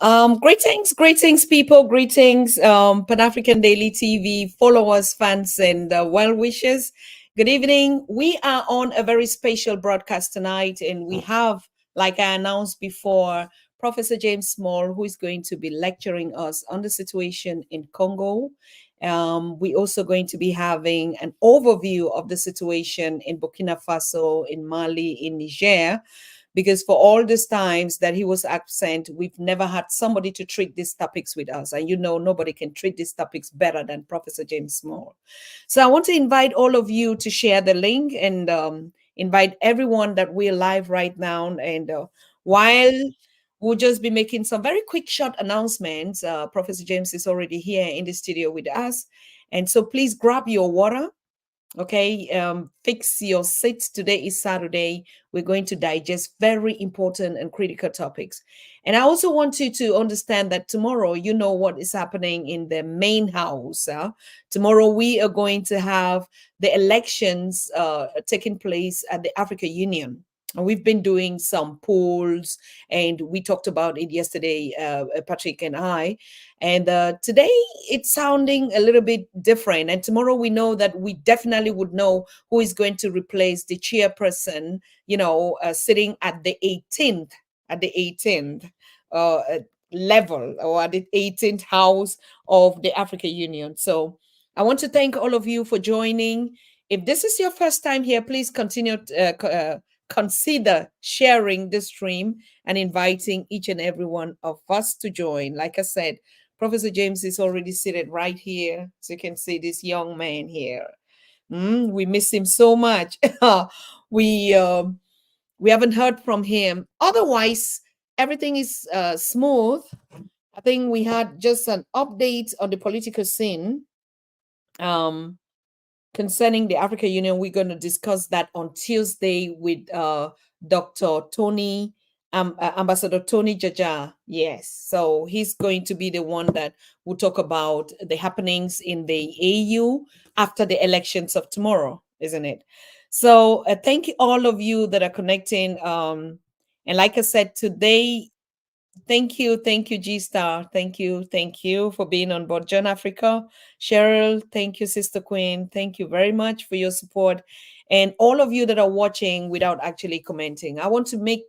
Greetings, people. Greetings, Pan African Daily TV followers, fans, and well wishers. Good evening. We are on a very special broadcast tonight, and we have, like I announced before, Professor James Small, who is going to be lecturing us on the situation in Congo. We're also going to be having an overview of the situation in Burkina Faso, in Mali, in Niger, because for all these times that he was absent, we've never had somebody to treat these topics with us. And nobody can treat these topics better than Professor James Small. So I want to invite all of you to share the link and invite everyone that we're live right now. And while we'll just be making some very quick short announcements, Professor James is already here in the studio with us. And so please grab your water. Okay, fix your seats. Today is Saturday. We're going to digest very important and critical topics. And I also want you to understand that tomorrow, you know what is happening in the main house. Tomorrow, we are going to have the elections taking place at the Africa Union. And we've been doing some polls, and we talked about it yesterday, Patrick and I. And today it's sounding a little bit different. And tomorrow we know that we definitely would know who is going to replace the chairperson, sitting at the 18th uh, level, or at the 18th house of the African Union. So I want to thank all of you for joining. If this is your first time here, please continue to consider sharing the stream and inviting each and every one of us to join. Like I said, Professor James is already seated right here. So you can see this young man here. We miss him so much. we we haven't heard from him. Otherwise, everything is smooth. I think we had just an update on the political scene concerning the African Union. We're going to discuss that on Tuesday with Dr. Tony Ambassador Tony Jaja. Yes. So he's going to be the one that will talk about the happenings in the AU after the elections of tomorrow, isn't it? So thank you all of you that are connecting. And like I said, today, thank you, G Star. Thank you for being on board. John Africa, Cheryl, thank you, Sister Queen. Thank you very much for your support. And all of you that are watching without actually commenting. I want to make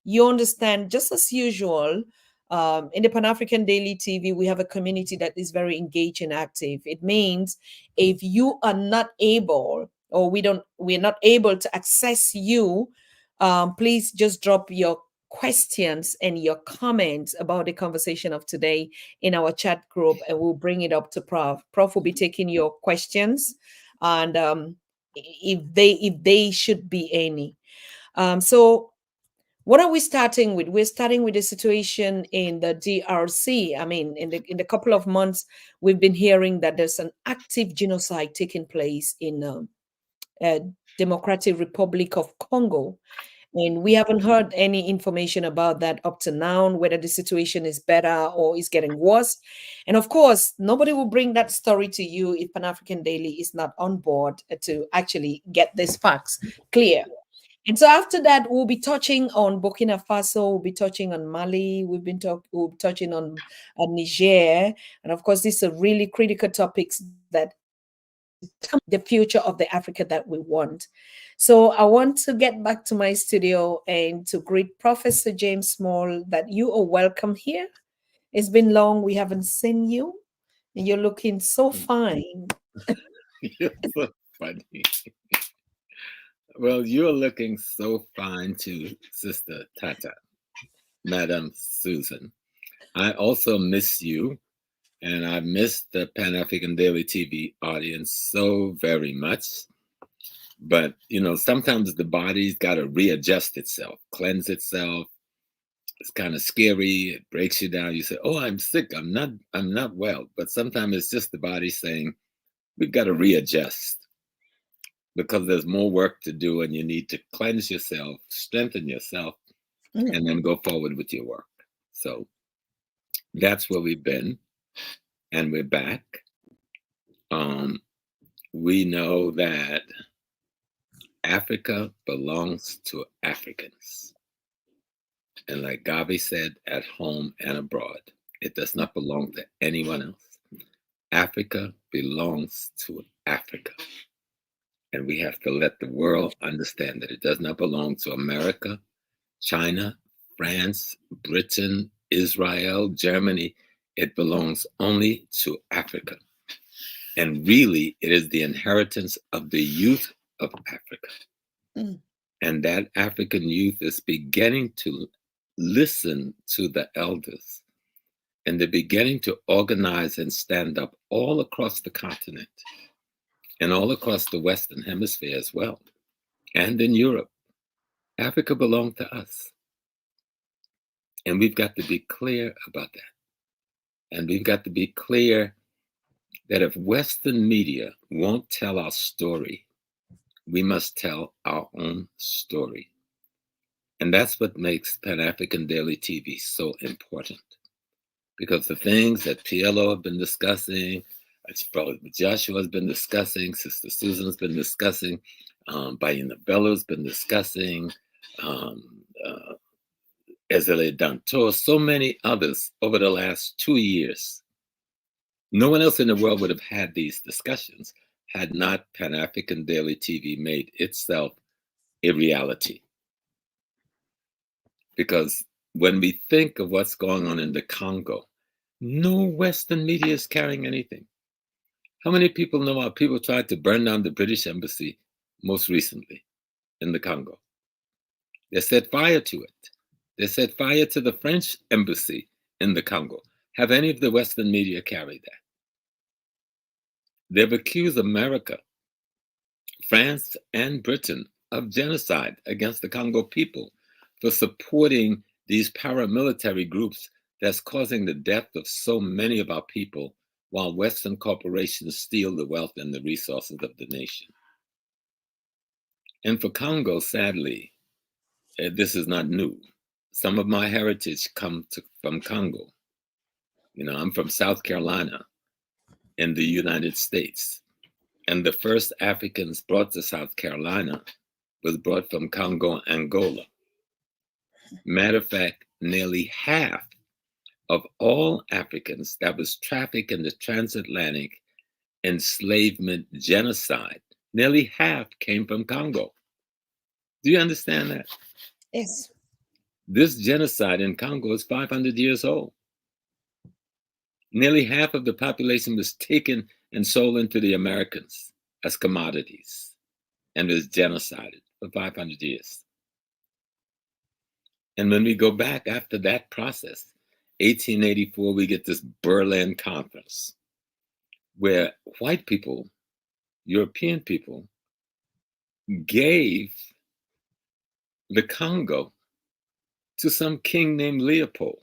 you understand, just as usual, in the Pan African Daily TV, we have a community that is very engaged and active. It means if you are not able, or we're not able to access you, please just drop your questions and your comments about the conversation of today in our chat group, and we'll bring it up to Prof. Prof will be taking your questions, and if they should be any. So what are we starting with? We're starting with the situation in the DRC. I mean, in the couple of months, we've been hearing that there's an active genocide taking place in Democratic Republic of Congo. And we haven't heard any information about that up to now, whether the situation is better or is getting worse. And of course, nobody will bring that story to you if Pan African Daily is not on board to actually get these facts clear. And so after that, we'll be touching on Burkina Faso, we'll be touching on Mali, we'll be touching on Niger. And of course, these are really critical topics that the future of the Africa that we want. So I want to get back to my studio and to greet Professor James Small, that you are welcome here. It's been long, we haven't seen you, and you're looking so fine. You're so funny. Well, you're looking so fine too, Sister Tata, Madam Susan. I also miss you, and I miss the Pan African Daily TV audience so very much. But, sometimes the body's got to readjust itself, cleanse itself. It's kind of scary. It breaks you down. You say, "Oh, I'm sick. I'm not well." But sometimes it's just the body saying, "We've got to readjust." Because there's more work to do, and you need to cleanse yourself, strengthen yourself, and then go forward with your work. So that's where we've been, and we're back. We know that Africa belongs to Africans. And like Gavi said, at home and abroad, it does not belong to anyone else. Africa belongs to Africa. And we have to let the world understand that it does not belong to America, China, France, Britain, Israel, Germany. It belongs only to Africa. And really, it is the inheritance of the youth of Africa. Mm. And that African youth is beginning to listen to the elders. And they're beginning to organize and stand up all across the continent and all across the Western Hemisphere as well. And in Europe, Africa belonged to us. And we've got to be clear about that. And we've got to be clear that if Western media won't tell our story, we must tell our own story. And that's what makes Pan-African Daily TV so important. Because the things that PLO have been discussing, Brother Joshua has been discussing, Sister Susan's been discussing, Bayina Bello's been discussing, Ezele Danto, so many others over the last 2 years. No one else in the world would have had these discussions had not Pan-African Daily TV made itself a reality. Because when we think of what's going on in the Congo, no Western media is carrying anything. How many people know how people tried to burn down the British embassy most recently in the Congo? They set fire to it. They set fire to the French embassy in the Congo. Have any of the Western media carried that? They've accused America, France, and Britain of genocide against the Congo people for supporting these paramilitary groups that's causing the death of so many of our people while Western corporations steal the wealth and the resources of the nation. And for Congo, sadly, this is not new. Some of my heritage comes from Congo. You know, I'm from South Carolina in the United States. And the first Africans brought to South Carolina was brought from Congo, Angola. Matter of fact, nearly half of all Africans that was trafficked in the transatlantic enslavement genocide, nearly half came from Congo. Do you understand that? Yes. This genocide in Congo is 500 years old. Nearly half of the population was taken and sold into the Americans as commodities and was genocided for 500 years. And when we go back after that process, 1884, we get this Berlin Conference where white people, European people, gave the Congo to some king named Leopold,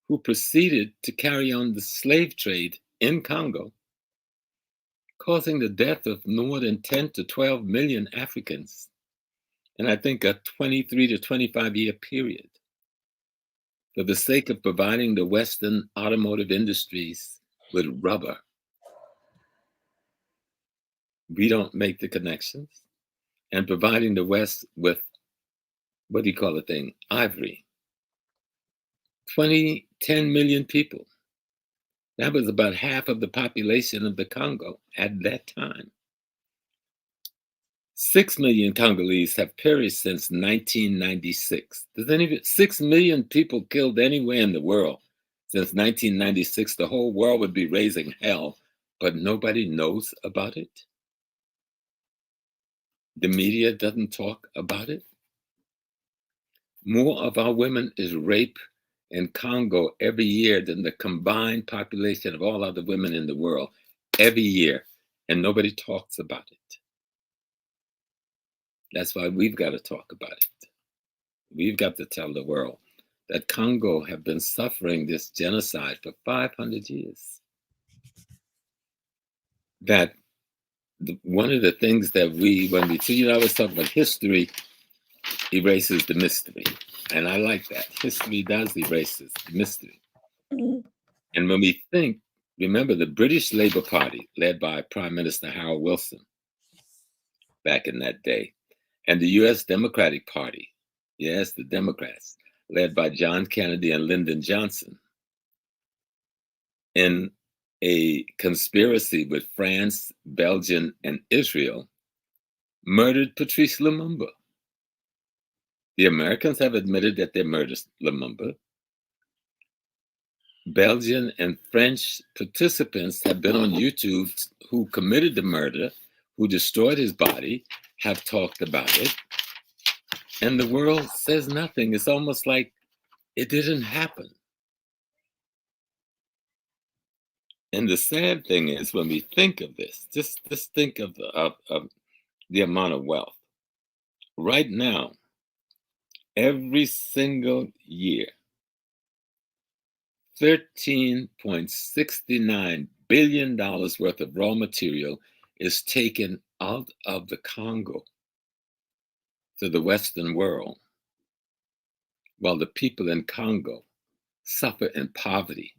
who proceeded to carry on the slave trade in Congo, causing the death of more than 10 to 12 million Africans, and I think a 23 to 25 year period, for the sake of providing the Western automotive industries with rubber. We don't make the connections. And providing the West with, what do you call the thing? Ivory. 10 million people. That was about half of the population of the Congo at that time. 6 million Congolese have perished since 1996. 6 million people killed anywhere in the world since 1996? The whole world would be raising hell, but nobody knows about it. The media doesn't talk about it. More of our women is raped in Congo every year than the combined population of all other women in the world every year, and nobody talks about it. That's why we've got to talk about it. We've got to tell the world that Congo have been suffering this genocide for 500 years. That one of the things that when we I always talk about history erases the mystery. And I like that. History does erases the mystery. Mm-hmm. And when we think, remember the British Labour Party, led by Prime Minister Harold Wilson back in that day, and the US Democratic Party, Yes, the Democrats, led by John Kennedy and Lyndon Johnson, in a conspiracy with France, Belgium, and Israel, murdered Patrice Lumumba. The Americans have admitted that they murdered Lumumba. Belgian and French participants have been on YouTube who committed the murder, who destroyed his body, have talked about it. And the world says nothing. It's almost like it didn't happen. And the sad thing is, when we think of this, just think of the amount of wealth. Right now, every single year, $13.69 billion worth of raw material is taken out of the Congo to the Western world, while the people in Congo suffer in poverty,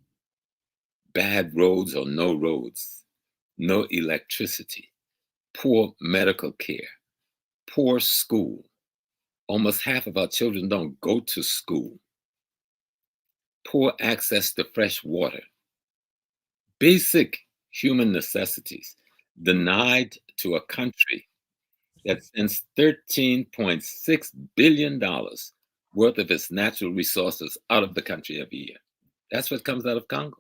bad roads or no roads, no electricity, poor medical care, poor school. Almost half of our children don't go to school. Poor access to fresh water. Basic human necessities denied to a country that sends $13.6 billion worth of its natural resources out of the country every year. That's what comes out of Congo.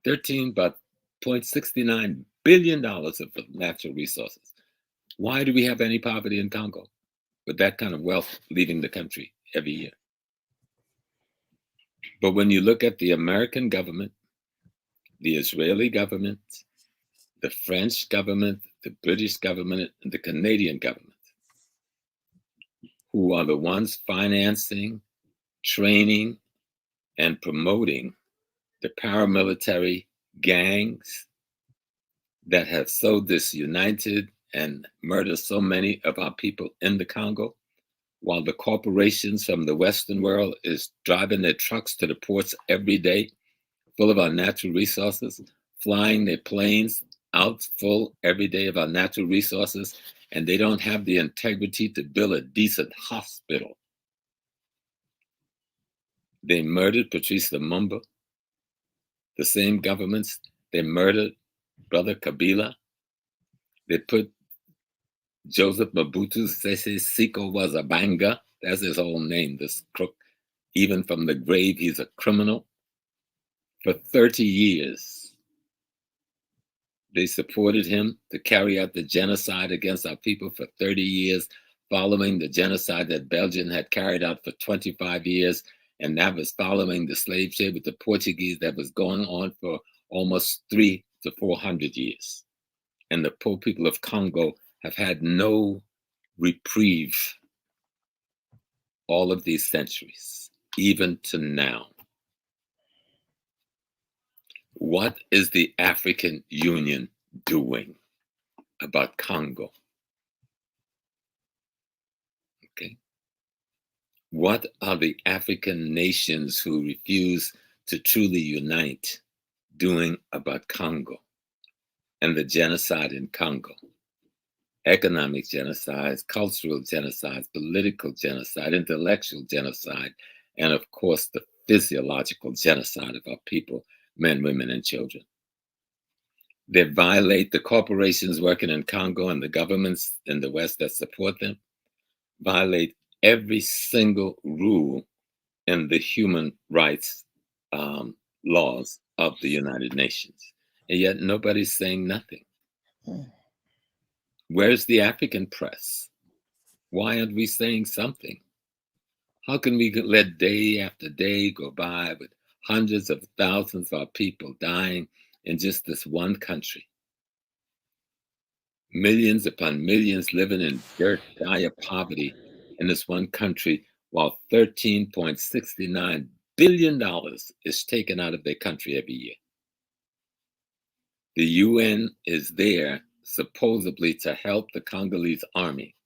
$13.69 billion of natural resources. Why do we have any poverty in Congo with that kind of wealth leaving the country every year? But when you look at the American government, the Israeli government, the French government, the British government, and the Canadian government, who are the ones financing, training, and promoting the paramilitary gangs that have so disunited and murdered so many of our people in the Congo, while the corporations from the Western world is driving their trucks to the ports every day, full of our natural resources, flying their planes out full every day of our natural resources, and they don't have the integrity to build a decent hospital. They murdered Patrice Lumumba. The same governments, they murdered Brother Kabila. They put Joseph Mobutu Sese Seko Wazabanga, that's his whole name, this crook. Even from the grave, he's a criminal. For 30 years, they supported him to carry out the genocide against our people for 30 years, following the genocide that Belgium had carried out for 25 years. And that was following the slave trade with the Portuguese that was going on for almost 300 to 400 years. And the poor people of Congo have had no reprieve all of these centuries, even to now. What is the African Union doing about Congo? Okay. What are the African nations who refuse to truly unite doing about Congo and the genocide in Congo? Economic genocides, cultural genocides, political genocide, intellectual genocide, and of course the physiological genocide of our people, men, women, and children. They violate the corporations working in Congo and the governments in the West that support them, violate every single rule in the human rights laws of the United Nations. And yet nobody's saying nothing. Where's the African press? Why aren't we saying something? How can we let day after day go by with hundreds of thousands of our people dying in just this one country? Millions upon millions living in dirt, dire poverty in this one country, while $13.69 billion is taken out of their country every year. The UN is there supposedly to help the Congolese army,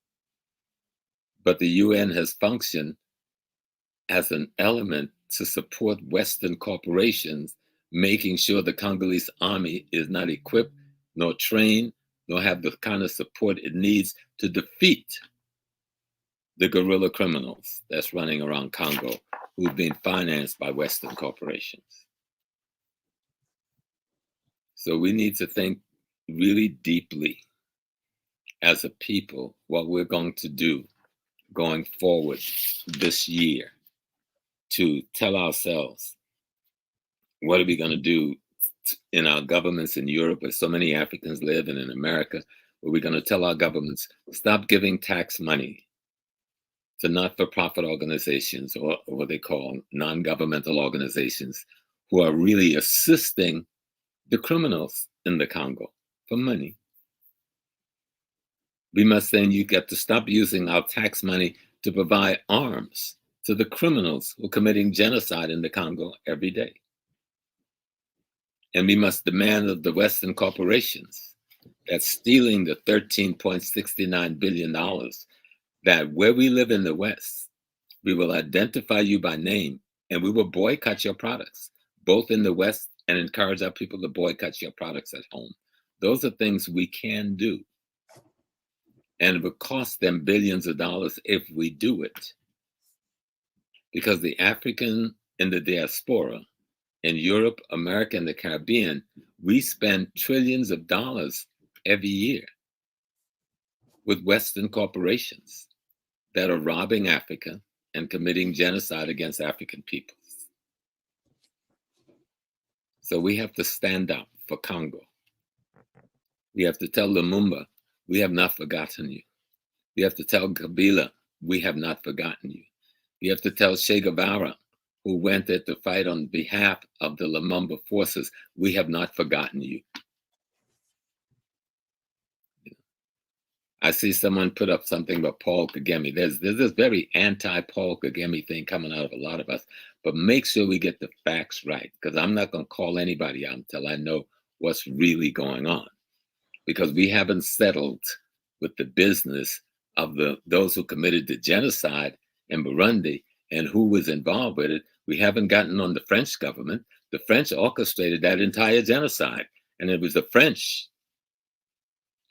but the UN has functioned as an element to support Western corporations, making sure the Congolese army is not equipped, nor trained, nor have the kind of support it needs to defeat the guerrilla criminals that's running around Congo who've been financed by Western corporations. So we need to think really deeply as a people what we're going to do going forward this year to tell ourselves what are we going to do in our governments in Europe where so many Africans live and in America, where we're going to tell our governments, stop giving tax money to not-for-profit organizations or what they call non-governmental organizations who are really assisting the criminals in the Congo for money. We must then, you get to stop using our tax money to provide arms to the criminals who are committing genocide in the Congo every day. And we must demand of the Western corporations that's stealing the $13.69 billion that where we live in the West, we will identify you by name and we will boycott your products, both in the West and encourage our people to boycott your products at home. Those are things we can do. And it would cost them billions of dollars if we do it. Because the African in the diaspora, in Europe, America, and the Caribbean, we spend trillions of dollars every year with Western corporations that are robbing Africa and committing genocide against African peoples. So we have to stand up for Congo. We have to tell Lumumba, we have not forgotten you. We have to tell Kabila, we have not forgotten you. We have to tell Che Guevara, who went there to fight on behalf of the Lumumba forces, we have not forgotten you. I see someone put up something about Paul Kagame. There's this very anti-Paul Kagame thing coming out of a lot of us, but make sure we get the facts right, because I'm not going to call anybody out until I know what's really going on, because we haven't settled with the business of those who committed the genocide in Burundi and who was involved with it. We haven't gotten on the French government. The French orchestrated that entire genocide, and it was the French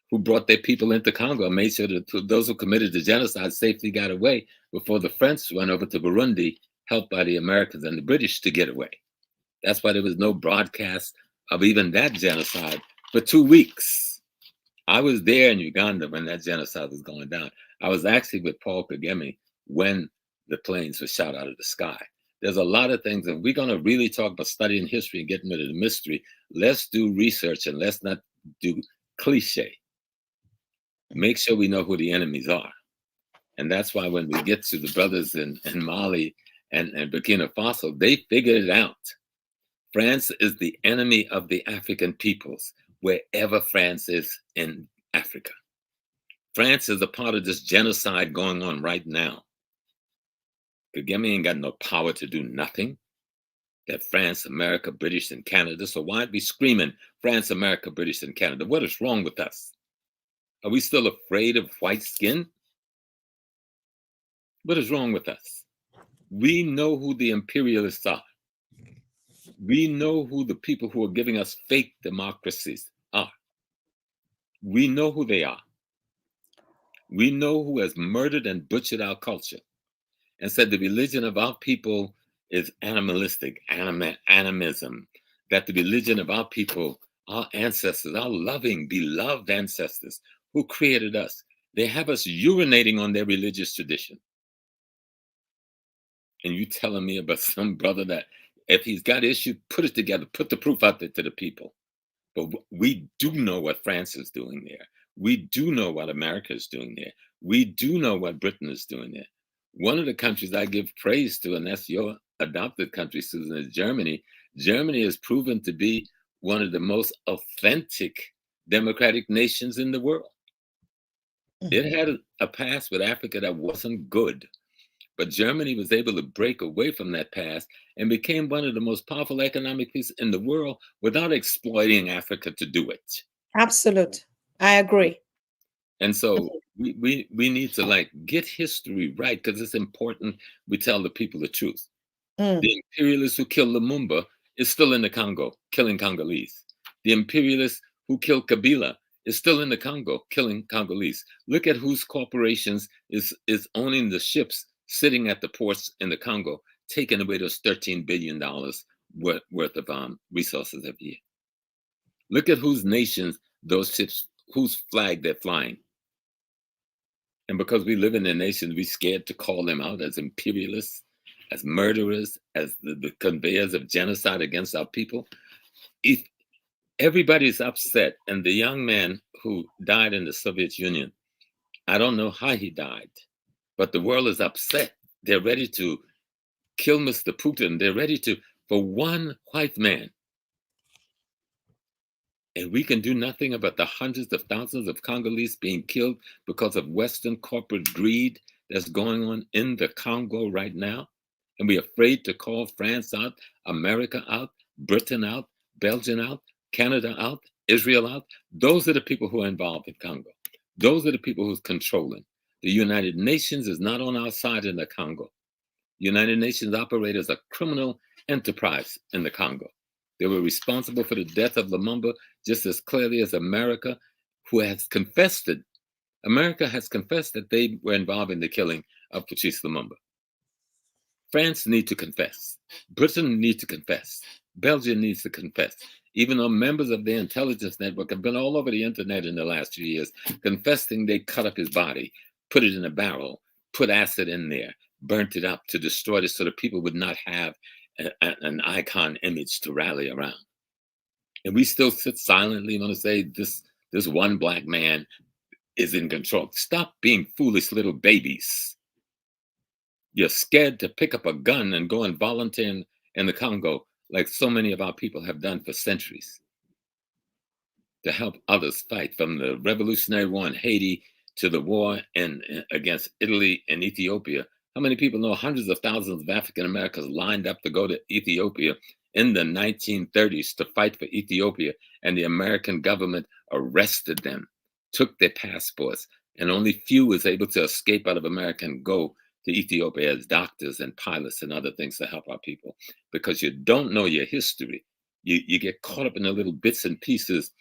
who brought their people into Congo and made sure that those who committed the genocide safely got away before the French went over to Burundi, helped by the Americans and the British to get away. That's why there was no broadcast of even that genocide for 2 weeks. I was there in Uganda when that genocide was going down. I was actually with Paul Kagame when the planes were shot out of the sky. There's a lot of things. If we're going to really talk about studying history and getting rid of the mystery, let's do research and let's not do cliche. Make sure we know who the enemies are. And that's why when we get to the brothers in Mali and Burkina Faso, they figured it out. France is the enemy of the African peoples, wherever France is in Africa. France is a part of this genocide going on right now. Kagame ain't got no power to do nothing. That France, America, British, and Canada. So why be screaming France, America, British, and Canada? What is wrong with us? Are we still afraid of white skin? What is wrong with us? We know who the imperialists are. We know who the people who are giving us fake democracies are. We know who they are. We know who has murdered and butchered our culture and said the religion of our people is animalistic, animism, that the religion of our people, our ancestors, our loving, beloved ancestors who created us, they have us urinating on their religious tradition. And you telling me about some brother that if he's got issues, put it together, put the proof out there to the people. But we do know what France is doing there. We do know what America is doing there. We do know what Britain is doing there. One of the countries I give praise to, and that's your adopted country, Susan, is Germany. Germany has proven to be one of the most authentic democratic nations in the world. It had a past with Africa that wasn't good, but Germany was able to break away from that past and became one of the most powerful economic pieces in the world without exploiting Africa to do it. Absolute. I agree. And so we need to like get history right, because it's important we tell the people the truth. The imperialists who killed Lumumba is still in the Congo, killing Congolese. The imperialists who killed Kabila is still in the Congo, killing Congolese. Look at whose corporations is owning the ships sitting at the ports in the Congo, taking away those $13 billion worth of resources every year. Look at whose nations those ships, whose flag they're flying. And because we live in a nation, we're scared to call them out as imperialists, as murderers, as the conveyors of genocide against our people. If everybody's upset, and the young man who died in the Soviet Union, I don't know how he died, but the world is upset. They're ready to kill Mr. Putin. They're ready to, for one white man. And we can do nothing about the hundreds of thousands of Congolese being killed because of Western corporate greed that's going on in the Congo right now. And we're afraid to call France out, America out, Britain out, Belgium out, Canada out, Israel out. Those are the people who are involved in Congo. Those are the people who's controlling. The United Nations is not on our side in the Congo. United Nations operate as a criminal enterprise in the Congo. They were responsible for the death of Lumumba just as clearly as America, who has confessed it. America has confessed that they were involved in the killing of Patrice Lumumba. France needs to confess. Britain needs to confess. Belgium needs to confess. Even though members of their intelligence network have been all over the internet in the last few years, confessing they cut up his body, put it in a barrel, put acid in there, burnt it up to destroy it so that people would not have an icon image to rally around. And we still sit silently and want to say this one black man is in control. Stop being foolish little babies. You're scared to pick up a gun and go and volunteer in the Congo like so many of our people have done for centuries to help others fight, from the Revolutionary War in Haiti to the war against Italy and Ethiopia. How many people know hundreds of thousands of African Americans lined up to go to Ethiopia in the 1930s to fight for Ethiopia, and the American government arrested them, took their passports, and only few was able to escape out of America and go to Ethiopia as doctors and pilots and other things to help our people. Because you don't know your history. You get caught up in the little bits and pieces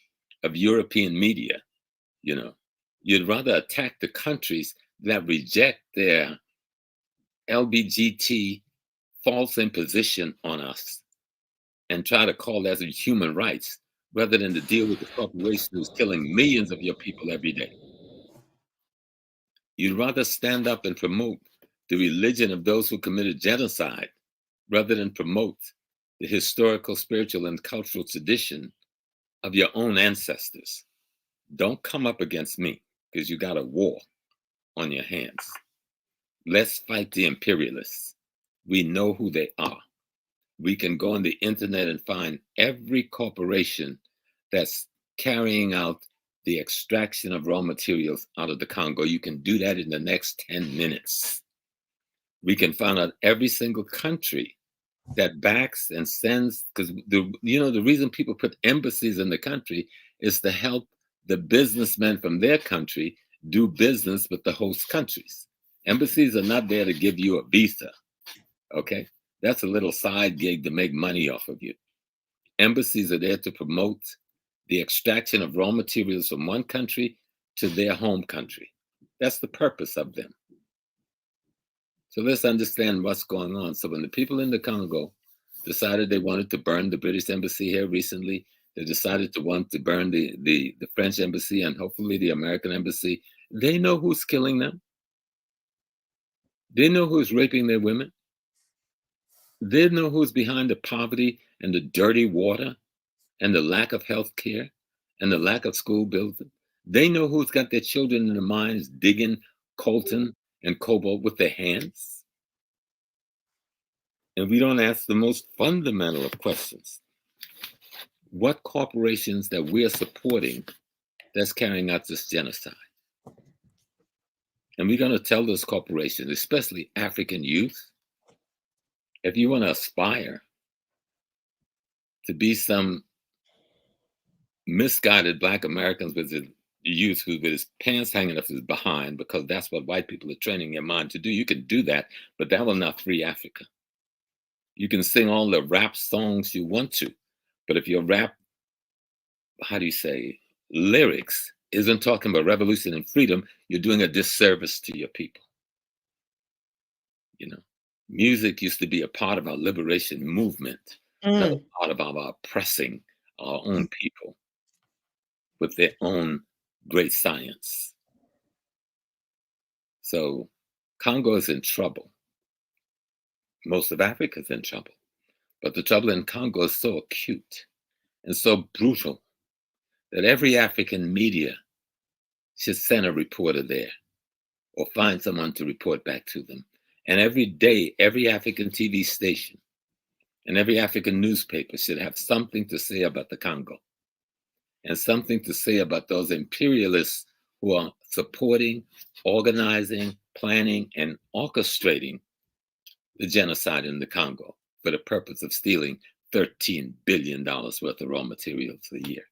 of European media. You'd rather attack the countries that reject their LBGT false imposition on us and try to call that human rights, rather than to deal with the corporation who's killing millions of your people every day. You'd rather stand up and promote the religion of those who committed genocide, rather than promote the historical, spiritual, and cultural tradition of your own ancestors. Don't come up against me, because you got a war on your hands. Let's fight the imperialists. We know who they are. We can go on the internet and find every corporation that's carrying out the extraction of raw materials out of the Congo. You can do that in the next 10 minutes. We can find out every single country that backs and sends, because the reason people put embassies in the country is to help the businessmen from their country do business with the host countries. Embassies are not there to give you a visa, okay? That's a little side gig to make money off of you. Embassies are there to promote the extraction of raw materials from one country to their home country. That's the purpose of them. So let's understand what's going on. So when the people in the Congo decided they wanted to burn the British embassy here recently, they decided to want to burn the French embassy and hopefully the American embassy. They know who's killing them. They know who's raping their women. They know who's behind the poverty and the dirty water and the lack of health care and the lack of school building. They know who's got their children in the mines digging coltan and cobalt with their hands. And we don't ask the most fundamental of questions. What corporations that we are supporting that's carrying out this genocide? And we're going to tell those corporations, especially African youth, if you want to aspire to be some misguided Black Americans with his youth who with his pants hanging off his behind, because that's what white people are training your mind to do. You can do that, but that will not free Africa. You can sing all the rap songs you want to, but if your rap, lyrics isn't talking about revolution and freedom, you're doing a disservice to your people. You know, music used to be a part of our liberation movement, not a part of our oppressing our own people with their own great science. So Congo is in trouble. Most of Africa is in trouble. But the trouble in Congo is so acute and so brutal that every African media should send a reporter there or find someone to report back to them. And every day, every African TV station and every African newspaper should have something to say about the Congo and something to say about those imperialists who are supporting, organizing, planning, and orchestrating the genocide in the Congo for the purpose of stealing $13 billion worth of raw materials a year.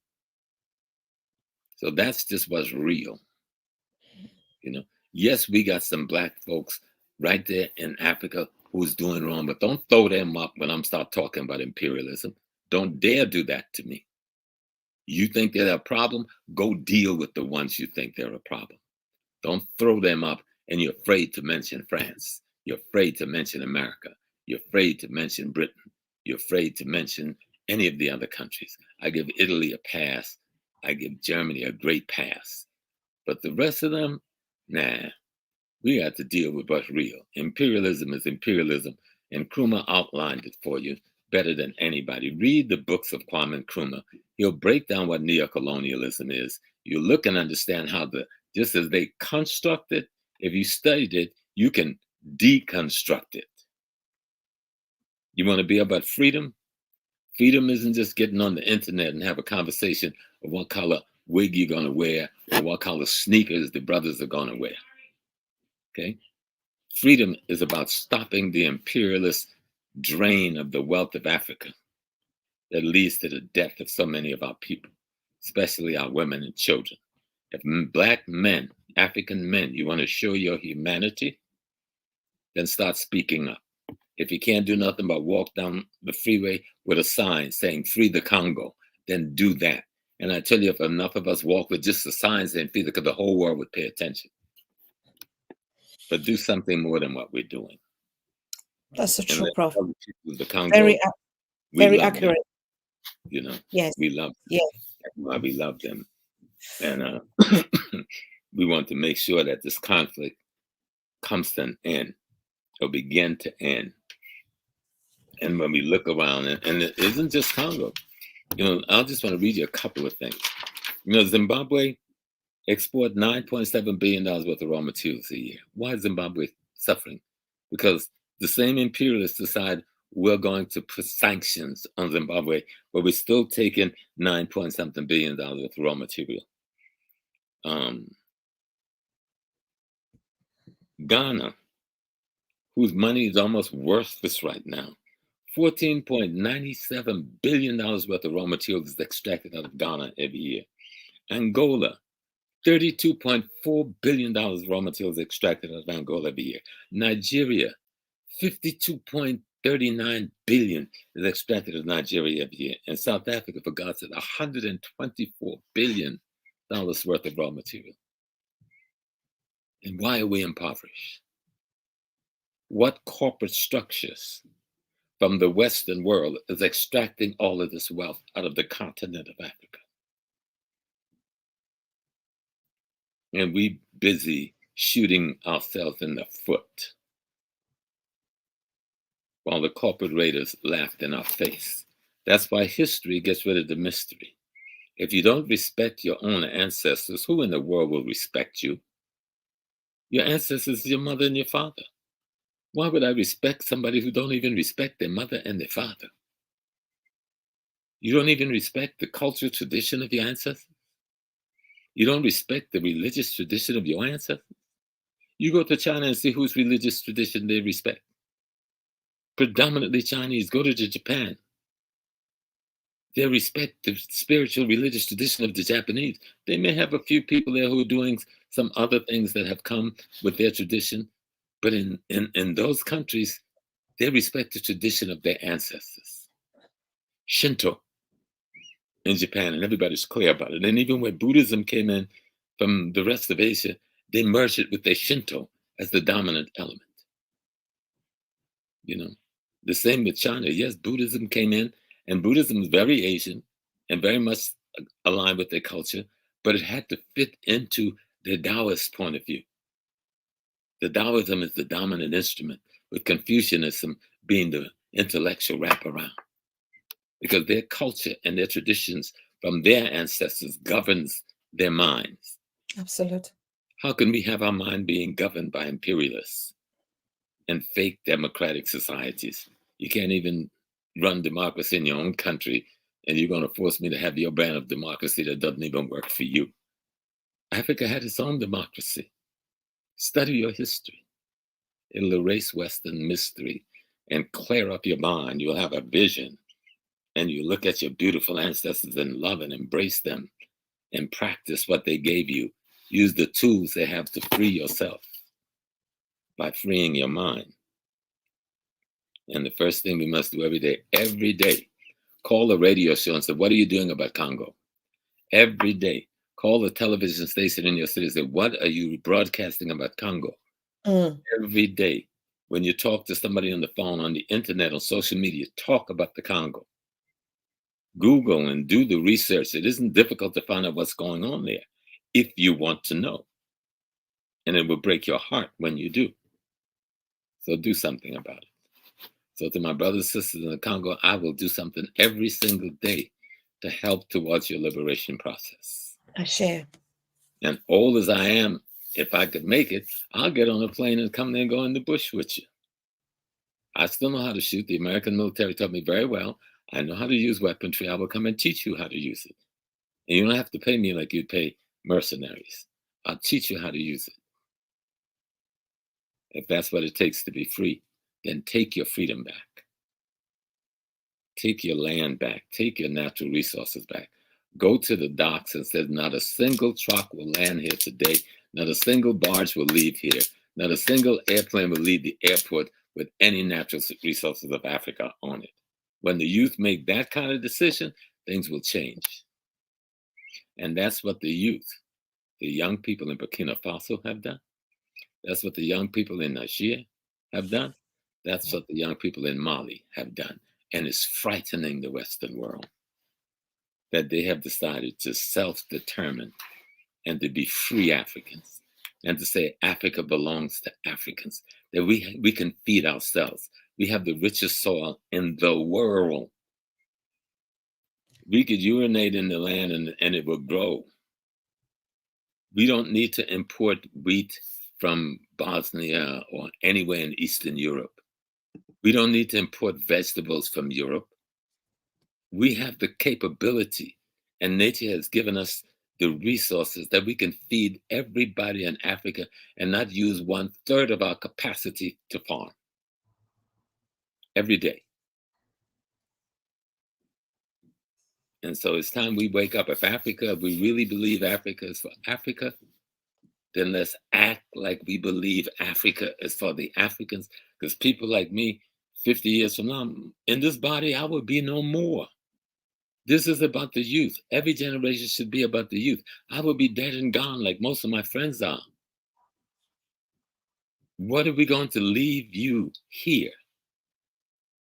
So that's just what's real. You know, yes, we got some Black folks right there in Africa who's doing wrong, but don't throw them up when I'm start talking about imperialism. Don't dare do that to me. You think they're a problem? Go deal with the ones you think they're a problem. Don't throw them up and you're afraid to mention France. You're afraid to mention America. You're afraid to mention Britain. You're afraid to mention any of the other countries. I give Italy a pass. I give Germany a great pass. But the rest of them, nah, we got to deal with what's real. Imperialism is imperialism. And Nkrumah outlined it for you better than anybody. Read the books of Kwame Nkrumah. He'll break down what neocolonialism is. You look and understand how just as they construct it, if you studied it, you can deconstruct it. You want to be about freedom? Freedom isn't just getting on the internet and have a conversation of what color wig you're going to wear or what color sneakers the brothers are going to wear. Okay? Freedom is about stopping the imperialist drain of the wealth of Africa that leads to the death of so many of our people, especially our women and children. If Black men, African men, you want to show your humanity, then start speaking up. If you can't do nothing but walk down the freeway with a sign saying free the Congo, then do that. And I tell you, if enough of us walk with just the signs saying free the whole world would pay attention. But do something more than what we're doing. That's a true, Prof. The Congo, very accurate. Them. You know, yes, we love them. Yes. That's why we love them. And we want to make sure that this conflict comes to an end or begin to end. And when we look around, and it isn't just Congo, you know, I just want to read you a couple of things. You know, Zimbabwe export $9.7 billion worth of raw materials a year. Why is Zimbabwe suffering? Because the same imperialists decide we're going to put sanctions on Zimbabwe, but we're still taking $9.something billion worth of raw material. Ghana, whose money is almost worthless right now, $14.97 billion worth of raw materials is extracted out of Ghana every year. Angola, $32.4 billion of raw materials extracted out of Angola every year. Nigeria, $52.39 billion is extracted out of Nigeria every year. And South Africa, for God's sake, $124 billion worth of raw material. And why are we impoverished? What corporate structures from the Western world is extracting all of this wealth out of the continent of Africa? And we busy shooting ourselves in the foot while the corporate raiders laughed in our face. That's why history gets rid of the mystery. If you don't respect your own ancestors, who in the world will respect you? Your ancestors, your mother and your father. Why would I respect somebody who don't even respect their mother and their father? You don't even respect the cultural tradition of your ancestors? You don't respect the religious tradition of your ancestors? You go to China and see whose religious tradition they respect. Predominantly Chinese. Go to Japan. They respect the spiritual religious tradition of the Japanese. They may have a few people there who are doing some other things that have come with their tradition, but in those countries, they respect the tradition of their ancestors. Shinto in Japan, and everybody's clear about it. And even when Buddhism came in from the rest of Asia, they merged it with their Shinto as the dominant element. You know, the same with China. Yes, Buddhism came in, and Buddhism is very Asian and very much aligned with their culture, but it had to fit into their Taoist point of view. The Taoism is the dominant instrument, with Confucianism being the intellectual wraparound, because their culture and their traditions from their ancestors governs their minds. Absolute. How can we have our mind being governed by imperialists and fake democratic societies? You can't even run democracy in your own country, and you're going to force me to have your brand of democracy that doesn't even work for you. Africa had its own democracy. Study your history. It'll erase Western mystery and clear up your mind. You'll have a vision, and you look at your beautiful ancestors and love and embrace them and practice what they gave you. Use the tools they have to free yourself by freeing your mind. And the first thing we must do every day, call a radio show and say, what are you doing about Congo? Every day, call the television station in your city and say, what are you broadcasting about Congo? Every day, when you talk to somebody on the phone, on the internet, on social media, talk about the Congo. Google and do the research. It isn't difficult to find out what's going on there if you want to know. And it will break your heart when you do. So do something about it. So to my brothers and sisters in the Congo, I will do something every single day to help towards your liberation process. I share. And old as I am, if I could make it, I'll get on a plane and come there and go in the bush with you. I still know how to shoot. The American military taught me very well. I know how to use weaponry. I will come and teach you how to use it. And you don't have to pay me like you'd pay mercenaries. I'll teach you how to use it. If that's what it takes to be free, then take your freedom back. Take your land back. Take your natural resources back. Go to the docks and say, not a single truck will land here today. Not a single barge will leave here. Not a single airplane will leave the airport with any natural resources of Africa on it. When the youth make that kind of decision, things will change. And that's what the youth, the young people in Burkina-Faso have done. That's what the young people in Niger have done. That's what the young people in Mali have done. And it's frightening the Western world that they have decided to self-determine and to be free Africans and to say Africa belongs to Africans, that we can feed ourselves. We have the richest soil in the world. We could urinate in the land and it will grow. We don't need to import wheat from Bosnia or anywhere in Eastern Europe. We don't need to import vegetables from Europe. We have the capability, and nature has given us the resources that we can feed everybody in Africa and not use 1/3 of our capacity to farm every day. And so it's time we wake up. If we really believe Africa is for Africa, then let's act like we believe Africa is for the Africans. Because people like me, 50 years from now, in this body, I will be no more. This is about the youth. Every generation should be about the youth. I will be dead and gone like most of my friends are. What are we going to leave you here?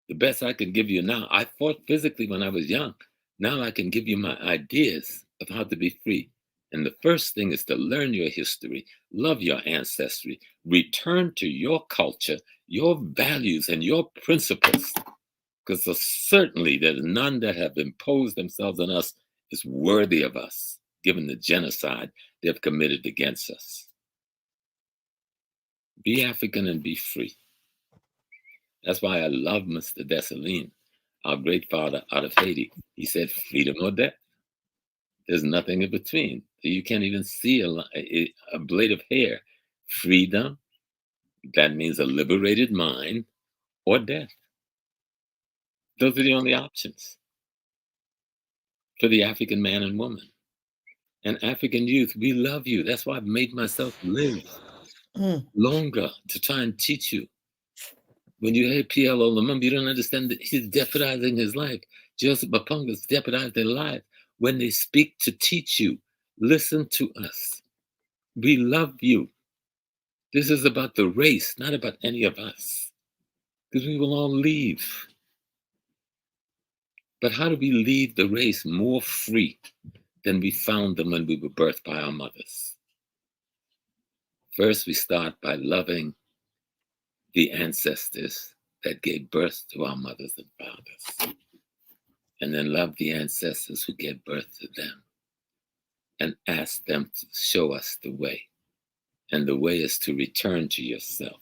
The best I can give you now, I fought physically when I was young. Now I can give you my ideas of how to be free. And the first thing is to learn your history, love your ancestry, return to your culture, your values, and your principles. Because certainly there's none that have imposed themselves on us is worthy of us, given the genocide they have committed against us. Be African and be free. That's why I love Mr. Dessalines, our great father out of Haiti. He said, freedom or death. There's nothing in between. You can't even see a blade of hair. Freedom, that means a liberated mind, or death. Those are the only options for the African man and woman. And African youth, we love you. That's why I've made myself live longer to try and teach you. When you hear PLO Lumumba, you don't understand that he's jeopardizing his life. Joseph Mapunga's jeopardized their life. When they speak to teach you, listen to us. We love you. This is about the race, not about any of us, because we will all leave. But how do we leave the race more free than we found them when we were birthed by our mothers? First, we start by loving the ancestors that gave birth to our mothers and fathers, and then love the ancestors who gave birth to them, and ask them to show us the way. And the way is to return to yourself,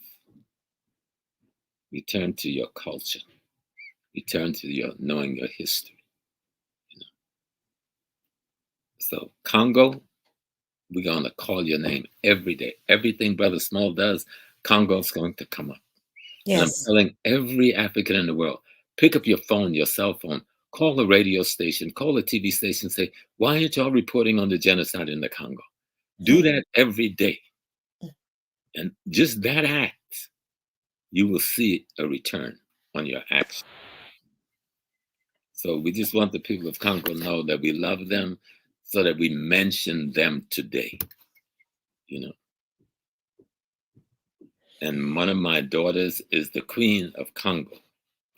return to your culture, return to your knowing your history. So Congo, we're going to call your name every day. Everything Brother Small does, Congo's going to come up. Yes. And I'm telling every African in the world, pick up your phone, your cell phone, call the radio station, call the TV station, say, why aren't y'all reporting on the genocide in the Congo? Do that every day. And just that act, you will see a return on your action. So we just want the people of Congo to know that we love them so that we mention them today, you know. And one of my daughters is the Queen of Congo,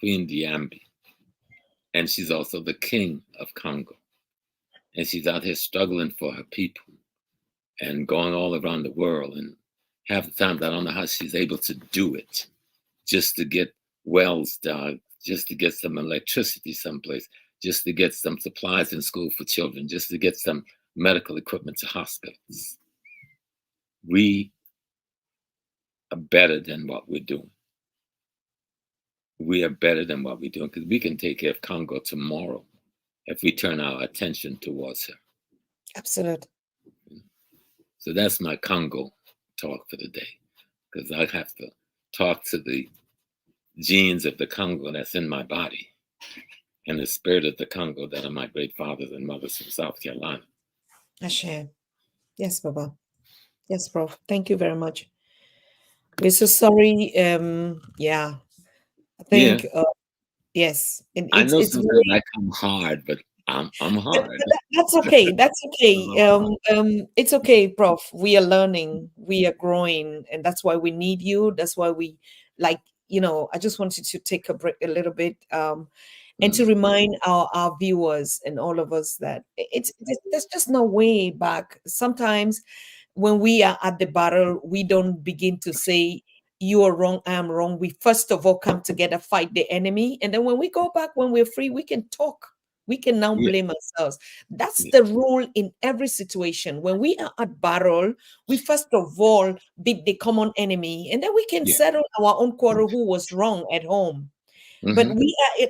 Queen Diambi. And she's also the King of Congo. And she's out here struggling for her people and going all around the world. And half the time, I don't know how she's able to do it, just to get wells dug, just to get some electricity someplace, just to get some supplies in school for children, just to get some medical equipment to hospitals. We are better than what we're doing. We are better than what we're doing because we can take care of Congo tomorrow if we turn our attention towards her. Absolutely. So that's my Congo talk for the day, because I have to talk to the genes of the Congo that's in my body and the spirit of the Congo that are my great fathers and mothers from South Carolina. Ashe. Yes, Baba. Yes, Prof. Thank you very much. We're so sorry. Yeah, I think yes. I know it's sometimes I come hard, but I'm hard. That's okay. That's okay. It's okay, Prof. We are learning, we are growing, and that's why we need you. That's why we like, I just wanted to take a break a little bit, and to remind our viewers and all of us that there's just no way back. Sometimes when we are at the battle, we don't begin to say, you are wrong, I am wrong. We first of all come together, fight the enemy. And then when we go back, when we're free, we can talk. We can now blame ourselves. That's the rule in every situation. When we are at battle, we first of all beat the common enemy, and then we can settle our own quarrel who was wrong at home. But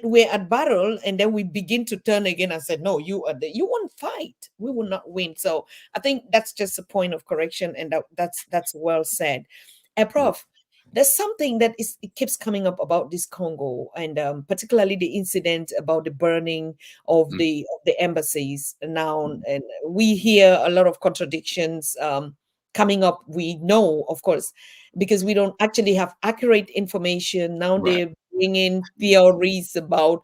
we're at battle, and then we begin to turn again and say, no, you won't fight. We will not win. So I think that's just a point of correction, and that's well said. Prof, there's something that it keeps coming up about this Congo, and particularly the incident about the burning of the embassies now. And we hear a lot of contradictions coming up. We know, of course, because we don't actually have accurate information. Now they're bringing theories about,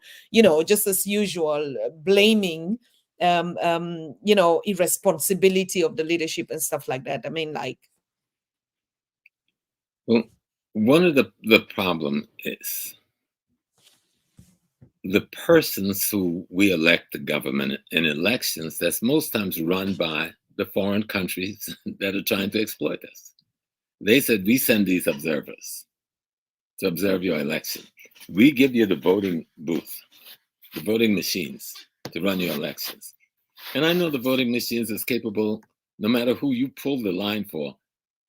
just as usual, blaming, irresponsibility of the leadership and stuff like that. I mean, well, one of the problem is the persons who we elect the government in elections that's most times run by the foreign countries that are trying to exploit us. They said, we send these observers to observe your election. We give you the voting booth, the voting machines to run your elections. And I know the voting machines is capable, no matter who you pull the line for,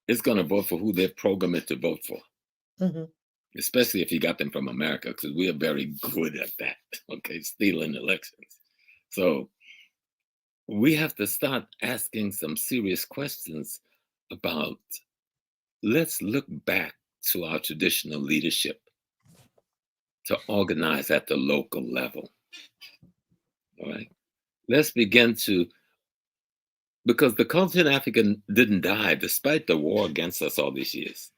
it's going to vote for who they're programmed to vote for. Especially if you got them from America, because we are very good at that, stealing elections. So we have to start asking some serious questions about, let's look back to our traditional leadership to organize at the local level. All right. Let's begin to, because the culture in Africa didn't die despite the war against us all these years.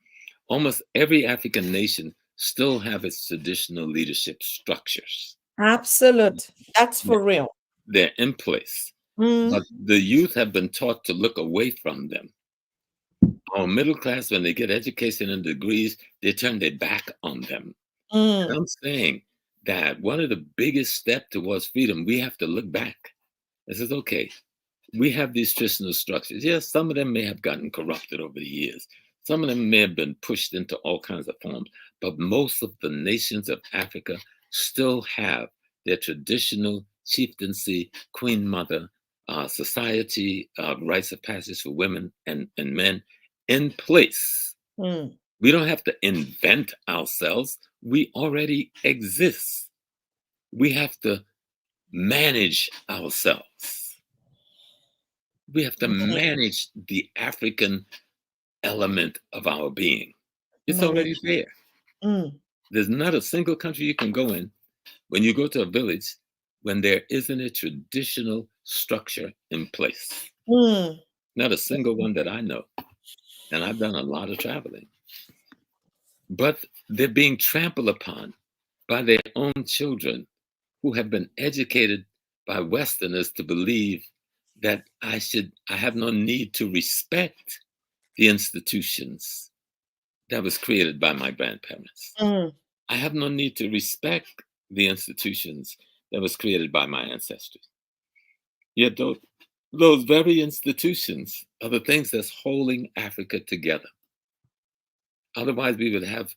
Almost every African nation still have its traditional leadership structures. Absolute. That's for real. They're in place. But the youth have been taught to look away from them Our middle class, when they get education and degrees, they turn their back on them. And I'm saying that one of the biggest steps towards freedom, we have to look back. It says, okay, we have these traditional structures. Yes, some of them may have gotten corrupted over the years. Some of them may have been pushed into all kinds of forms, but most of the nations of Africa still have their traditional chieftaincy, queen mother, society, rites of passage for women and men in place. We don't have to invent ourselves. We already exist. We have to manage ourselves. We have to manage the African element of our being. It's already there. There's not a single country you can go in when you go to a village when there isn't a traditional structure in place. Not a single one that I know. And I've done a lot of traveling. But they're being trampled upon by their own children who have been educated by Westerners to believe that I have no need to respect the institutions that was created by my grandparents. I have no need to respect the institutions that was created by my ancestors. Yet those very institutions are the things that's holding Africa together. Otherwise, we would have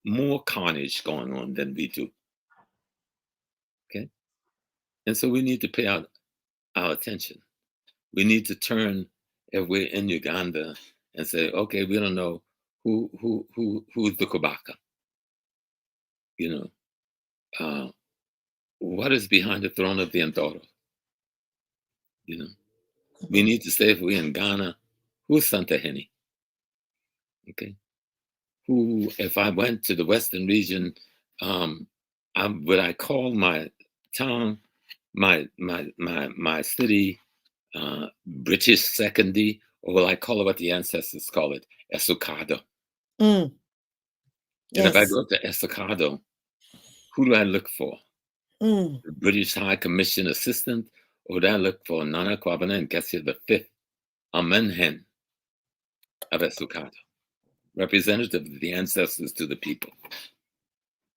more carnage going on than we do. Okay? And so we need to pay our attention. We need to turn, if we're in Uganda, and say, okay, we don't know who's the Kabaka. You know, what is behind the throne of the Ndoro? You know, we need to say, if we're in Ghana, who's Santa Heni? Okay. Who, if I went to the Western region, would I call my town, my city, British Secondy, or will I call it what the ancestors call it, Esokado? And if I go to Esokado, who do I look for? The British High Commission Assistant, or do I look for Nana Kwabena and Kessie the Fifth, Amenhen of Esokado, representative of the ancestors to the people?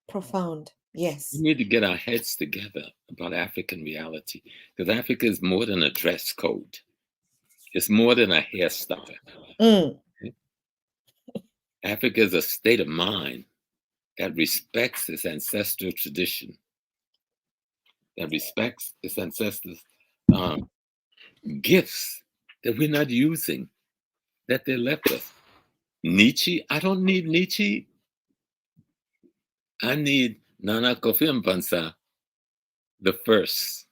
Profound. Yes. We need to get our heads together about African reality, because Africa is more than a dress code. It's more than a hairstyle. Okay? Africa is a state of mind that respects its ancestral tradition, that respects its ancestors' gifts that we're not using, that they left us. Nietzsche, I don't need Nietzsche. I need Nana Kofi Mpansa, the first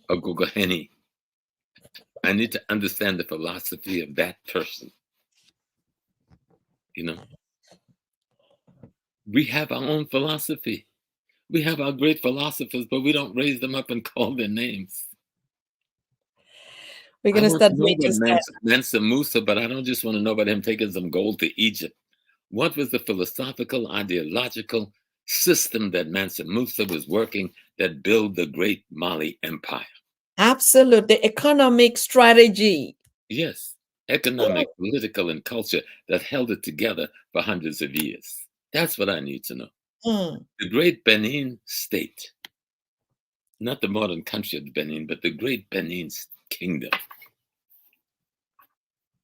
of Gugaheni. I need to understand the philosophy of that person. You know, we have our own philosophy. We have our great philosophers, but we don't raise them up and call their names. We're going to start doing Mansa Musa, but I don't just want to know about him taking some gold to Egypt. What was the philosophical, ideological system that Mansa Musa was working that built the great Mali Empire? Absolutely. Economic strategy. Yes. Economic, political, and culture that held it together for hundreds of years. That's what I need to know. The great Benin state, not the modern country of Benin, but the great Benin kingdom.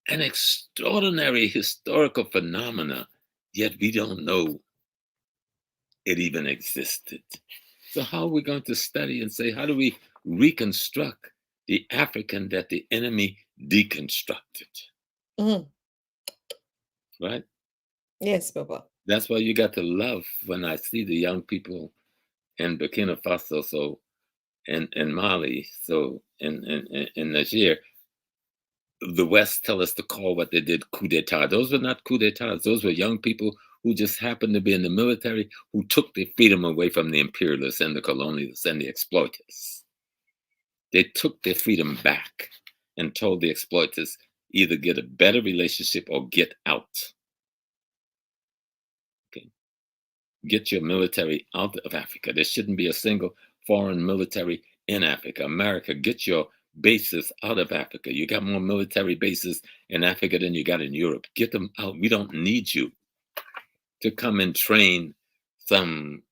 An extraordinary historical phenomena, yet we don't know it even existed. So how are we going to study and say, how do we reconstruct the African that the enemy deconstructed? Right? Yes, Papa. That's why you got to love when I see the young people in Burkina-Faso, so in Mali, so in Niger. The West tell us to call what they did coup d'etat. Those were not coup d'etats. Those were young people who just happened to be in the military who took their freedom away from the imperialists and the colonialists and the exploiters. They took their freedom back and told the exploiters either get a better relationship or get out. Okay. Get your military out of Africa. There shouldn't be a single foreign military in Africa. America, get your bases out of Africa. You got more military bases in Africa than you got in Europe. Get them out. We don't need you to come and train some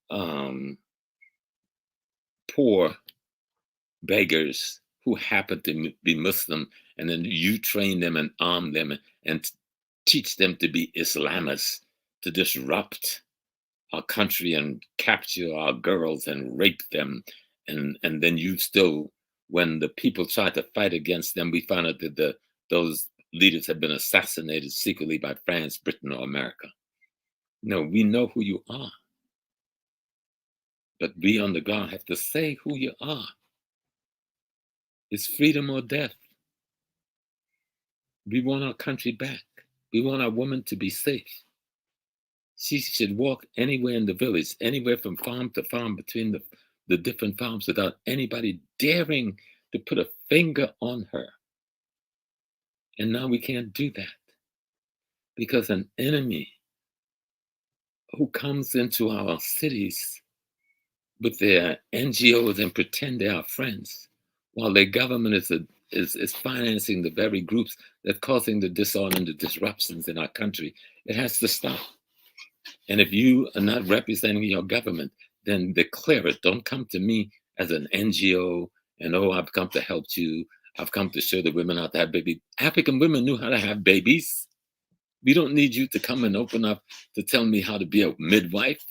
poor beggars who happen to be Muslim, and then you train them and arm them and teach them to be Islamists, to disrupt our country and capture our girls and rape them. And then you still, when the people try to fight against them, we found out that those leaders have been assassinated secretly by France, Britain, or America. No, we know who you are. But we on the ground have to say who you are. It's freedom or death. We want our country back. We want our woman to be safe. She should walk anywhere in the village, anywhere from farm to farm between the different farms without anybody daring to put a finger on her. And now we can't do that because an enemy who comes into our cities with their NGOs and pretend they are friends, while their government is financing the very groups that are causing the disorder and the disruptions in our country. It has to stop. And if you are not representing your government, then declare it. Don't come to me as an NGO and, oh, I've come to help you. I've come to show the women how to have babies. African women knew how to have babies. We don't need you to come and open up to tell me how to be a midwife.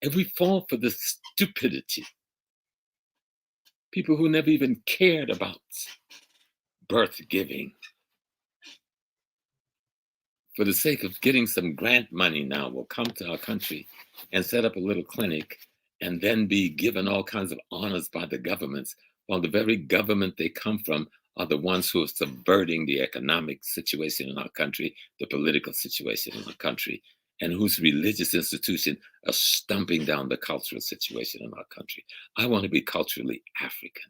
And we fall for this stupidity. People who never even cared about birth giving. For the sake of getting some grant money now, will come to our country and set up a little clinic and then be given all kinds of honors by the governments, while the very government they come from are the ones who are subverting the economic situation in our country, the political situation in our country, and whose religious institutions are stumping down the cultural situation in our country. I want to be culturally African.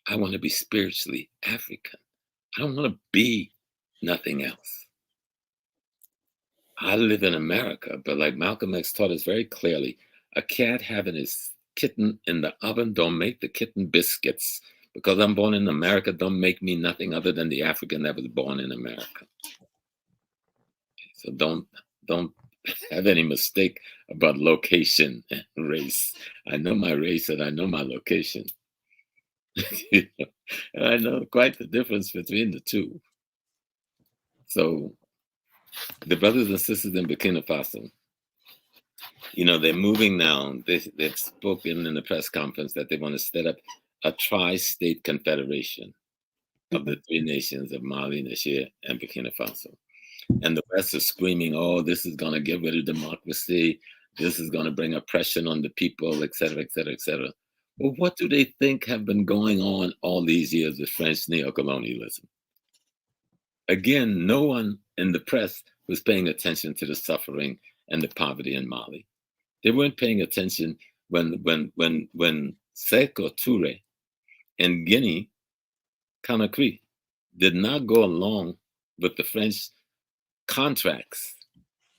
I want to be spiritually African. I don't want to be nothing else. I live in America, but like Malcolm X taught us very clearly, a cat having his kitten in the oven don't make the kitten biscuits. Because I'm born in America, don't make me nothing other than the African that was born in America. So don't have any mistake about location and race. I know my race and I know my location. You know? And I know quite the difference between the two. So the brothers and sisters in Burkina Faso, you know, they're moving now. They've spoken in the press conference that they want to set up a tri-state confederation of the three nations of Mali, Niger, and Burkina Faso. And the West is screaming, oh, this is going to get rid of democracy. This is going to bring oppression on the people, et cetera, et cetera, et cetera. Well, what do they think have been going on all these years with French neocolonialism? Again, no one in the press was paying attention to the suffering and the poverty in Mali. They weren't paying attention when Sékou Touré in Guinea, Conakry, did not go along with the French contracts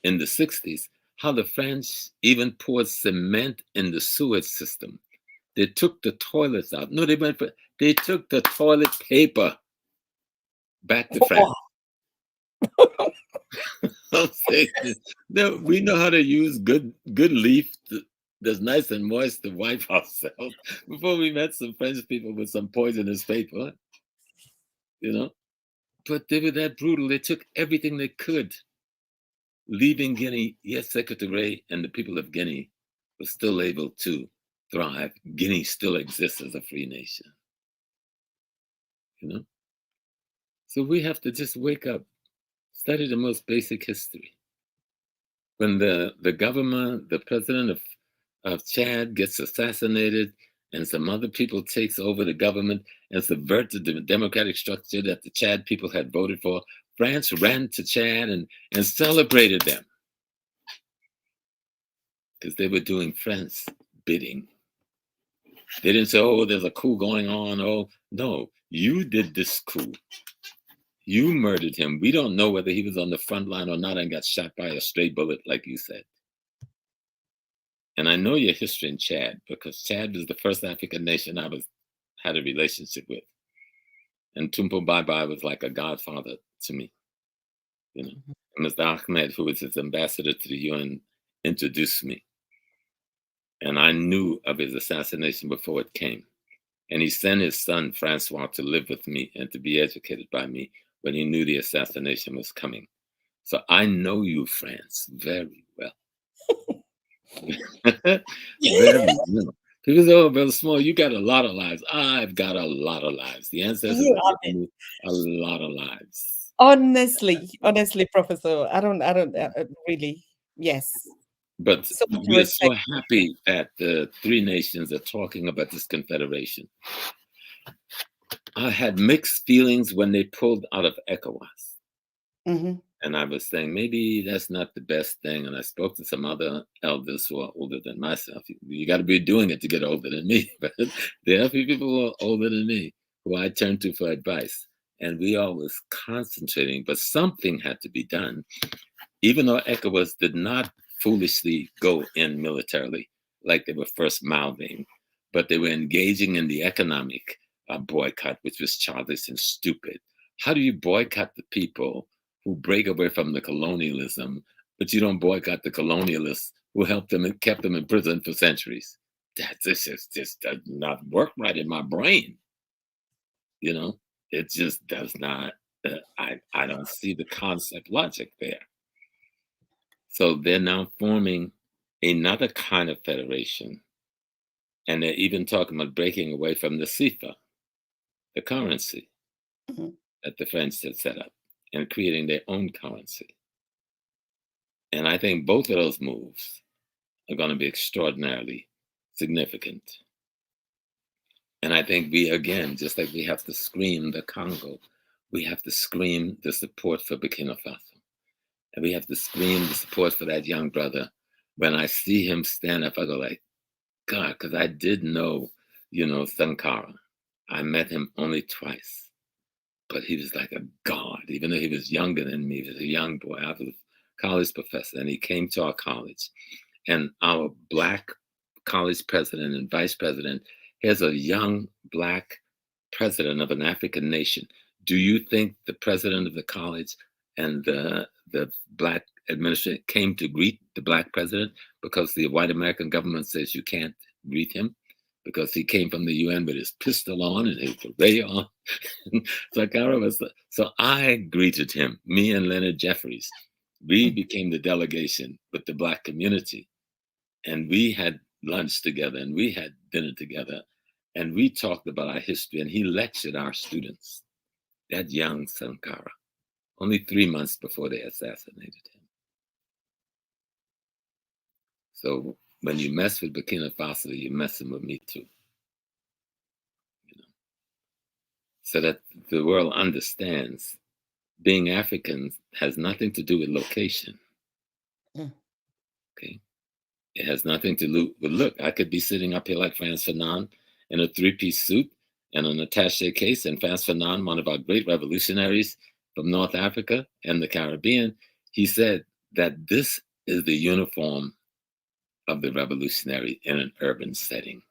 in the 60s, how the French even poured cement in the sewage system. They took the toilets out. No, they took the toilet paper back to France. I'm saying, no, we know how to use good leaf that's nice and moist to wipe ourselves. Before we met some French people with some poisonous paper, you know. But they were that brutal. They took everything they could, leaving Guinea. Yes, Sékou Touré and the people of Guinea were still able to thrive. Guinea still exists as a free nation, you know. So we have to just wake up, study the most basic history. When the government, the president of Chad gets assassinated and some other people takes over the government and subvert the democratic structure that the Chad people had voted for, France ran to Chad and celebrated them because they were doing France bidding. They didn't say, oh, there's a coup going on. Oh, no, you did this coup. You murdered him. We don't know whether he was on the front line or not and got shot by a stray bullet, like you said. And I know your history in Chad because Chad was the first African nation I was had a relationship with. And Tumpo Bye was like a godfather to me, you know. And Mr. Ahmed, who was his ambassador to the UN, introduced me. And I knew of his assassination before it came. And he sent his son, Francois, to live with me and to be educated by me when he knew the assassination was coming. So I know you, France, very well. Very well. People say, oh, Brother Small, you got a lot of lives. I've got a lot of lives. The ancestors You have have given it. me a lot of lives. Honestly, Professor, I don't really. Yes, But so much we are so respect. happy that the three nations are talking about this confederation. I had mixed feelings when they pulled out of ECOWAS. Mhm. And I was saying, maybe that's not the best thing. And I spoke to some other elders who are older than myself. You got to be doing it to get older than me. But there are a few people who are older than me who I turn to for advice. And we always concentrating, but something had to be done. Even though ECOWAS did not foolishly go in militarily like they were first mouthing, but they were engaging in the economic boycott, which was childish and stupid. How do you boycott the people who break away from the colonialism, but you don't boycott the colonialists who helped them and kept them in prison for centuries? That just does not work right in my brain. You know, it just does not. I don't see the concept logic there. So they're now forming another kind of federation, and they're even talking about breaking away from the CFA, the currency Mhm. that the French had set up, and creating their own currency. And I think both of those moves are going to be extraordinarily significant. And I think we, again, just like we have to scream the Congo, we have to scream the support for Burkina Faso. And we have to scream the support for that young brother. When I see him stand up, I go like, God, because I did know, Sankara. I met him only twice, but he was like a god, even though he was younger than me. He was a young boy. I was a college professor, and he came to our college. And our Black college president and vice president, here's a young Black president of an African nation. Do you think the president of the college and the Black administrator came to greet the Black president because the white American government says you can't greet him because he came from the UN with his pistol on and his beret on? So I greeted him, me and Leonard Jeffries. We became the delegation with the Black community, and we had lunch together and we had dinner together, and we talked about our history, and he lectured our students, that young Sankara, only 3 months before they assassinated him. So when you mess with Burkina Faso, you're messing with me too. So that the world understands being African has nothing to do with location. Okay. It has nothing to do with look. I could be sitting up here like Frantz Fanon in a three-piece suit and an attaché case, and Frantz Fanon, one of our great revolutionaries from North Africa and the Caribbean, he said that this is the uniform of the revolutionary in an urban setting: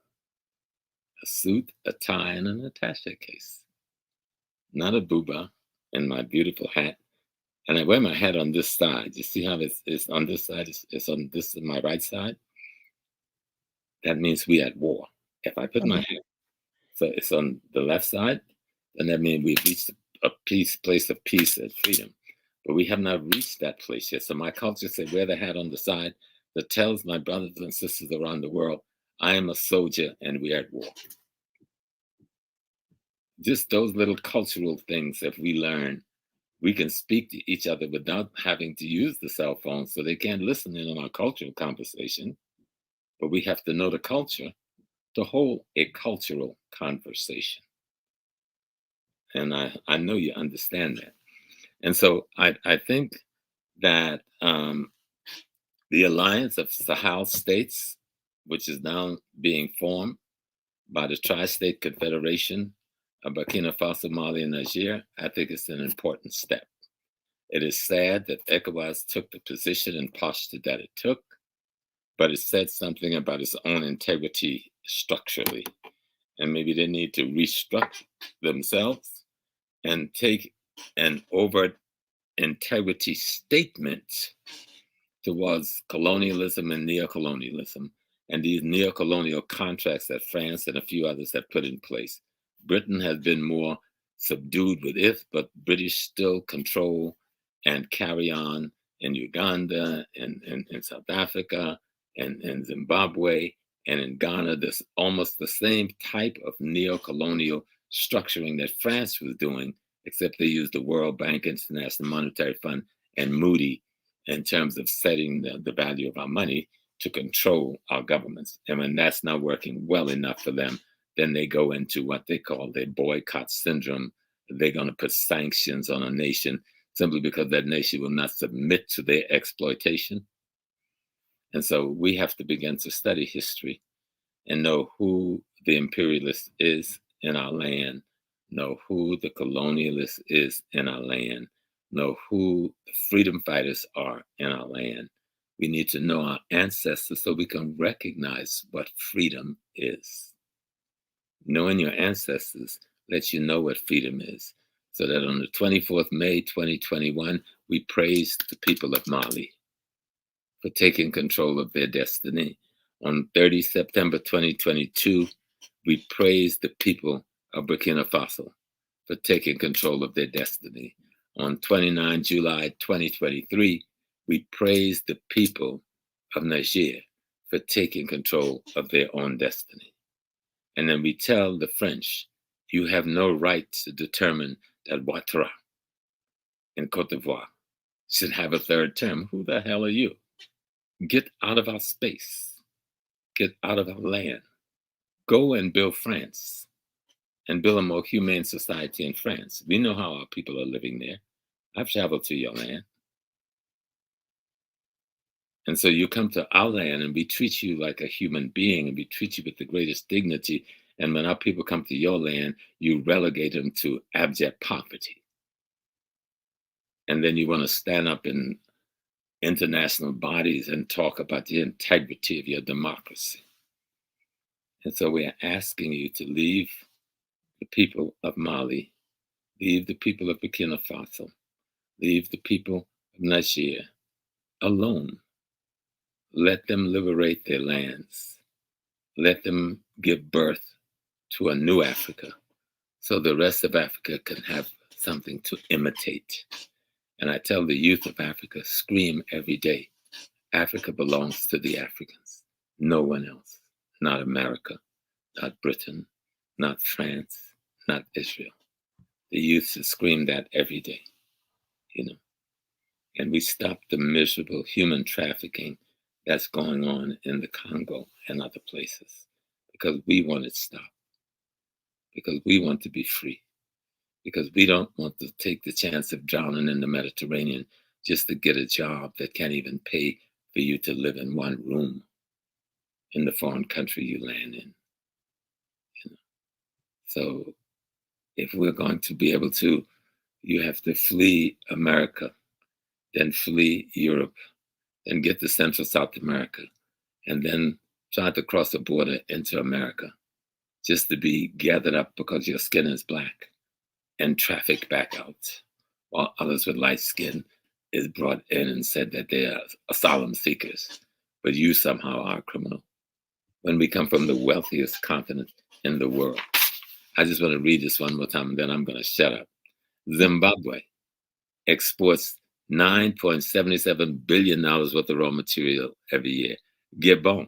a suit, a tie, and an attaché case. Not a buba and my beautiful hat. And I wear my hat on this side. You see how it's on this side? It's on this, my right side. That means we at war. If I put my hat, so it's on the left side, then that means we've reached a place of peace and freedom. But we have not reached that place yet. So my culture said, wear the hat on the side that tells my brothers and sisters around the world, I am a soldier and we are at war. Just those little cultural things, if we learn, we can speak to each other without having to use the cell phone, so they can't listen in on our cultural conversation. But we have to know the culture to hold a cultural conversation. And I know you understand that. And so I think that the alliance of Sahel states, which is now being formed by the Tri-State Confederation of Burkina Faso, Mali, and Niger, I think it's an important step. It is sad that ECOWAS took the position and posture that it took, but it said something about its own integrity structurally. and maybe they need to restructure themselves and take an overt integrity statement towards colonialism and neocolonialism and these neocolonial contracts that France and a few others have put in place. Britain has been more subdued with it, but British still control and carry on in Uganda and in South Africa and Zimbabwe and in Ghana. There's almost the same type of neocolonial structuring that France was doing, except they used the World Bank, International Monetary Fund, and Moody in terms of setting the value of our money to control our governments. And when that's not working well enough for them, then they go into what they call their boycott syndrome. They're going to put sanctions on a nation simply because that nation will not submit to their exploitation. And so we have to begin to study history and know who the imperialist is in our land, know who the colonialist is in our land, know who the freedom fighters are in our land. We need to know our ancestors so we can recognize what freedom is. Knowing your ancestors lets you know what freedom is. So that on the 24th May 2021, we praised the people of Mali for taking control of their destiny. On 30 September 2022, we praised the people of Burkina-Faso for taking control of their destiny. On 29 July 2023, we praised the people of Niger for taking control of their own destiny. And then we tell the French, you have no right to determine that Ouattara in Cote d'Ivoire should have a third term. Who the hell are you? Get out of our space. Get out of our land. Go and build France and build a more humane society in France. We know how our people are living there. I've traveled to your land. And so you come to our land and we treat you like a human being and we treat you with the greatest dignity. And when our people come to your land, you relegate them to abject poverty. And then you want to stand up in international bodies and talk about the integrity of your democracy. And so we are asking you to leave the people of Mali, leave the people of Burkina Faso, leave the people of Niger alone. Let them liberate their lands. Let them give birth to a new Africa so the rest of Africa can have something to imitate. And I tell the youth of Africa, scream every day, Africa belongs to the Africans, no one else, not America, not Britain, not France, not Israel. The youth should scream that every day, And we stop the miserable human trafficking that's going on in the Congo and other places because we want it stopped, because we want to be free, because we don't want to take the chance of drowning in the Mediterranean just to get a job that can't even pay for you to live in one room in the foreign country you land in. So if we're going to be able to, you have to flee America, then flee Europe, then get to Central South America, and then try to cross the border into America just to be gathered up because your skin is black and trafficked back out, while others with light skin is brought in and said that they are asylum seekers, but you somehow are a criminal. When we come from the wealthiest continent in the world. I just want to read this one more time and then I'm going to shut up. Zimbabwe exports $9.77 billion worth of raw material every year. Gabon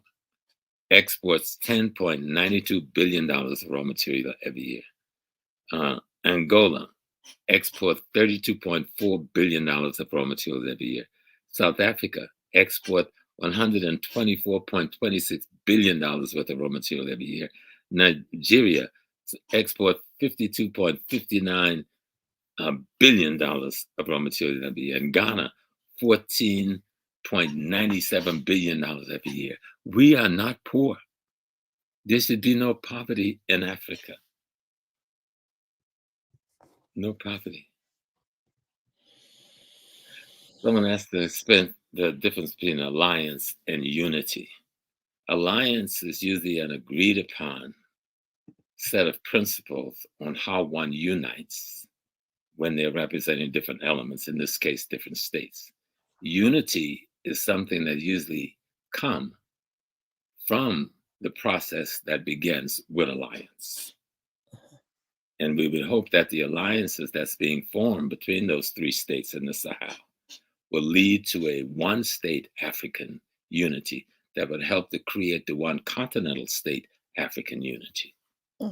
exports $10.92 billion of raw material every year. Angola exports $32.4 billion of raw materials every year. South Africa exports $124.26 billion worth of raw material every year. Nigeria exports $52.59 billion of raw material every year. And Ghana, $14.97 billion every year. We are not poor. There should be no poverty in Africa. No poverty. Someone has to explain the difference between alliance and unity. Alliance is usually an agreed upon set of principles on how one unites when they're representing different elements, in this case, different states. Unity is something that usually comes from the process that begins with alliance. And we would hope that the alliances that's being formed between those three states in the Sahel will lead to a one-state African unity that would help to create the one continental state African unity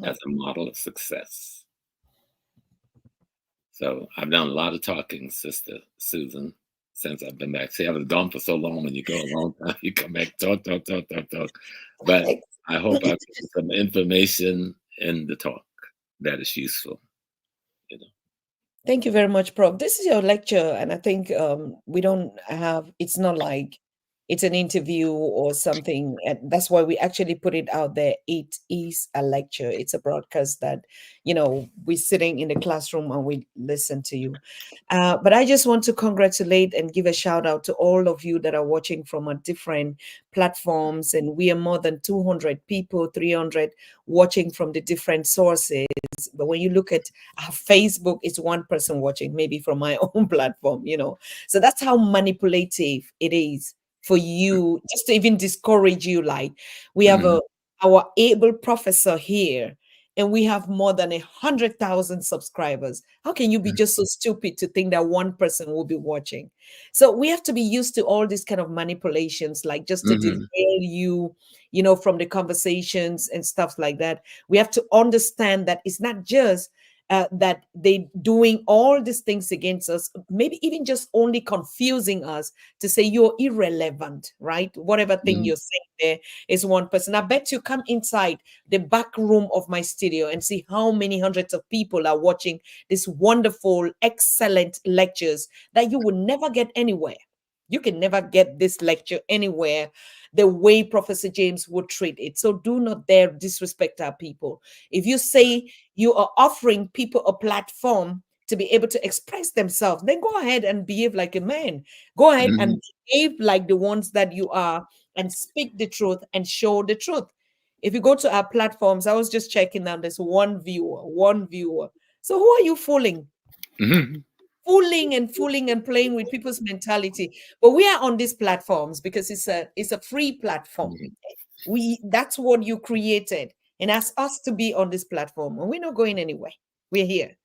as a model of success. So I've done a lot of talking, Sister Susan, since I've been back. See, I was gone for so long. When you go a long time, you come back, talk. But I hope I put some information in the talk that is useful. Thank you very much, Prof. This is your lecture, and I think we don't have, it's not like it's an interview or something. And that's why we actually put it out there. It is a lecture. It's a broadcast that, we're sitting in the classroom and we listen to you. But I just want to congratulate and give a shout out to all of you that are watching from our different platforms. And we are more than 200 people, 300 watching from the different sources. But when you look at our Facebook, it's one person watching, maybe from my own platform, So that's how manipulative it is for you, just to even discourage you. Like, we have our able professor here, and we have more than 100,000 subscribers. How can you be just so stupid to think that one person will be watching? So we have to be used to all these kind of manipulations, like just to derail you, from the conversations and stuff like that. We have to understand that it's not just that they doing all these things against us, maybe even just only confusing us to say you're irrelevant, right? Whatever thing you're saying there is one person. I bet you come inside the back room of my studio and see how many hundreds of people are watching these wonderful, excellent lectures that you will never get anywhere. You can never get this lecture anywhere the way Professor James would treat it. So do not dare disrespect our people. If you say you are offering people a platform to be able to express themselves, then go ahead and behave like a man. Go ahead and behave like the ones that you are and speak the truth and show the truth. If you go to our platforms, I was just checking out, there's one viewer. So who are you fooling? Fooling and playing with people's mentality. But we are on these platforms because it's a free platform. That's what you created, and ask us to be on this platform, and we're not going anywhere. We're here,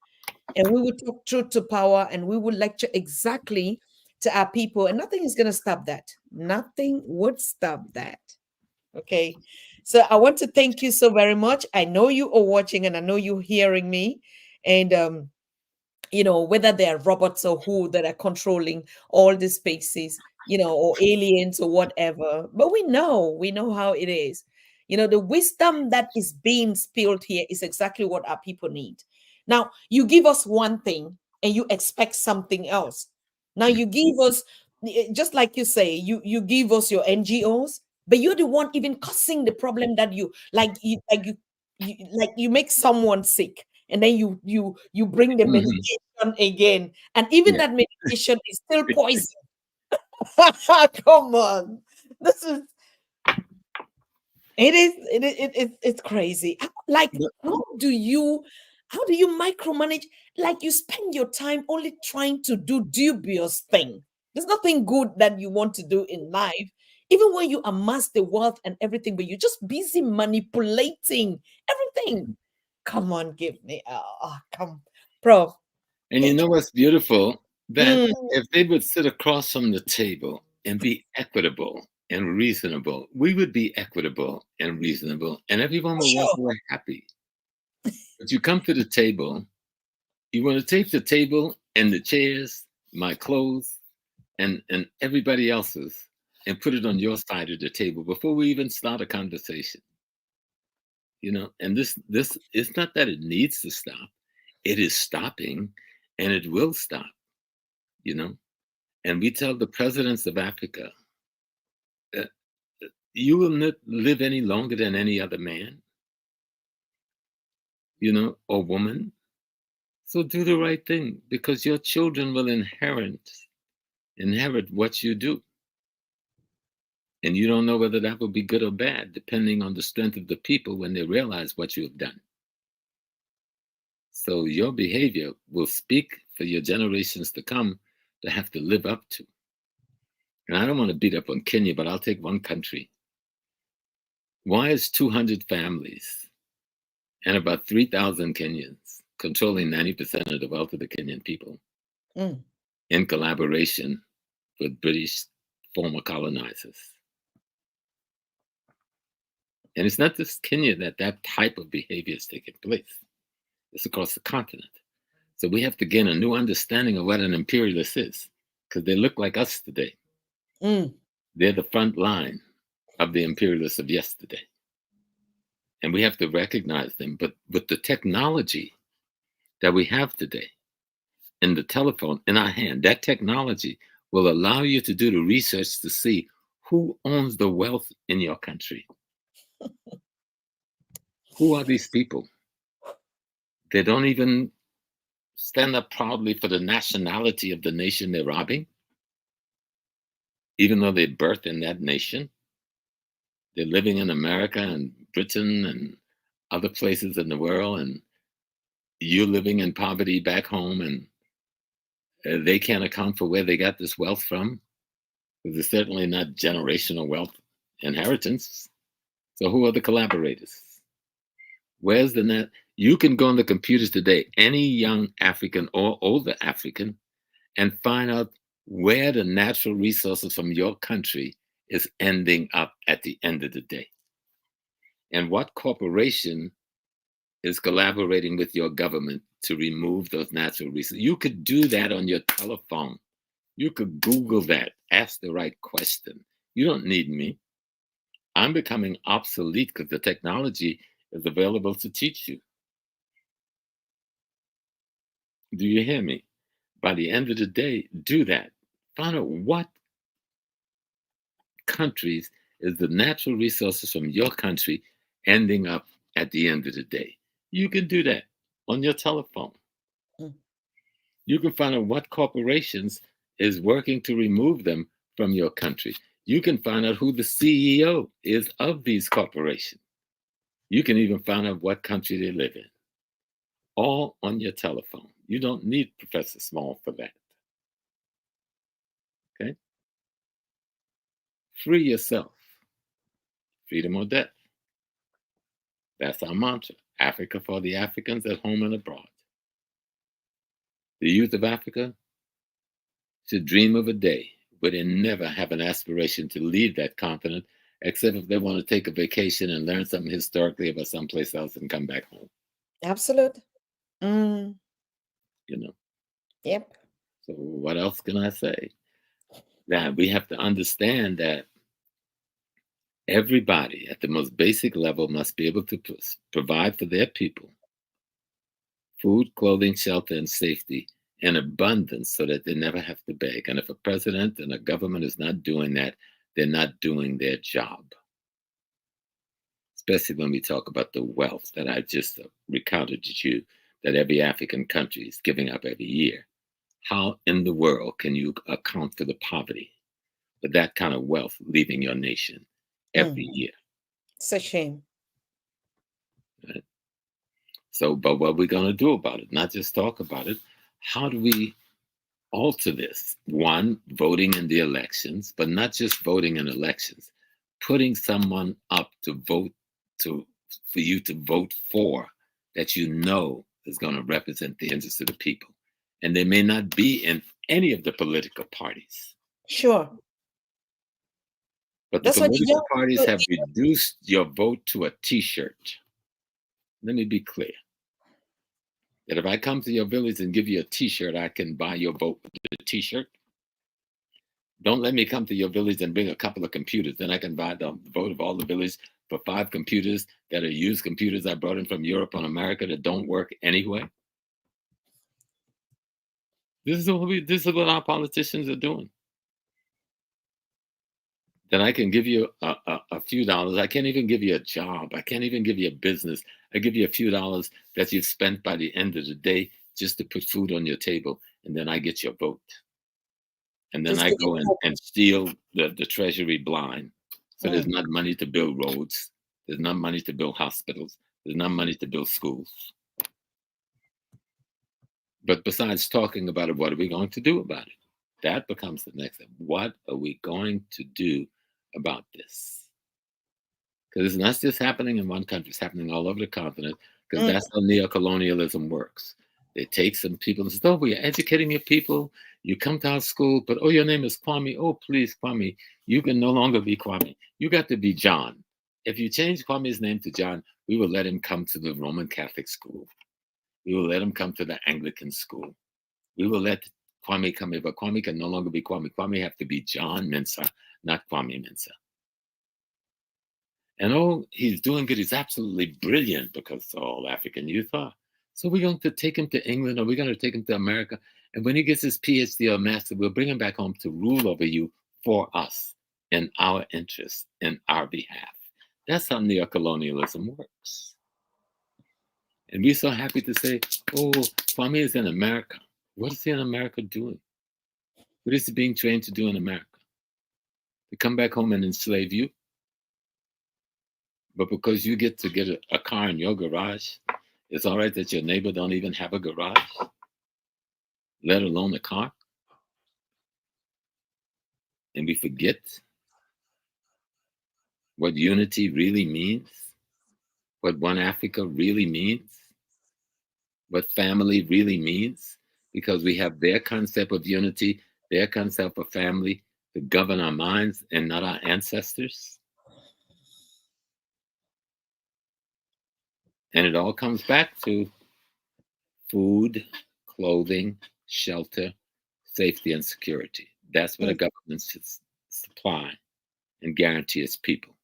and we will talk truth to power, and we will lecture exactly to our people, and nothing is going to stop that. Nothing would stop that. Okay, so I want to thank you so very much. I know you are watching, and I know you're hearing me, and whether they are robots or who that are controlling all the spaces, or aliens or whatever. But we know how it is. The wisdom that is being spilled here is exactly what our people need. Now, you give us one thing and you expect something else. Now, you give us, just like you say, you give us your NGOs, but you're the one even causing the problem that you make someone sick, and then you bring the medication again, and even that medication is still poison. Come on, it's crazy. Like, how do you micromanage? Like, you spend your time only trying to do dubious thing. There's nothing good that you want to do in life, even when you amass the wealth and everything, but you're just busy manipulating everything. Come on, give me. Come, Prof. And you know what's beautiful? That if they would sit across from the table and be equitable and reasonable, we would be equitable and reasonable, and everyone will walk away happy. But you come to the table, you want to take the table and the chairs, my clothes, and everybody else's, and put it on your side of the table before we even start a conversation. And this is not that it needs to stop. It is stopping, and it will stop. And we tell the presidents of Africa, you will not live any longer than any other man, or woman. So do the right thing, because your children will inherit what you do. And you don't know whether that will be good or bad, depending on the strength of the people when they realize what you have done. So your behavior will speak for your generations to come to have to live up to. And I don't want to beat up on Kenya, but I'll take one country. Why is 200 families and about 3,000 Kenyans controlling 90% of the wealth of the Kenyan people in collaboration with British former colonizers? And it's not just Kenya that type of behavior is taking place. It's across the continent. So we have to gain a new understanding of what an imperialist is, because they look like us today. They're the front line of the imperialists of yesterday. And we have to recognize them. But with the technology that we have today in the telephone in our hand, that technology will allow you to do the research to see who owns the wealth in your country. Who are these people? They don't even stand up proudly for the nationality of the nation they're robbing, even though they birthed in that nation. They're living in America and Britain and other places in the world, and you're living in poverty back home, and they can't account for where they got this wealth from, because it's certainly not generational wealth inheritance. So who are the collaborators? Where's the net? You can go on the computers today, any young African or older African, and find out where the natural resources from your country is ending up at the end of the day. And what corporation is collaborating with your government to remove those natural resources. You could do that on your telephone. You could Google that, ask the right question. You don't need me. I'm becoming obsolete because the technology is available to teach you. Do you hear me? By the end of the day, do that. Find out what countries is the natural resources from your country ending up at the end of the day. You can do that on your telephone. You can find out what corporations is working to remove them from your country. You can find out who the CEO is of these corporations. You can even find out what country they live in. All on your telephone. You don't need Professor Small for that. Okay? Free yourself. Freedom or death. That's our mantra. Africa for the Africans at home and abroad. The youth of Africa should dream of a day where they never have an aspiration to leave that continent, except if they want to take a vacation and learn something historically about someplace else and come back home. Absolute. You know. Yep. So what else can I say? That we have to understand that everybody at the most basic level must be able to provide for their people food, clothing, shelter, and safety in abundance so that they never have to beg. And if a president and a government is not doing that, they're not doing their job. Especially when we talk about the wealth that I just recounted to you, that every African country is giving up every year. How in the world can you account for the poverty with that kind of wealth leaving your nation every year? It's a shame. Right? So, but what are we going to do about it? Not just talk about it. How do we alter this? One, voting in the elections, but not just voting in elections, putting someone up to vote for you to vote for that you know is going to represent the interests of the people. And they may not be in any of the political parties. Sure. But the political parties have reduced your vote to a T-shirt. Let me be clear. That if I come to your village and give you a T-shirt, I can buy your vote with the T-shirt. Don't let me come to your village and bring a couple of computers. Then I can buy the vote of all the village for 5 computers that are used computers I brought in from Europe and America that don't work anyway. This is what our politicians are doing. Then I can give you a few dollars. I can't even give you a job. I can't even give you a business. I give you a few dollars that you've spent by the end of the day just to put food on your table, and then I get your vote. And then I go in and steal the treasury blind. So there's not money to build roads. There's not money to build hospitals. There's not money to build schools. But besides talking about it, what are we going to do about it? That becomes the next step. What are we going to do about this? Because it's not just happening in one country, it's happening all over the continent, because that's how neocolonialism works. They take some people and say, oh, we're educating your people. You come to our school, but oh, your name is Kwame. Oh, please, Kwame, you can no longer be Kwame. You got to be John. If you change Kwame's name to John, we will let him come to the Roman Catholic school. We will let him come to the Anglican school. We will let Kwame come here, but Kwame can no longer be Kwame. Kwame have to be John Mensah, not Kwame Mensah. And oh, he's doing good. He's absolutely brilliant because all African youth are. So we're going to take him to England, or we're going to take him to America. And when he gets his PhD or master, we'll bring him back home to rule over you for us, in our interest, in our behalf. That's how neocolonialism works. And we're so happy to say, oh, Kwame is in America. What is he in America doing? What is he being trained to do in America? To come back home and enslave you? But because you get to get a car in your garage, it's all right that your neighbor don't even have a garage, let alone a car. And we forget what unity really means, what one Africa really means, what family really means, because we have their concept of unity, their concept of family to govern our minds and not our ancestors. And it all comes back to food, clothing, shelter, safety, and security. That's what a government should supply and guarantee its people.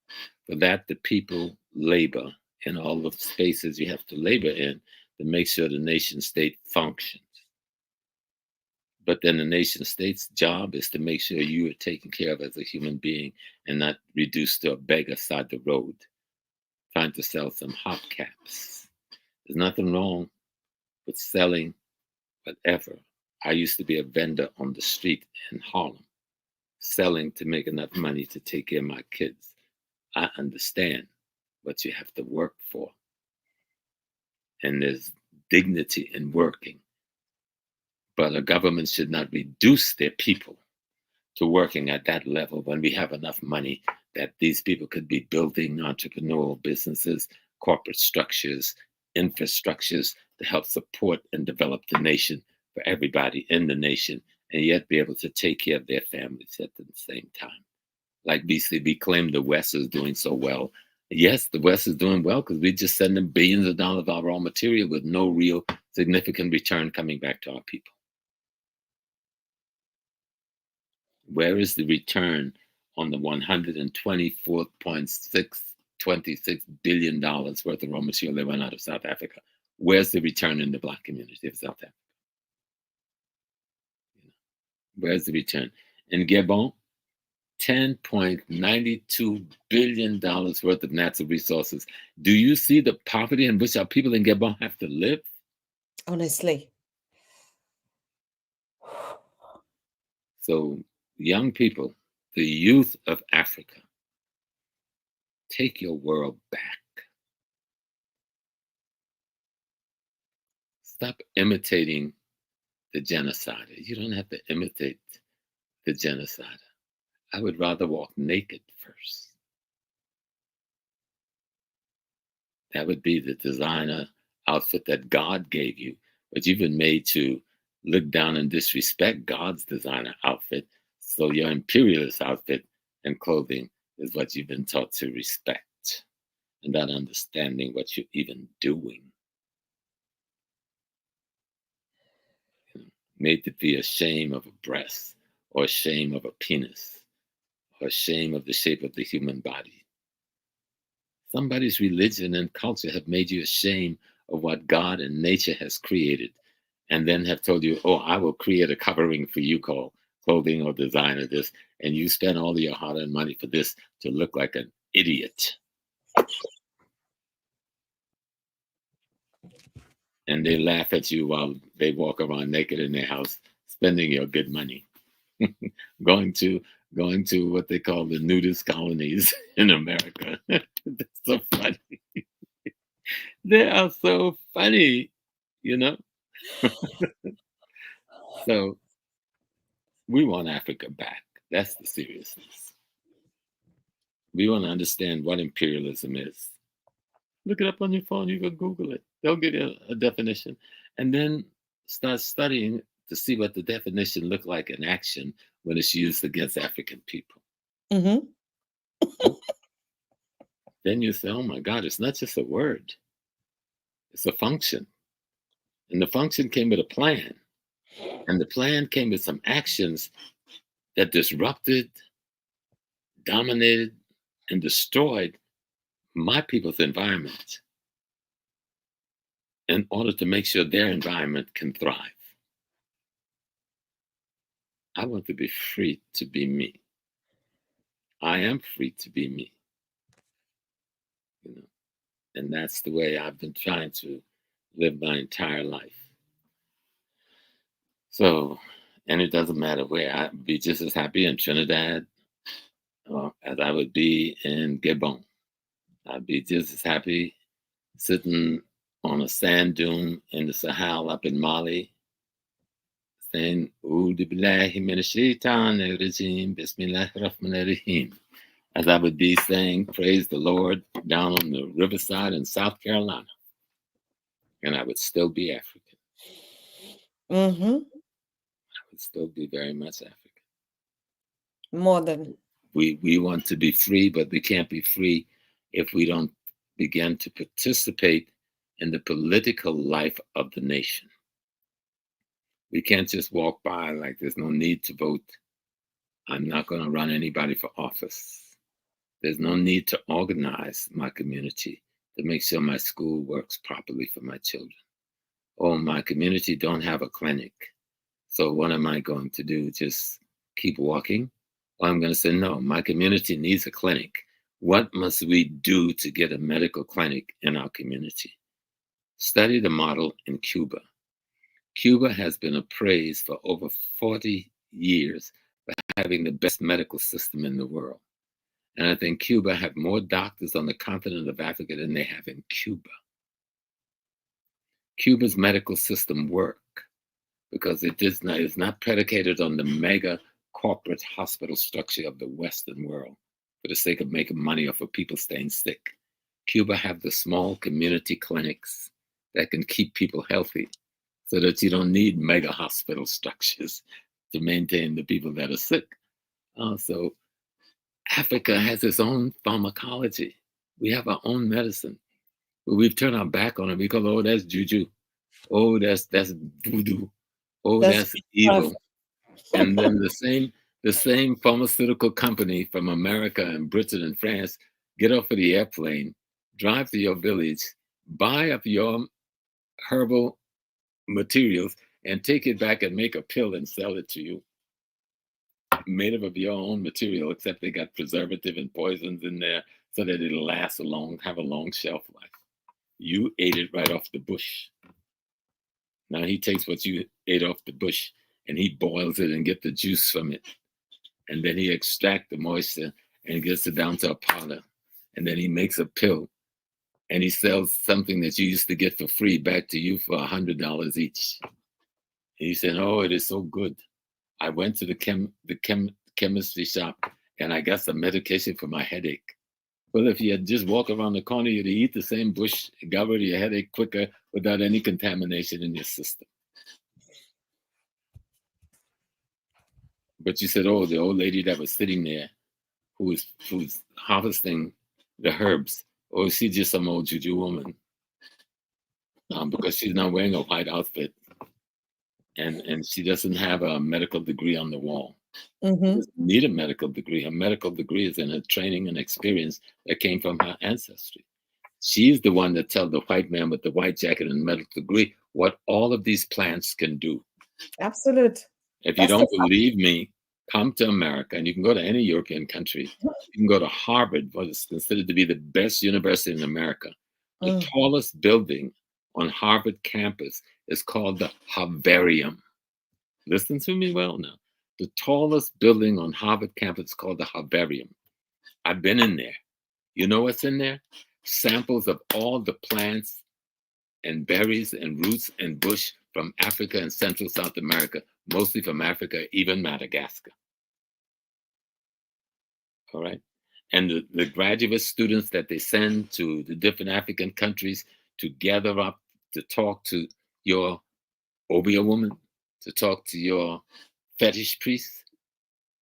For that, the people labor in all the spaces you have to labor in to make sure the nation state functions. But then the nation state's job is to make sure you are taken care of as a human being and not reduced to a beggar side the road, trying to sell some hubcaps. There's nothing wrong with selling whatever. I used to be a vendor on the street in Harlem, selling to make enough money to take care of my kids. I understand what you have to work for. And there's dignity in working. But a government should not reduce their people to working at that level when we have enough money that these people could be building entrepreneurial businesses, corporate structures, infrastructures to help support and develop the nation for everybody in the nation, and yet be able to take care of their families at the same time. Like BCB claimed the West is doing so well. Yes, the West is doing well because we just send them billions of dollars of raw material with no real significant return coming back to our people. Where is the return on the $124.626 billion worth of raw material that went out of South Africa? Where's the return in the Black community of South Africa? Where's the return? In Gabon, $10.92 billion worth of natural resources. Do you see the poverty in which our people in Gabon have to live? Honestly. So, young people, the youth of Africa, take your world back. Stop imitating the genocider. You don't have to imitate the genocider. I would rather walk naked first. That would be the designer outfit that God gave you, but you've been made to look down and disrespect God's designer outfit. So your imperialist outfit and clothing is what you've been taught to respect, and not understanding what you're even doing. Made to be ashamed of a breast, or ashamed of a penis, or ashamed of the shape of the human body. Somebody's religion and culture have made you ashamed of what God and nature has created, and then have told you, oh, I will create a covering for you called clothing or design or this, and you spend all of your hard-earned money for this to look like an idiot. And they laugh at you while they walk around naked in their house, spending your good money, going to what they call the nudist colonies in America. That's so funny. They are so funny, you know. So we want Africa back. That's the seriousness. We want to understand what imperialism is. Look it up on your phone. You can Google it. They'll give you a definition. And then start studying to see what the definition looked like in action when it's used against African people. Mm-hmm. Then you say, oh my God, it's not just a word. It's a function. And the function came with a plan. And the plan came with some actions that disrupted, dominated, and destroyed my people's environment in order to make sure their environment can thrive. I want to be free to be me. I am free to be me. You know, and that's the way I've been trying to live my entire life. So, and it doesn't matter where. I'd be just as happy in Trinidad as I would be in Gabon. I'd be just as happy sitting on a sand dune in the Sahel up in Mali, saying, Oudhu billahi minash shaitanir rajim, bismillahir rahmanir rahim, as I would be saying, praise the Lord, down on the riverside in South Carolina. And I would still be African. Mm-hmm. I would still be very much African. More than. We want to be free, but we can't be free if we don't begin to participate in the political life of the nation. We can't just walk by like there's no need to vote. I'm not going to run anybody for office. There's no need to organize my community to make sure my school works properly for my children. Or my community don't have a clinic. So what am I going to do? Just keep walking? Or I'm going to say, no, my community needs a clinic. What must we do to get a medical clinic in our community? Study the model in Cuba. Cuba has been appraised for over 40 years for having the best medical system in the world. And I think Cuba have more doctors on the continent of Africa than they have in Cuba. Cuba's medical system works because it's not predicated on the mega corporate hospital structure of the Western world for the sake of making money off of people staying sick. Cuba have the small community clinics that can keep people healthy so that you don't need mega hospital structures to maintain the people that are sick. So Africa has its own pharmacology. We have our own medicine. But we've turned our back on it because, oh, that's juju. Oh, that's voodoo. Oh, that's evil. And then the same pharmaceutical company from America and Britain and France get off of the airplane, drive to your village, buy up your herbal materials, and take it back and make a pill and sell it to you. Made up of your own material, except they got preservative and poisons in there so that it'll last have a long shelf life. You ate it right off the bush. Now he takes what you ate off the bush and he boils it and get the juice from it. And then he extracts the moisture and gets it down to a powder. And then he makes a pill and he sells something that you used to get for free back to you for $100 each. And he said, oh, it is so good. I went to the chemistry shop and I got some medication for my headache. Well, if you had just walk around the corner, you'd eat the same bush, it got rid of your headache quicker without any contamination in your system. But you said, oh, the old lady that was sitting there who's harvesting the herbs, oh, she's just some old juju woman because she's not wearing a white outfit and she doesn't have a medical degree on the wall. Mm-hmm. She doesn't need a medical degree. Her medical degree is in her training and experience that came from her ancestry. She's the one that tells the white man with the white jacket and medical degree what all of these plants can do. Absolute. If you don't believe me, come to America, and you can go to any European country. You can go to Harvard, what is considered to be the best university in America. The tallest building on Harvard campus is called the Herbarium. Listen to me well now. The tallest building on Harvard campus is called the Herbarium. I've been in there. You know what's in there? Samples of all the plants and berries and roots and bush from Africa and Central South America, mostly from Africa, even Madagascar. All right. And the graduate students that they send to the different African countries to gather up, to talk to your obeah woman, to talk to your fetish priest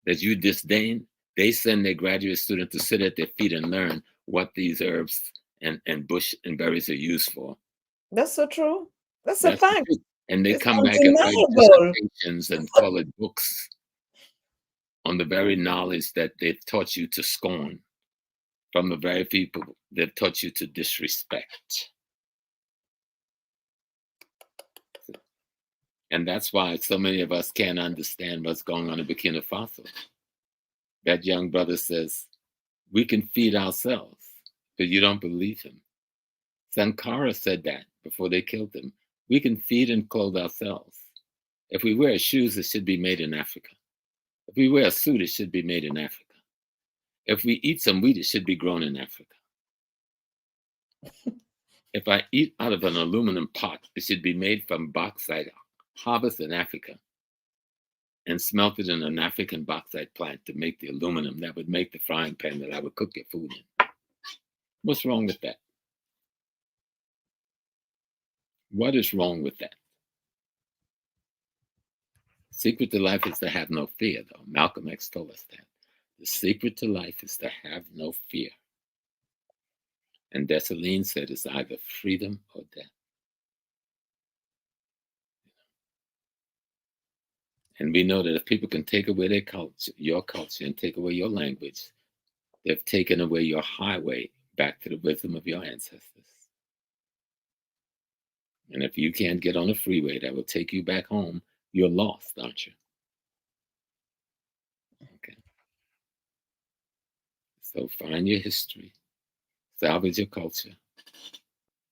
that you disdain, they send their graduate student to sit at their feet and learn what these herbs and bush and berries are used for. That's so true. That's a That's the fact. truth. And they It's come back and write undeniable. dissertations and call it books on the very knowledge that they've taught you to scorn, from the very people that taught you to disrespect. And that's why so many of us can't understand what's going on in Burkina Faso. That young brother says, we can feed ourselves, but you don't believe him. Sankara said that before they killed him. We can feed and clothe ourselves. If we wear shoes, it should be made in Africa. If we wear a suit, it should be made in Africa. If we eat some wheat, it should be grown in Africa. If I eat out of an aluminum pot, it should be made from bauxite, harvested in Africa, and smelted in an African bauxite plant to make the aluminum that would make the frying pan that I would cook your food in. What's wrong with that? What is wrong with that? Secret to life is to have no fear, though. Malcolm X told us that. The secret to life is to have no fear. And Dessalines said it's either freedom or death. And we know that if people can take away their culture, your culture, and take away your language, they've taken away your highway back to the wisdom of your ancestors. And if you can't get on a freeway that will take you back home, you're lost, aren't you? Okay. So find your history, salvage your culture,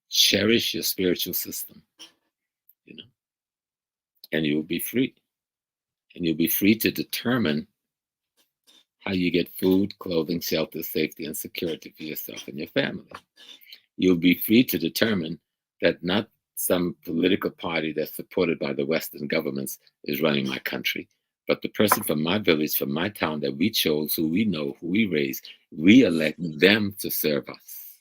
cherish your spiritual system, and you'll be free. And you'll be free to determine how you get food, clothing, shelter, safety, and security for yourself and your family. You'll be free to determine that not some political party that's supported by the Western governments is running my country, but the person from my village, from my town that we chose, who we know, who we raised, we elect them to serve us.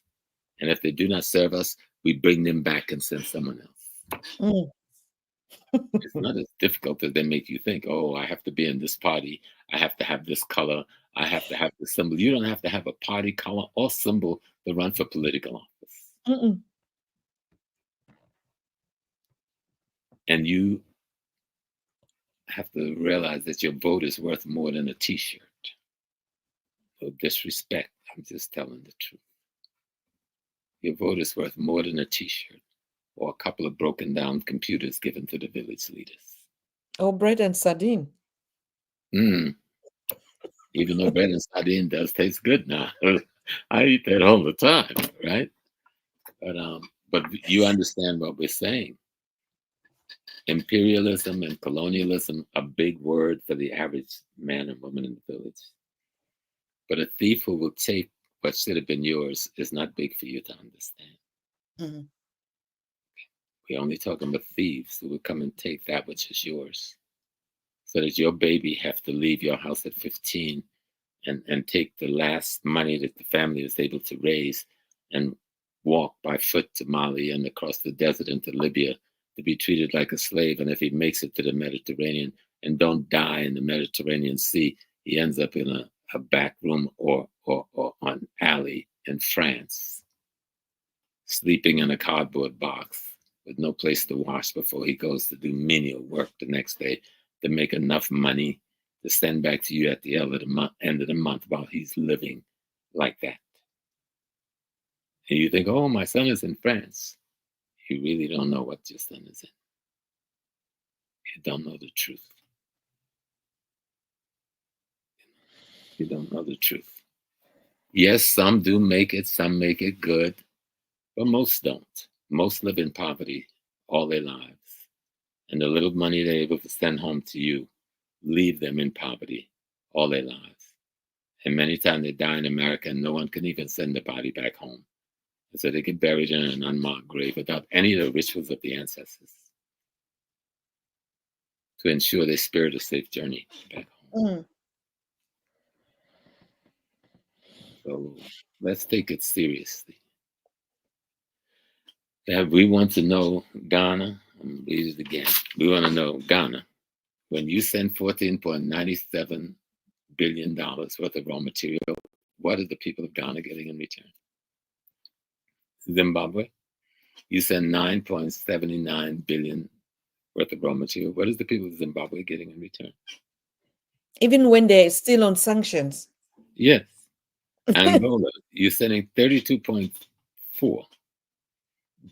And if they do not serve us, we bring them back and send someone else. Mm. It's not as difficult as they make you think. Oh, I have to be in this party. I have to have this color. I have to have this symbol. You don't have to have a party color or symbol to run for political office. Mm-mm. And you have to realize that your vote is worth more than a t-shirt. No disrespect. I'm just telling the truth. Your vote is worth more than a t-shirt or a couple of broken down computers given to the village leaders. Oh, bread and sardine. Even though bread and sardine does taste good now. I eat that all the time, right? But you understand what we're saying. Imperialism and colonialism are big words for the average man and woman in the village. But a thief who will take what should have been yours is not big for you to understand. Mm-hmm. We're only talking about thieves who will come and take that which is yours. So that your baby have to leave your house at 15 and take the last money that the family is able to raise and walk by foot to Mali and across the desert into Libya to be treated like a slave. And if he makes it to the Mediterranean and don't die in the Mediterranean Sea, he ends up in a back room or on alley in France, sleeping in a cardboard box with no place to wash before he goes to do menial work the next day to make enough money to send back to you at the end of the month while he's living like that. And you think, oh, my son is in France. You really don't know what your son is in. You don't know the truth. You don't know the truth. Yes, some do make it, some make it good, but most don't. Most live in poverty all their lives. And the little money they're able to send home to you leave them in poverty all their lives. And many times they die in America and no one can even send the body back home. And so they get buried in an unmarked grave without any of the rituals of the ancestors. to ensure they spared a safe journey back home. So let's take it seriously. That we want to know Ghana, I'm read it again. We want to know Ghana. When you send $14.97 billion worth of raw material, what are the people of Ghana getting in return? Zimbabwe, you send $9.79 billion worth of raw material. What is the people of Zimbabwe getting in return? Even when they're still on sanctions. Yes. Angola, you're sending $32.4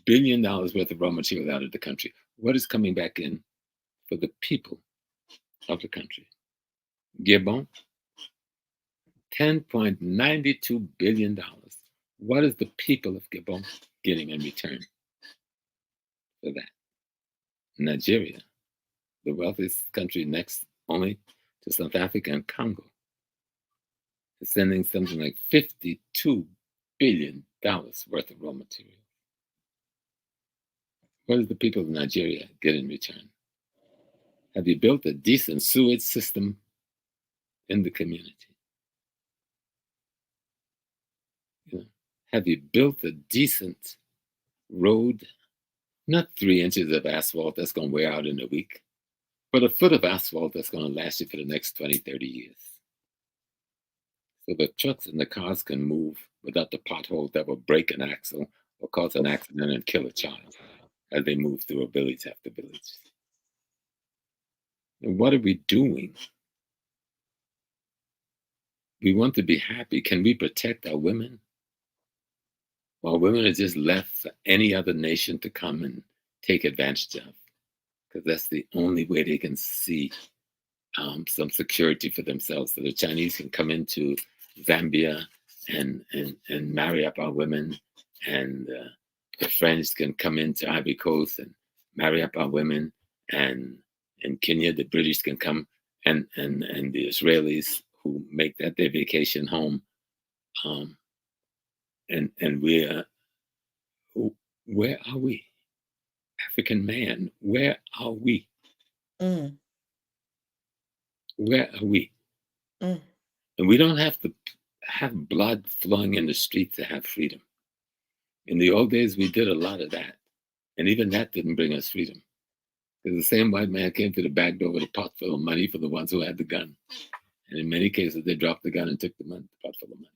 billion worth of raw material out of the country. What is coming back in for the people of the country? Gabon, $10.92 billion. What is the people of Gabon getting in return for that? Nigeria, the wealthiest country next only to South Africa and Congo, is sending something like $52 billion worth of raw material. What does the people of Nigeria get in return? Have you built a decent sewage system in the community? Have you built a decent road? Not 3 inches of asphalt that's going to wear out in a week, but a foot of asphalt that's going to last you for the next 20, 30 years. So the trucks and the cars can move without the potholes that will break an axle or cause an accident and kill a child as they move through a village after village. And what are we doing? We want to be happy. Can we protect our women? While women are just left for any other nation to come and take advantage of, because that's the only way they can see some security for themselves. So the Chinese can come into Zambia and marry up our women, and the French can come into Ivory Coast and marry up our women, and in Kenya the British can come and the Israelis who make that their vacation home. And we're, where are we? African man, where are we? Where are we? And we don't have to have blood flowing in the street to have freedom. In the old days, we did a lot of that. And even that didn't bring us freedom. Because the same white man came to the back door with a pot full of money for the ones who had the gun. And in many cases, they dropped the gun and took the money, the pot full of money.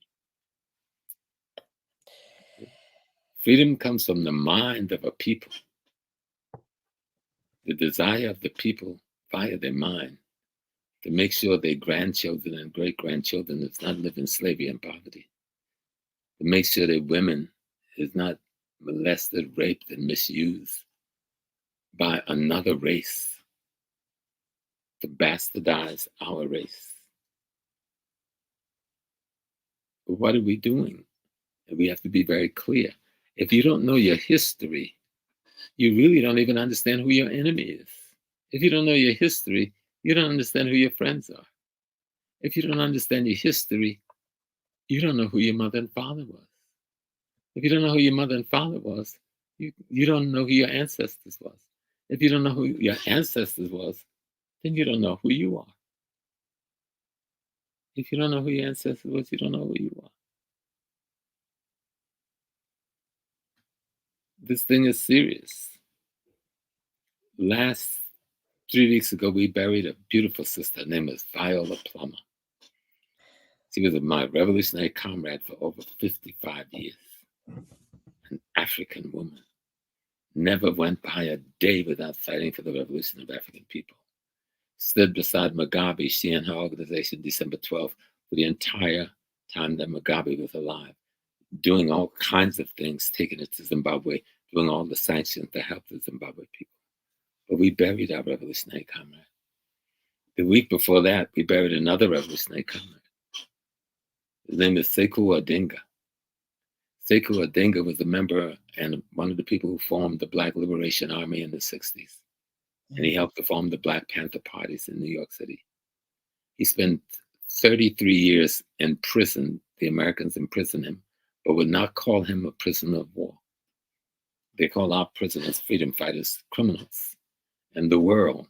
Freedom comes from the mind of a people. The desire of the people via their mind to make sure their grandchildren and great-grandchildren does not live in slavery and poverty. To make sure that women is not molested, raped, and misused by another race to bastardize our race. But what are we doing? And we have to be very clear. If you don't know your history, you really don't even understand who your enemy is. If you don't know your history, you don't understand who your friends are. If you don't understand your history, you don't know who your mother and father was. If you don't know who your mother and father was, you don't know who your ancestors was. If you don't know who your ancestors was, then you don't know who you are. If you don't know who your ancestors was, you don't know who you are. This thing is serious. Last 3 weeks ago, we buried a beautiful sister. Her name was Viola Plummer. She was my revolutionary comrade for over 55 years. An African woman. Never went by a day without fighting for the revolution of African people. Stood beside Mugabe, she and her organization, December 12th, for the entire time that Mugabe was alive, doing all kinds of things, taking it to Zimbabwe, doing all the sanctions to help the Zimbabwe people. But we buried our revolutionary comrade. The week before that, we buried another revolutionary comrade. His name is Sekou Odinga. Sekou Odinga was a member and one of the people who formed the Black Liberation Army in the 60s. And he helped to form the Black Panther parties in New York City. He spent 33 years in prison. The Americans imprisoned him, but would not call him a prisoner of war. They call our prisoners, freedom fighters, criminals. And the world,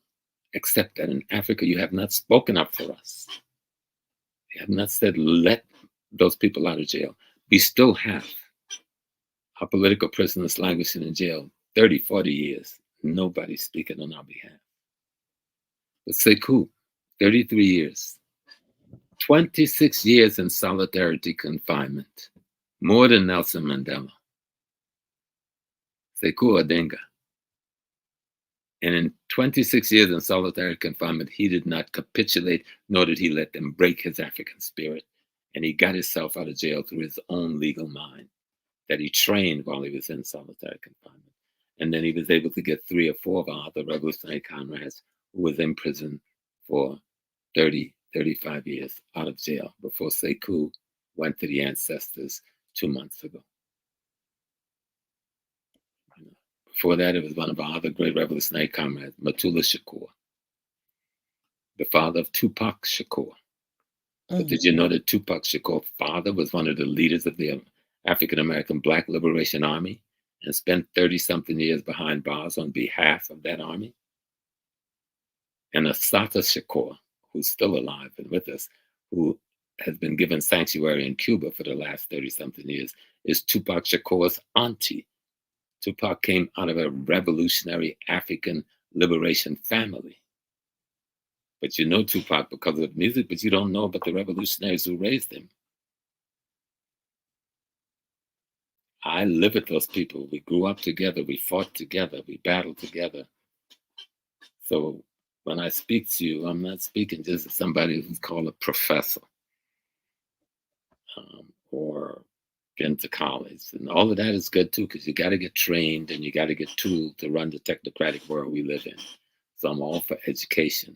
except that in Africa you have not spoken up for us. You have not said, let those people out of jail. We still have our political prisoners languishing in jail 30, 40 years. Nobody's speaking on our behalf. But Sekou, 33 years, 26 years in solitary confinement, more than Nelson Mandela. Sekou Odenga. And in 26 years in solitary confinement, he did not capitulate, nor did he let them break his African spirit. And he got himself out of jail through his own legal mind that he trained while he was in solitary confinement. And then he was able to get 3 or 4 of our other revolutionary comrades who was in prison for 30, 35 years out of jail before Sekou went to the ancestors 2 months ago. Before that, it was one of our other great revolutionary comrades, Matula Shakur, the father of Tupac Shakur. But did you know that Tupac Shakur's father was one of the leaders of the African-American Black Liberation Army and spent 30-something years behind bars on behalf of that army? And Assata Shakur, who's still alive and with us, who has been given sanctuary in Cuba for the last 30-something years, is Tupac Shakur's auntie. Tupac came out of a revolutionary African liberation family. But you know Tupac because of music, but you don't know about the revolutionaries who raised him. I live with those people. We grew up together. We fought together. We battled together. So when I speak to you, I'm not speaking just as somebody who's called a professor or been to college. And all of that is good too, because you got to get trained and you got to get tooled to run the technocratic world we live in. So I'm all for education.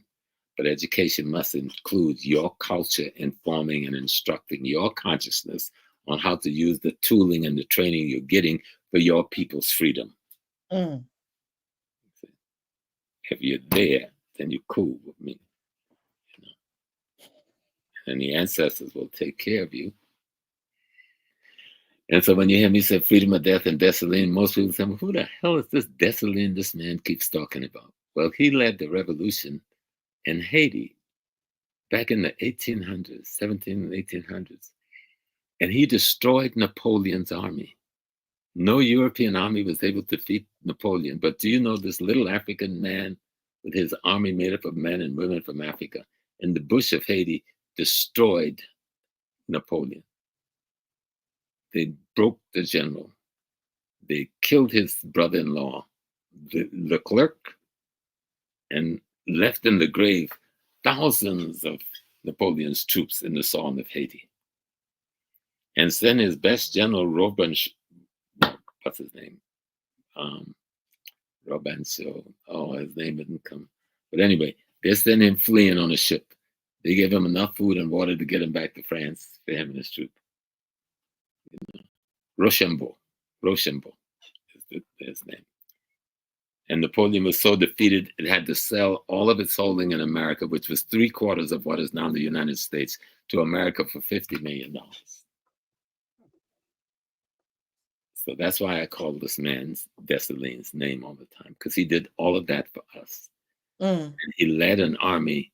But education must include your culture informing and instructing your consciousness on how to use the tooling and the training you're getting for your people's freedom. If you're there, then you're cool with me. You know? And the ancestors will take care of you. And so when you hear me say freedom of death and Dessalines, most people say, well, who the hell is this Dessalines this man keeps talking about? Well, he led the revolution in Haiti back in the 1800s, 17 and 1800s. And he destroyed Napoleon's army. No European army was able to defeat Napoleon. But do you know this little African man with his army made up of men and women from Africa in the bush of Haiti destroyed Napoleon? They broke the general. They killed his brother-in-law, Leclerc, and left in the grave thousands of Napoleon's troops in the Somme of Haiti. And sent his best general, what's his name? Robinson. Oh, his name didn't come. But anyway, they sent him fleeing on a ship. They gave him enough food and water to get him back to France for him and his troop. Rochambeau is his name. And Napoleon was so defeated, it had to sell all of its holding in America, which was 3/4 of what is now the United States, to America for $50 million. So that's why I call this man's Dessalines' name all the time, because he did all of that for us. And he led an army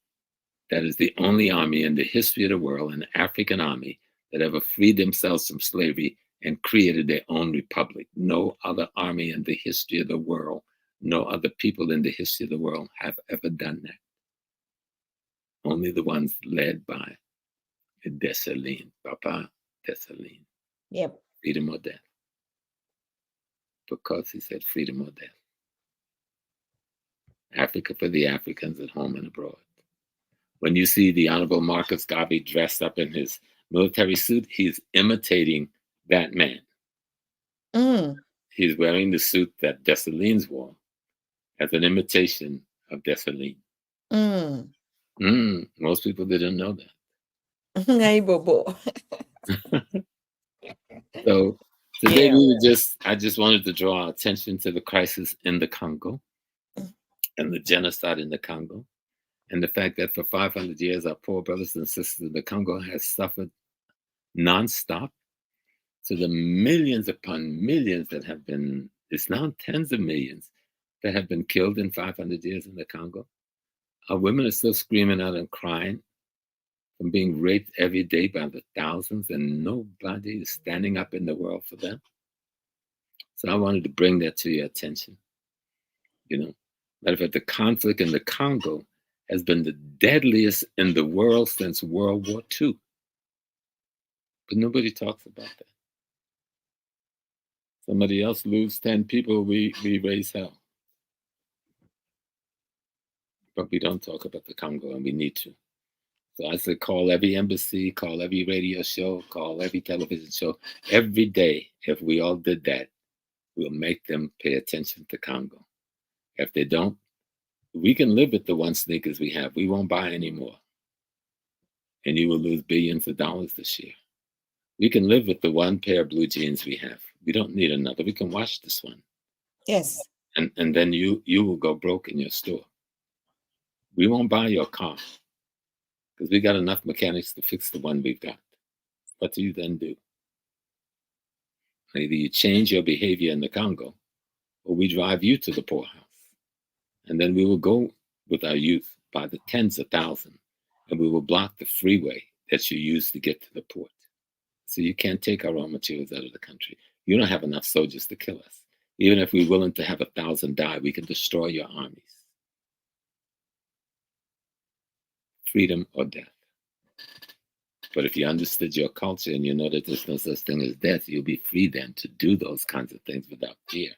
that is the only army in the history of the world, an African army, that ever freed themselves from slavery and created their own republic. No other army in the history of the world, no other people in the history of the world have ever done that. Only the ones led by Dessalines, Papa Dessalines. Yep. Freedom or death. Because he said freedom or death. Africa for the Africans at home and abroad. When you see the Honorable Marcus Garvey dressed up in his military suit, he's imitating that man. He's wearing the suit that Dessalines wore as an imitation of Dessalines. Most people didn't know that. So today I just wanted to draw our attention to the crisis in the Congo and the genocide in the Congo, and the fact that for 500 years our poor brothers and sisters in the Congo has suffered nonstop. To the millions upon millions that have been, it's now tens of millions that have been killed in 500 years in the Congo. Our women are still screaming out and crying from being raped every day by the thousands, and nobody is standing up in the world for them. So I wanted to bring that to your attention. Matter of fact, the conflict in the Congo has been the deadliest in the world since World War II. But nobody talks about that. Somebody else lose 10 people, we raise hell. But we don't talk about the Congo, and we need to. So I said, call every embassy, call every radio show, call every television show. Every day, if we all did that, we'll make them pay attention to Congo. If they don't, we can live with the one sneakers we have. We won't buy any more. And you will lose billions of dollars this year. We can live with the one pair of blue jeans we have. We don't need another. We can wash this one. Yes. And then you will go broke in your store. We won't buy your car because we got enough mechanics to fix the one we've got. What do you then do? Either you change your behavior in the Congo, or we drive you to the poorhouse. And then we will go with our youth by the tens of thousands, and we will block the freeway that you use to get to the port. So you can't take our raw materials out of the country. You don't have enough soldiers to kill us. Even if we're willing to have 1,000 die, we can destroy your armies. Freedom or death. But if you understood your culture and you know that there's no such thing as death, you'll be free then to do those kinds of things without fear.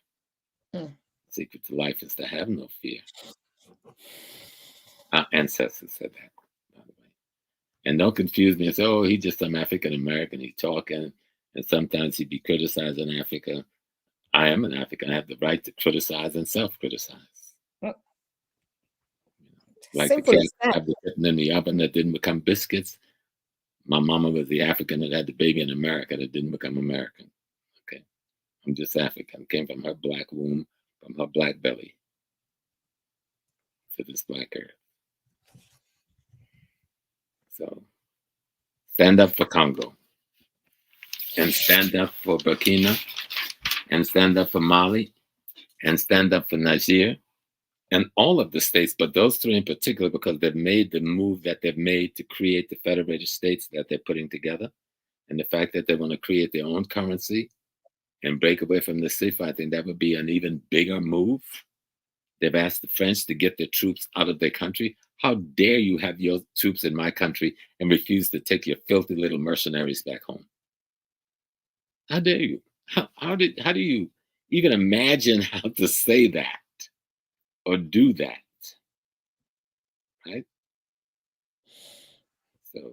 Secret to life is to have no fear. Our ancestors said that, by the way. And don't confuse me and say, oh, he's just some African American, he's talking, and sometimes he'd be criticizing Africa. I am an African. I have the right to criticize and self-criticize. Like the cake I've been putting in the oven that didn't become biscuits. My mama was the African that had the baby in America that didn't become American. Okay. I'm just African. Came from her black womb, from her black belly to this black earth. So stand up for Congo, and stand up for Burkina, and stand up for Mali, and stand up for Niger, and all of the states, but those three in particular, because they've made the move that they've made to create the federated states that they're putting together, and the fact that they want to create their own currency and break away from the CFA, I think that would be an even bigger move. They've asked the French to get their troops out of their country. How dare you have your troops in my country and refuse to take your filthy little mercenaries back home? How dare you? How do you even imagine how to say that or do that? Right? So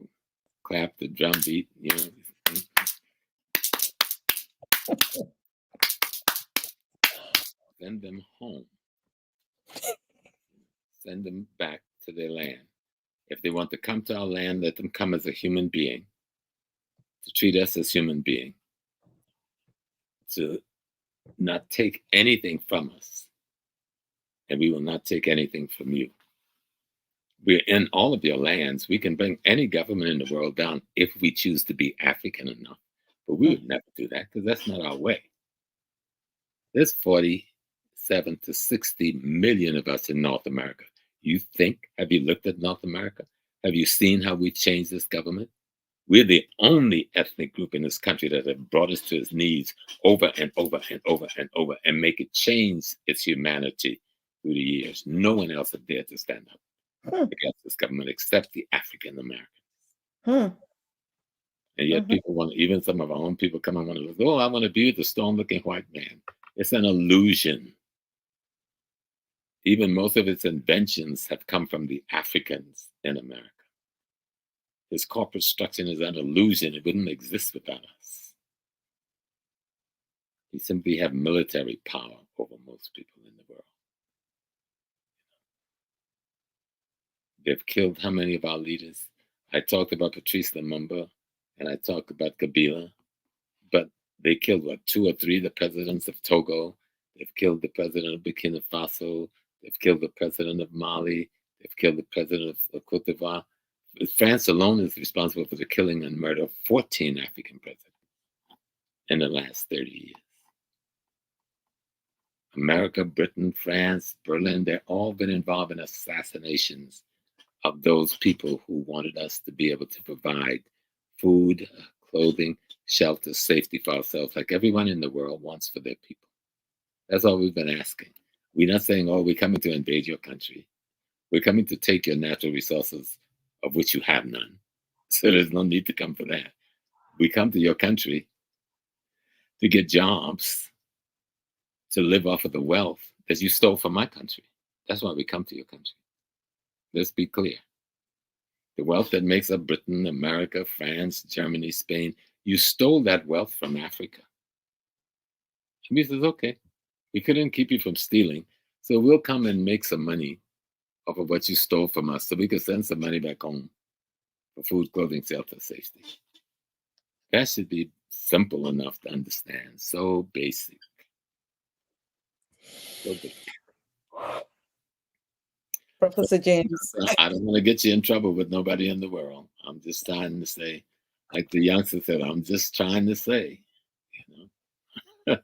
clap the drum beat, Send them home. Send them back to their land. If they want to come to our land, let them come as a human being, to treat us as human beings, to not take anything from us, and we will not take anything from you. We're in all of your lands. We can bring any government in the world down if we choose to be African enough. But we would never do that because that's not our way. There's 47 to 60 million of us in North America. Have you looked at North America? Have you seen how we changed this government? We're the only ethnic group in this country that have brought us to its knees over and over and over and over and make it change its humanity through the years. No one else has dared to stand up against this government except the African Americans. And yet people want, even some of our own people come and want to, oh, I want to be the stone-looking white man. It's an illusion. Even most of its inventions have come from the Africans in America. This corporate structure is an illusion. It wouldn't exist without us. We simply have military power over most people in the world. They've killed how many of our leaders? I talked about Patrice Lumumba and I talked about Kabila, but they killed, 2 or 3 the presidents of Togo. They've killed the president of Burkina-Faso. They've killed the president of Mali. They've killed the president of Cote d'Ivoire. France alone is responsible for the killing and murder of 14 African presidents in the last 30 years. America, Britain, France, Berlin, they've all been involved in assassinations of those people who wanted us to be able to provide food, clothing, shelter, safety for ourselves, like everyone in the world wants for their people. That's all we've been asking. We're not saying, oh, we're coming to invade your country. We're coming to take your natural resources, of which you have none. So there's no need to come for that. We come to your country to get jobs, to live off of the wealth that you stole from my country. That's why we come to your country. Let's be clear. The wealth that makes up Britain, America, France, Germany, Spain, you stole that wealth from Africa. And he says, okay, we couldn't keep you from stealing, so we'll come and make some money off of what you stole from us so we can send some money back home for food, clothing, shelter, safety. That should be simple enough to understand. So basic. So basic. Professor James. I don't want to get you in trouble with nobody in the world. I'm just trying to say, like the youngster said, I'm just trying to say, you know.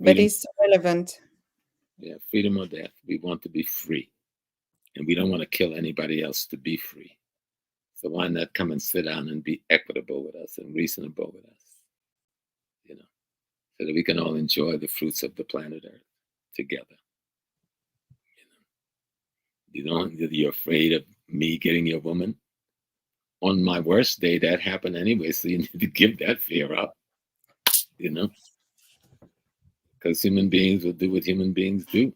But it's relevant. Yeah, freedom or death. We want to be free. And we don't want to kill anybody else to be free. So why not come and sit down and be equitable with us and reasonable with us? You know, so that we can all enjoy the fruits of the planet Earth together. You're afraid of me getting your woman. On my worst day, that happened anyway, so you need to give that fear up, you know, because human beings will do what human beings do.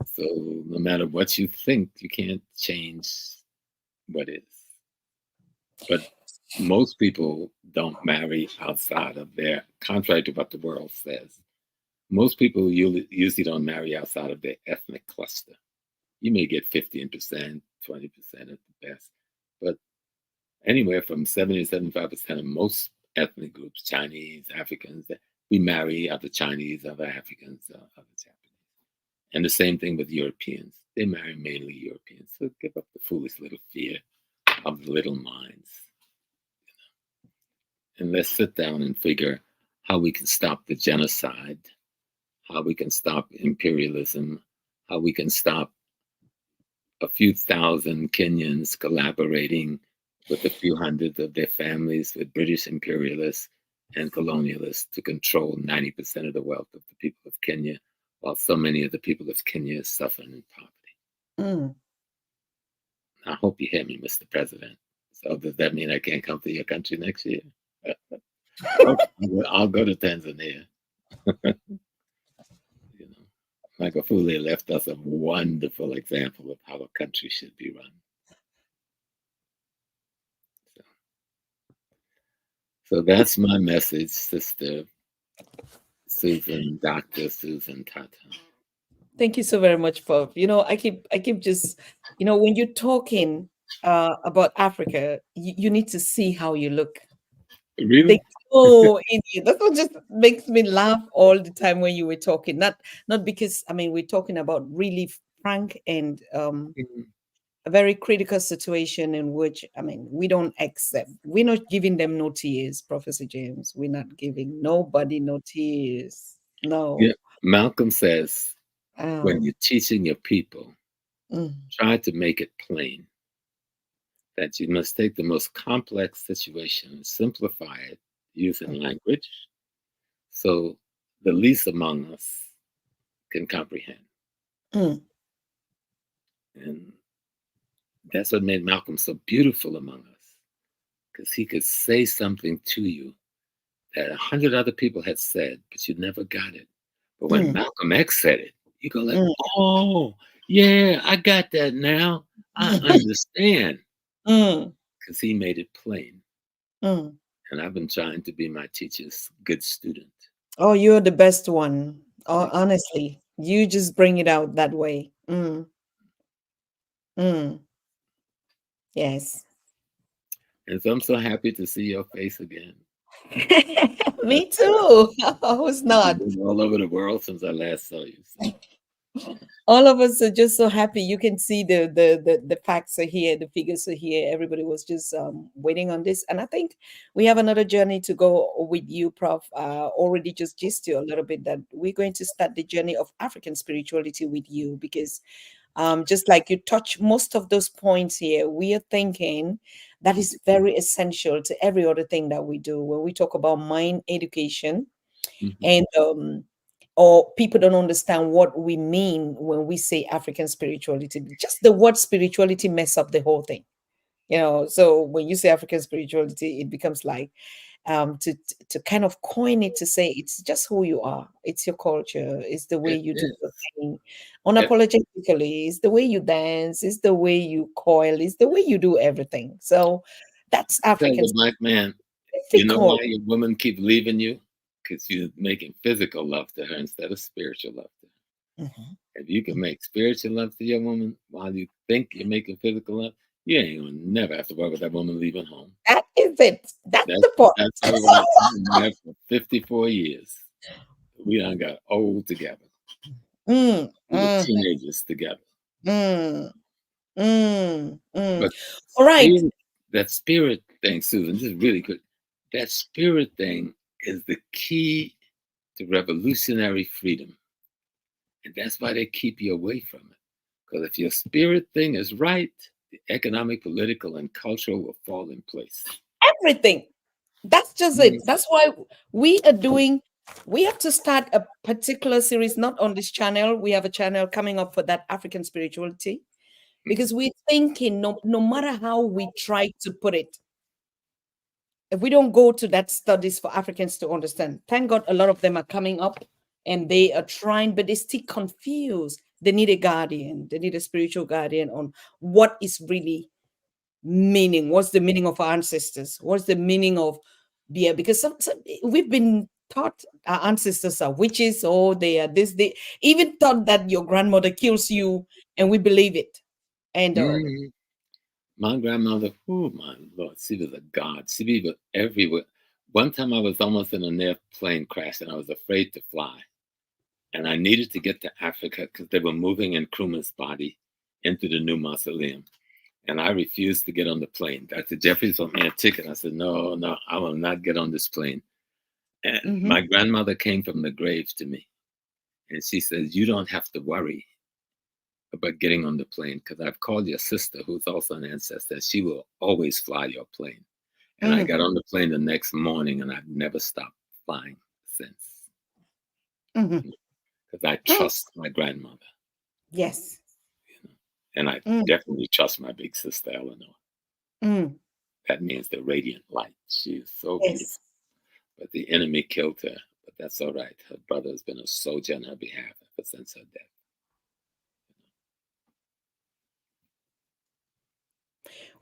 So no matter what you think, you can't change what is. But most people don't marry outside of their, contrary to what the world says, most people usually don't marry outside of their ethnic cluster. You may get 15%, 20% at the best, but anywhere from 70 to 75% of most ethnic groups, Chinese, Africans, we marry other Chinese, other Africans, other Japanese. And the same thing with Europeans. They marry mainly Europeans. So give up the foolish little fear of the little minds. And let's sit down and figure how we can stop the genocide, how we can stop imperialism, how we can stop a few thousand Kenyans collaborating with a few hundred of their families with British imperialists and colonialists to control 90% of the wealth of the people of Kenya, while so many of the people of Kenya are suffering in poverty. I hope you hear me, Mr. President. So does that mean I can't come to your country next year? I'll go to Tanzania. Magufuli left us a wonderful example of how a country should be run. So that's my message, Sister Susan, Dr. Susan Tata. Thank you so very much, Prof. I keep just, when you're talking about Africa, you need to see how you look. Really? That's what just makes me laugh all the time when you were talking. Not because we're talking about really frank and a very critical situation in which we don't accept. We're not giving them no tears, Professor James. We're not giving nobody no tears. No. Yeah. Malcolm says, when you're teaching your people, try to make it plain that you must take the most complex situation and simplify it using language so the least among us can comprehend. And that's what made Malcolm so beautiful among us, because he could say something to you that 100 other people had said, but you never got it. But when Malcolm X said it, you go like, oh, yeah, I got that now. I understand. Because he made it plain. And I've been trying to be my teacher's good student. Oh, you're the best one. Oh, honestly, you just bring it out that way. Yes. And so I'm so happy to see your face again. Me too. I was not. All over the world since I last saw you. So. All of us are just so happy. You can see the facts are here, the figures are here. Everybody was just waiting on this, and I think we have another journey to go with you, Prof. Already just gist you a little bit that we're going to start the journey of African spirituality with you because just like you touch most of those points here, we are thinking that is very essential to every other thing that we do. When we talk about mind education, Mhm. and or people don't understand what we mean when we say African spirituality. Just the word spirituality mess up the whole thing. So when you say African spirituality, it becomes like to kind of coin it to say it's just who you are, it's your culture, it's the way It you do your is. thing It, unapologetically, it's the way you dance, it's the way you coil, it's the way you do everything. So that's tell African the black man, you know why difficult. your woman keep leaving you? Because you're making physical love to her instead of spiritual love to her. Mhm. If you can make spiritual love to your woman while you think you're making physical love, you ain't gonna never have to worry about that woman leaving home. That is it. That's That's the point. that's how we got married for 54 years. We done got old together. Mm, We were mm, teenagers together. mm, mm, mm. But All right. spirit, that spirit thing, Susan, this is really good. That spirit thing is the key to revolutionary freedom. And that's why they keep you away from it. Because if your spirit thing is right, the economic, political, and cultural will fall in place. Everything. That's just it. Mhm. That's why we are doing, we have to start a particular series, not on this channel. We have a channel coming up for that African spirituality Mhm. because we're thinking no matter how we try to put it, if we don't go to that studies for Africans to understand, thank God a lot of them are coming up and they are trying, but they still confused. They need a guardian, they need a spiritual guardian on what is really meaning. What's the meaning of our ancestors? What's the meaning of beer? Because we've been taught our ancestors are witches or they are this, they even thought that your grandmother kills you, and we believe it. And Mhm. My grandmother, oh my Lord, she was a god. She was everywhere. One time I was almost in an airplane crash and I was afraid to fly. And I needed to get to Africa because they were moving Nkrumah's body into the new mausoleum. And I refused to get on the plane. Dr. Jeffries sent me a ticket. I said, no, no, I will not get on this plane. And mhm, my grandmother came from the grave to me. And she says, you don't have to worry about getting on the plane because I've called your sister, who's also an ancestor. She will always fly your plane. And I mm, got on the plane the next morning and I've never stopped flying since mhm, because I mm, trust my grandmother. yes, You know? And I mm, definitely trust my big sister, Eleanor. mm, That means the radiant light. She is so yes. beautiful. But the enemy killed her. But that's all right. Her brother has been a soldier on her behalf ever since her death.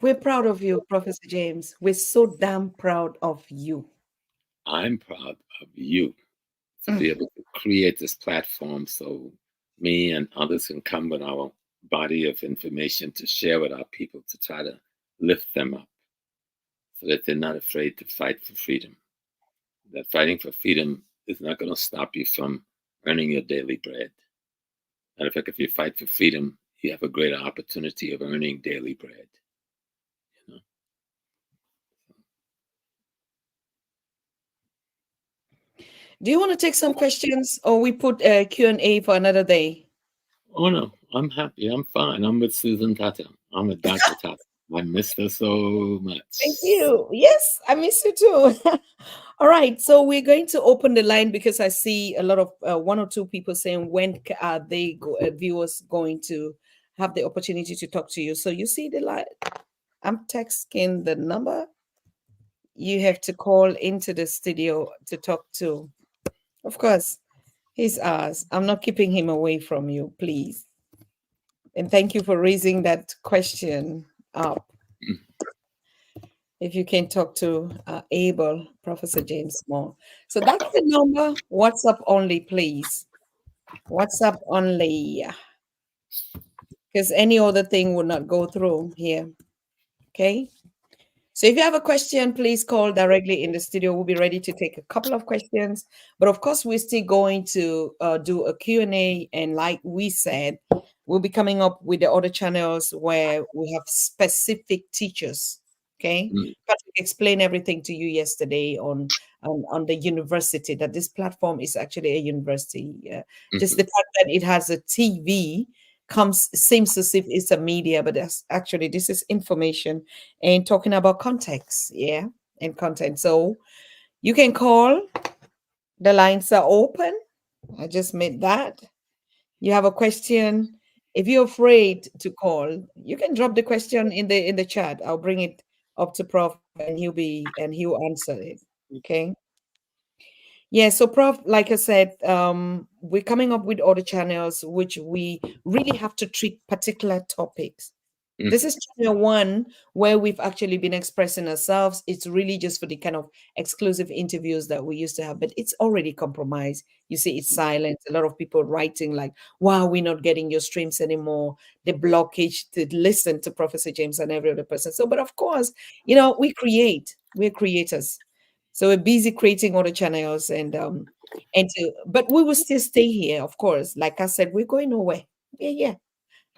We're proud of you, Professor James. We're so damn proud of you. I'm proud of you to be Mm. able to create this platform so me and others can come with our body of information to share with our people to try to lift them up so that they're not afraid to fight for freedom. That fighting for freedom is not going to stop you from earning your daily bread. Matter of fact, if you fight for freedom, you have a greater opportunity of earning daily bread. You know? Do you want to take some questions or we put a Q&A for another day? Oh no, I'm happy. I'm fine. I'm with Susan Tata. I'm with Dr. Tata. I missed her so Thank much. you. Yes, I miss you too. All right, so we're going to open the line because I see a lot of one or two people saying when are viewers going to have the opportunity to talk to you. So you see the line. I'm texting the number. You have to call into the studio to talk to. Of course, he's ours. I'm not keeping him away from you, please. And thank you for raising that question up. Mm. If you can talk to Abel, Professor James Small. So that's the number. WhatsApp only, please. WhatsApp only, because any other thing would not go through here. Okay. So if you have a question, please call directly in the studio. We'll be ready to take a couple of questions. But of course, we're still going to do a Q&A. And like we said, we'll be coming up with the other channels where we have specific teachers. Okay. Patrick explained everything to you yesterday on the university, that this platform is actually a university. Just the fact that it has a TV seems as if it's a media, but that's actually, this is information and talking about context, yeah, and content. So you can call. The lines are open. I just made that. You have a question. If you're afraid to call, you can drop the question in the chat. I'll bring it up to Prof and he'll answer it. Okay. Yeah, so Prof, like I said, we're coming up with other channels which we really have to treat particular topics. This is channel 1 where we've actually been expressing ourselves. It's really just for the kind of exclusive interviews that we used to have, but it's already compromised. You see, it's silent. A lot of people writing like, wow, we're not getting your streams anymore. The blockage to listen to Professor James and every other person. So, but of course, we're creators. So we're busy creating other channels but we will still stay here, of course. Like I said, we're going nowhere. Yeah.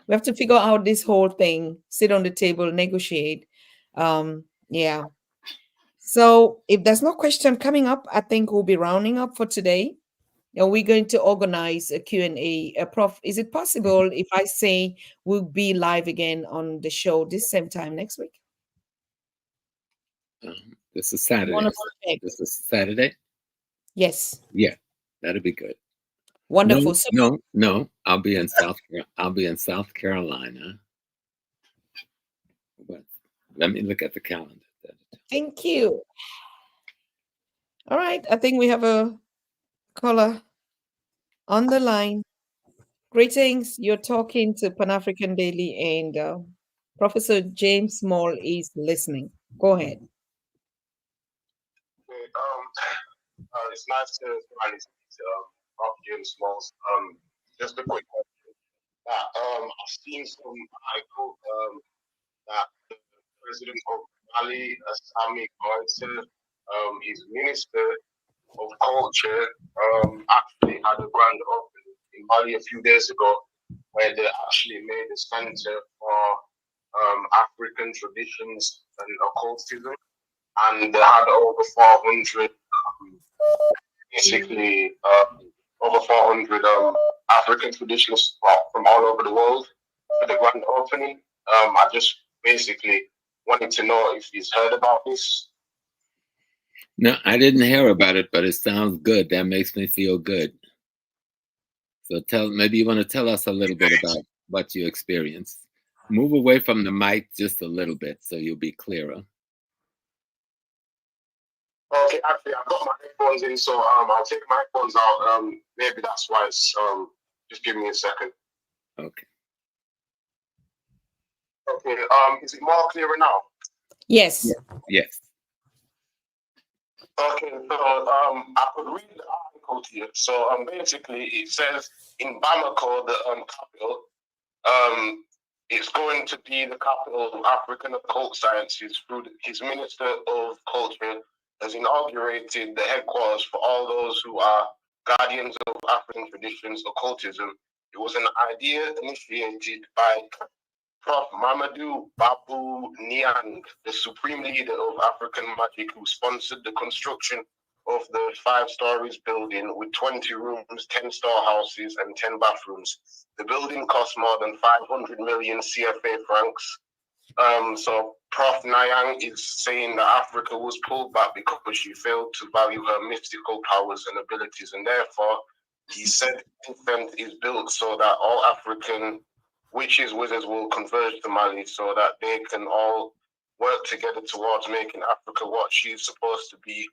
We have to figure out this whole thing, sit on the table, negotiate. Yeah. So if there's no question coming up, I think we'll be rounding up for today. Are we going to organize a Q&A? Prof, is it possible if I say we'll be live again on the show this same time next week? This is Saturday. This is Saturday? Yes. Yeah, that'd be good. Wonderful. No. I'll be in South Carolina. But let me look at the calendar. Thank you. All right. I think we have a caller on the line. Greetings. You're talking to Pan-African Daily, and Professor James Small is listening. Go ahead. It's nice to finally speak to Prof James Small. Just a quick question. I've seen some article that the president of Mali, Cming, his minister of culture, actually had a grand opening in Mali a few days ago, where they actually made a center for African traditions and occultism, and they had over 400, basically over 400 African traditions from all over the world for the grand opening. I just basically wanted to know if he's heard about this. No, I didn't hear about it, but it sounds good. That makes me feel good. So maybe you want to tell us a little bit about what you experienced. Move away from the mic just a little bit so you'll be clearer. Okay, actually, I've got my headphones in, so I'll take my headphones out. Maybe that's why it's just give me a second. Okay. Okay. Is it more clearer now? Yes. Yes. Okay. So I could read the article to you. So basically, it says in Bamako, the capital, it's going to be the capital of African occult sciences through his Minister of Culture has inaugurated the headquarters for all those who are guardians of African traditions, occultism. It was an idea initiated by Prof. Mamadou Babou Niang, the supreme leader of African magic, who sponsored the construction of the 5 stories building with 20 rooms, 10 storehouses, and 10 bathrooms. The building cost more than 500 million CFA francs. So Prof. Niang is saying that Africa was pulled back because she failed to value her mystical powers and abilities, and therefore he said infant is built so that all African witches, wizards will converge to Mali so that they can all work together towards making Africa what she's supposed to be.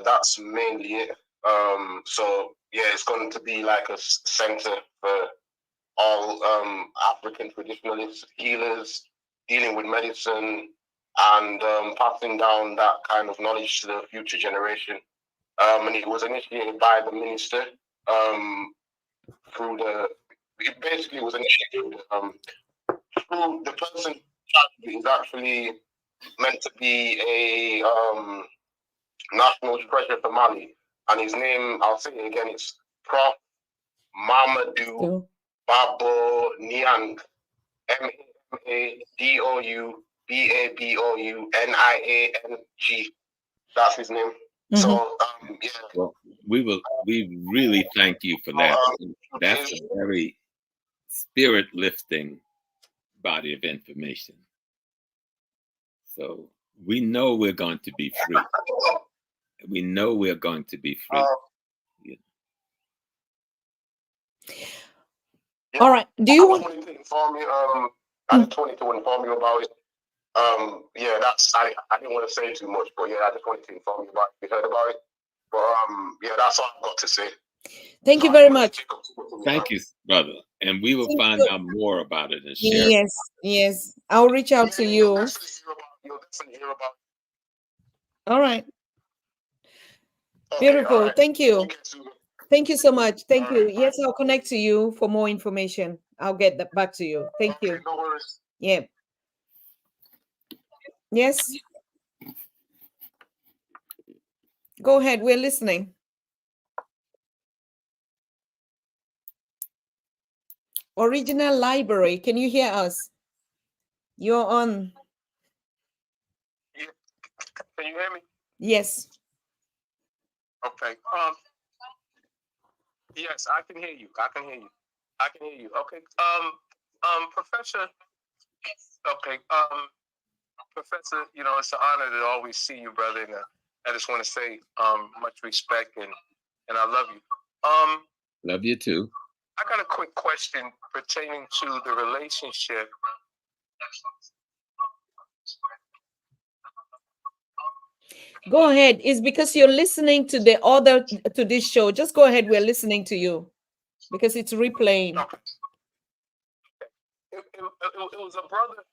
That's mainly it. So yeah, it's going to be like a center for all African traditionalists, healers, dealing with medicine, and passing down that kind of knowledge to the future generation. And it was initiated by the minister it basically was initiated through the person is actually meant to be a national treasure for Mali. And his name, I'll say it again, it's Prof Mamadou Babo Niang. MAMADOUBABOUNIANG. That's his name. So yeah. Well, we really thank you for that. That's a very spirit lifting body of information. So we know we're going to be free. We know we're going to be free. All right. Do you want to inform you? I just wanted to inform you about it. Yeah, that's I didn't want to say too much, but yeah, I just wanted to inform you about it. You heard about it, but yeah, that's all I've got to say. Thank you very much. Thank you, brother, and we will find out more about it and share. Yes, yes, I'll reach out to you. You'll definitely hear about it. All right. Okay, Beautiful. all right. Thank you. Thank you so much. Thank All you. right. Yes, I'll connect to you for more information. I'll get that back to you. Thank you. No worries. Yeah. Yes. Go ahead. We're listening. Original Library. Can you hear us? You're on. Yeah. Can you hear me? Yes. Okay. Yes, I can hear you. I can hear you. Okay. Professor. Okay. Professor, you know, it's an honor to always see you, brother. And I just want to say much respect and I love you. Love you too. I got a quick question pertaining to the relationship. Go ahead. It's because you're listening to to this show. Just go ahead. We're listening to you because it's replaying. Okay. It was a brother.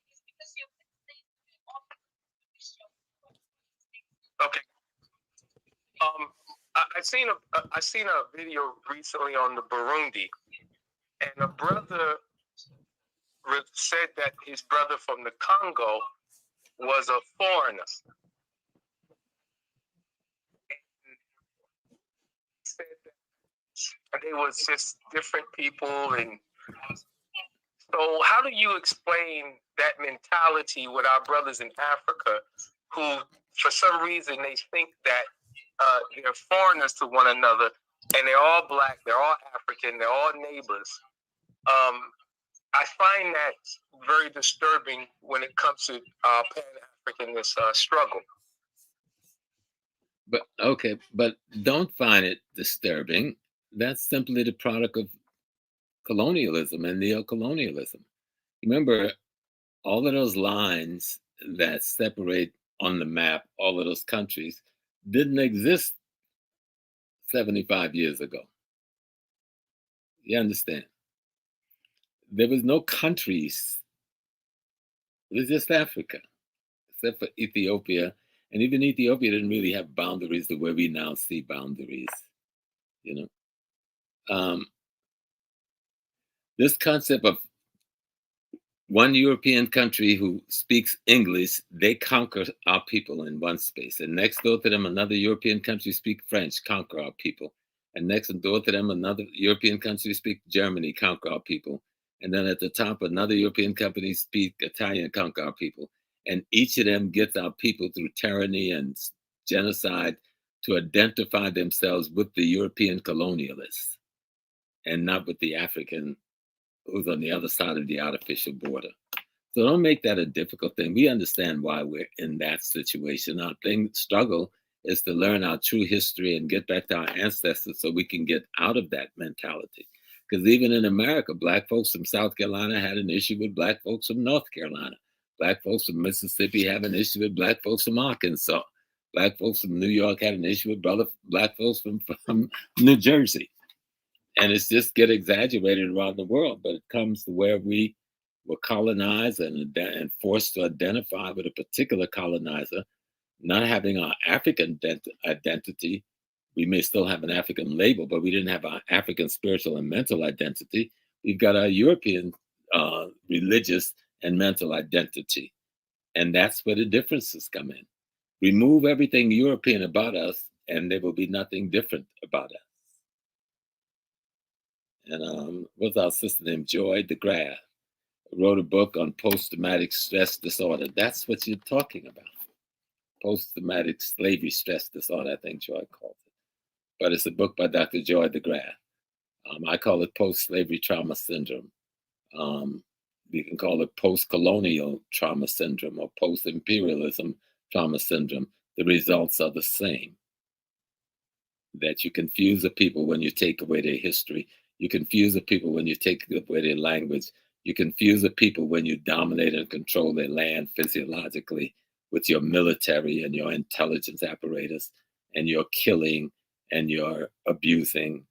Okay. I seen a video recently on the Burundi, and a brother said that his brother from the Congo was a foreigner. Said that they was just different people, and so how do you explain that mentality with our brothers in Africa who, for some reason, they think that they're foreigners to one another, and they're all black, they're all African, they're all neighbors. I find that very disturbing when it comes to Pan-Africanist struggle. But don't find it disturbing. That's simply the product of colonialism and neo-colonialism. Remember, all of those lines that separate on the map all of those countries didn't exist 75 years ago. You understand? There was no countries. It was just Africa, except for Ethiopia. And even Ethiopia didn't really have boundaries the way we now see boundaries, you know. This concept of one European country who speaks English, they conquer our people in one space. And next door to them, another European country speak French, conquer our people. And next door to them, another European country speak Germany, conquer our people. And then at the top, another European company speak Italian, conquer our people. And each of them gets our people through tyranny and genocide to identify themselves with the European colonialists and not with the African who's on the other side of the artificial border. So don't make that a difficult thing. We understand why we're in that situation. Our struggle is to learn our true history and get back to our ancestors so we can get out of that mentality. Because even in America, Black folks from South Carolina had an issue with Black folks from North Carolina. Black folks from Mississippi have an issue with Black folks from Arkansas. Black folks from New York had an issue with Black folks from New Jersey. And it's just get exaggerated around the world, but it comes to where we were colonized and forced to identify with a particular colonizer, not having our African identity. We may still have an African label, but we didn't have our African spiritual and mental identity. We've got our European religious and mental identity. And that's where the differences come in. Remove everything European about us, and there will be nothing different about us. And what's our sister named Joy DeGraff wrote a book on post-traumatic stress disorder. That's what you're talking about. Post-traumatic slavery stress disorder, I think Joy called it. But it's a book by Dr. Joy DeGraff. I call it post-slavery trauma syndrome. We can call it post-colonial trauma syndrome or post-imperialism trauma syndrome. The results are the same. That you confuse the people when you take away their history. You confuse the people when you take away their language. You confuse the people when you dominate and control their land physiologically with your military and your intelligence apparatus and your killing and your abusing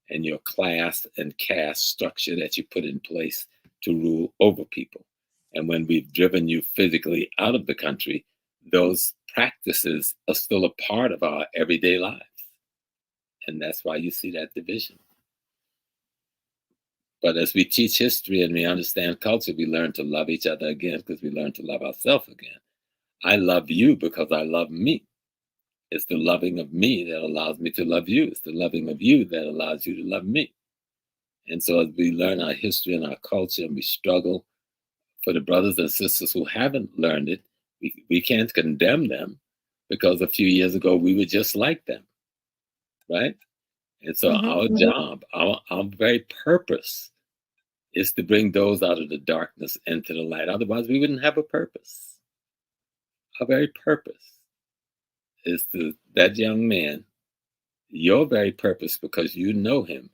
and your class and caste structure that you put in place to rule over people. And when we've driven you physically out of the country, those practices are still a part of our everyday lives. And that's why you see that division. But as we teach history and we understand culture, we learn to love each other again because we learn to love ourselves again. I love you because I love me. It's the loving of me that allows me to love you. It's the loving of you that allows you to love me. And so as we learn our history and our culture and we struggle for the brothers and sisters who haven't learned it, we can't condemn them because a few years ago we were just like them, right? And so our job, our very purpose is to bring those out of the darkness into the light. Otherwise, we wouldn't have a purpose. Our very purpose is to, that young man, your very purpose, because you know him,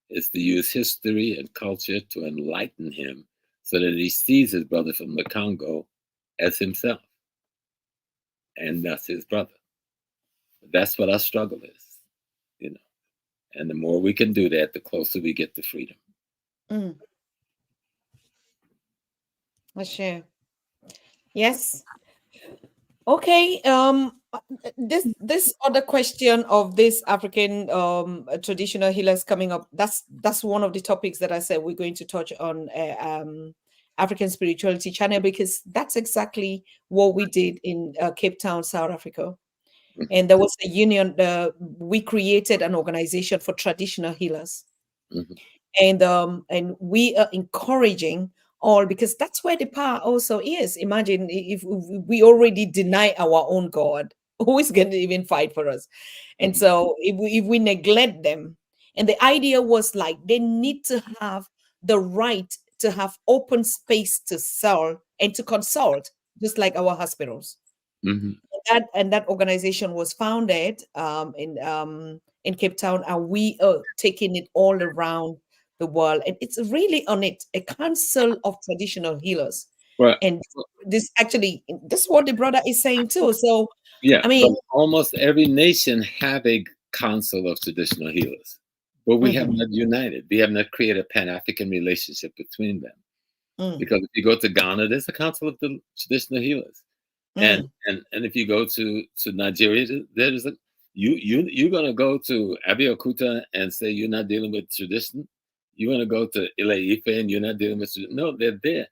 is to use history and culture to enlighten him so that he sees his brother from the Congo as himself. And that's his brother. That's what our struggle is, you know. And the more we can do that, the closer we get to freedom. Sure. Yes. Okay. This other question of this African traditional healers coming up. That's one of the topics that I said we're going to touch on African Spirituality Channel, because that's exactly what we did in Cape Town, South Africa. And there was a union. We created an organization for traditional healers, and we are encouraging all, because that's where the power also is. Imagine if we already deny our own God, who is going to even fight for us? And so if we neglect them, and the idea was like they need to have the right to have open space to sell and to consult, just like our hospitals. And that organization was founded in Cape Town, and we are taking it all around the world. And it's really on it, a council of traditional healers. Right. And this is what the brother is saying too. So yeah, I mean, almost every nation have a council of traditional healers, but we have not united. We have not created a Pan-African relationship between them. Because if you go to Ghana, there's a council of the traditional healers. And if you go to Nigeria, there's a you're gonna go to Abeokuta and say you're not dealing with tradition. You're gonna go to Ile-Ife and you're not dealing with tradition. No, they're there.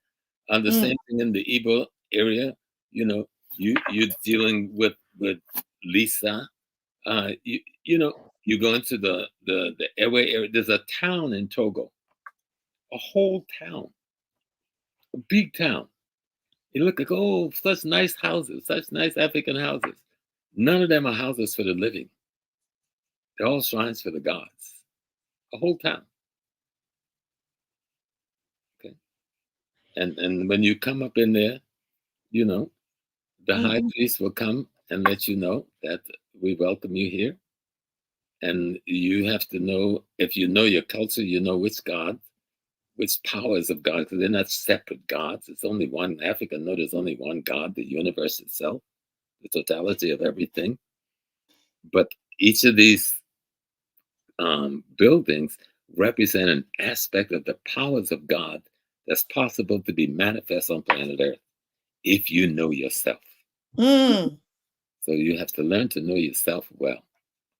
And the same thing in the Igbo area. You know, you're dealing with Lisa. You know, you go into the Ewe area. There's a town in Togo, a whole town, a big town. You look like, oh, such nice houses, such nice African houses. None of them are houses for the living. They're all shrines for the gods. A whole town. Okay. And when you come up in there, you know, the high priest will come and let you know that we welcome you here. And you have to know, if you know your culture, you know which god, which powers of God, because they're not separate gods. It's only one. In Africa, no, there's only one God, the universe itself, the totality of everything. But each of these buildings represent an aspect of the powers of God that's possible to be manifest on planet Earth if you know yourself. So you have to learn to know yourself well.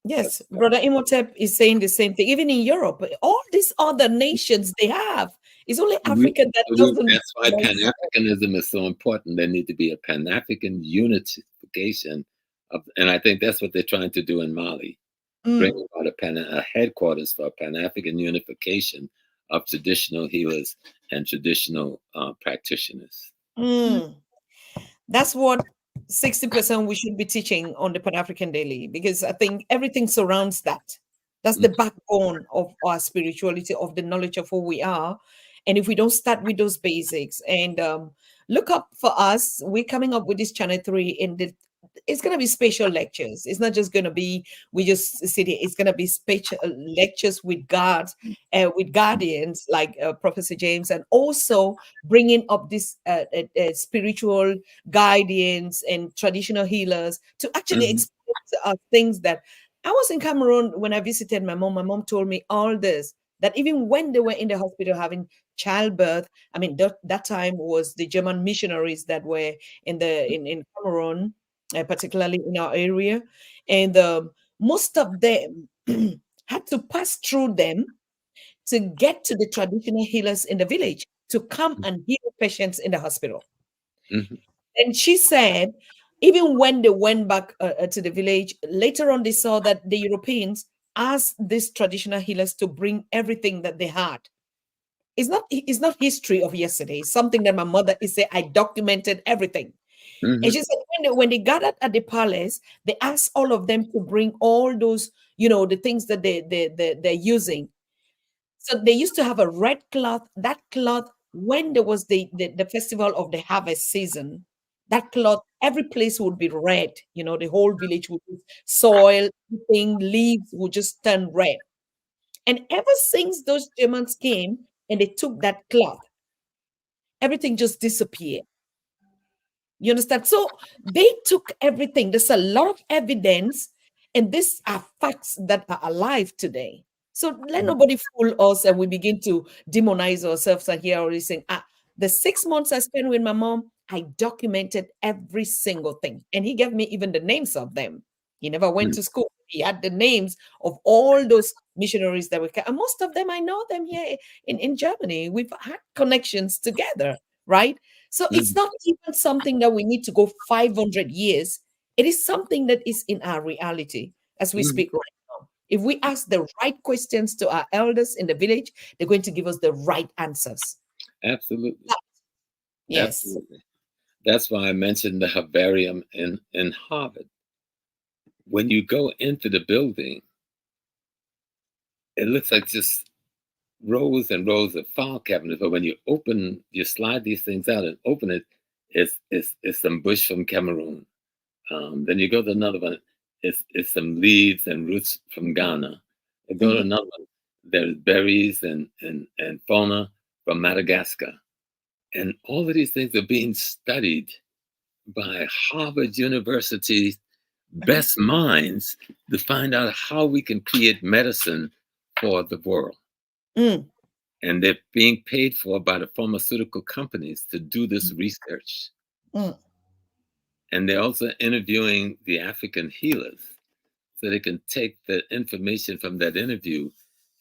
Yes, Brother Imhotep is saying the same thing. Even in Europe, all these other nations, they have It's only Africa that doesn't. That's why Pan-Africanism is so important. There need to be a Pan-African unification and I think that's what they're trying to do in Mali. Bring about a headquarters for Pan-African unification of traditional healers and traditional practitioners. That's what 60% we should be teaching on the Pan-African Daily, because I think everything surrounds that. That's the backbone of our spirituality, of the knowledge of who we are. And if we don't start with those basics and look up for us, we're coming up with this Channel 3 in the it's going to be special lectures. It's not just going to be we just sit here. It's going to be special lectures with God, with guardians like Professor James, and also bringing up this spiritual guardians and traditional healers to actually explain to us things that I was in Cameroon when I visited my mom. My mom told me all this, that even when they were in the hospital having childbirth, I mean, that time was the German missionaries that were in Cameroon, particularly in our area, and most of them had to pass through them to get to the traditional healers in the village to come and heal patients in the hospital. And she said, even when they went back to the village, later on they saw that the Europeans asked these traditional healers to bring everything that they had. It's not history of yesterday. It's something that my mother is saying. I documented everything. And she said when they gathered at the palace, they asked all of them to bring all those, the things that they're using. So they used to have a red cloth. That cloth, when there was the festival of the harvest season, that cloth, every place would be red. The whole village would be soil, leaves would just turn red. And ever since those Germans came and they took that cloth, everything just disappeared. You understand? So they took everything. There's a lot of evidence, and these are facts that are alive today. So let nobody fool us and we begin to demonize ourselves and hear already saying, the 6 months I spent with my mom, I documented every single thing. And he gave me even the names of them. He never went to school. He had the names of all those missionaries that were, and most of them, I know them here in Germany. We've had connections together, right? So it's not even something that we need to go 500 years. It is something that is in our reality as we speak right now. If we ask the right questions to our elders in the village, they're going to give us the right answers. Absolutely. Yes. Absolutely. That's why I mentioned the herbarium in Harvard. When you go into the building, it looks like just rows and rows of file cabinets, but when you slide these things out and open it, it's some bush from Cameroon. Then you go to another one, it's some leaves and roots from Ghana. You go to another one, there's berries and fauna from Madagascar. And all of these things are being studied by Harvard University's best minds to find out how we can create medicine for the world. And they're being paid for by the pharmaceutical companies to do this research. And they're also interviewing the African healers so they can take the information from that interview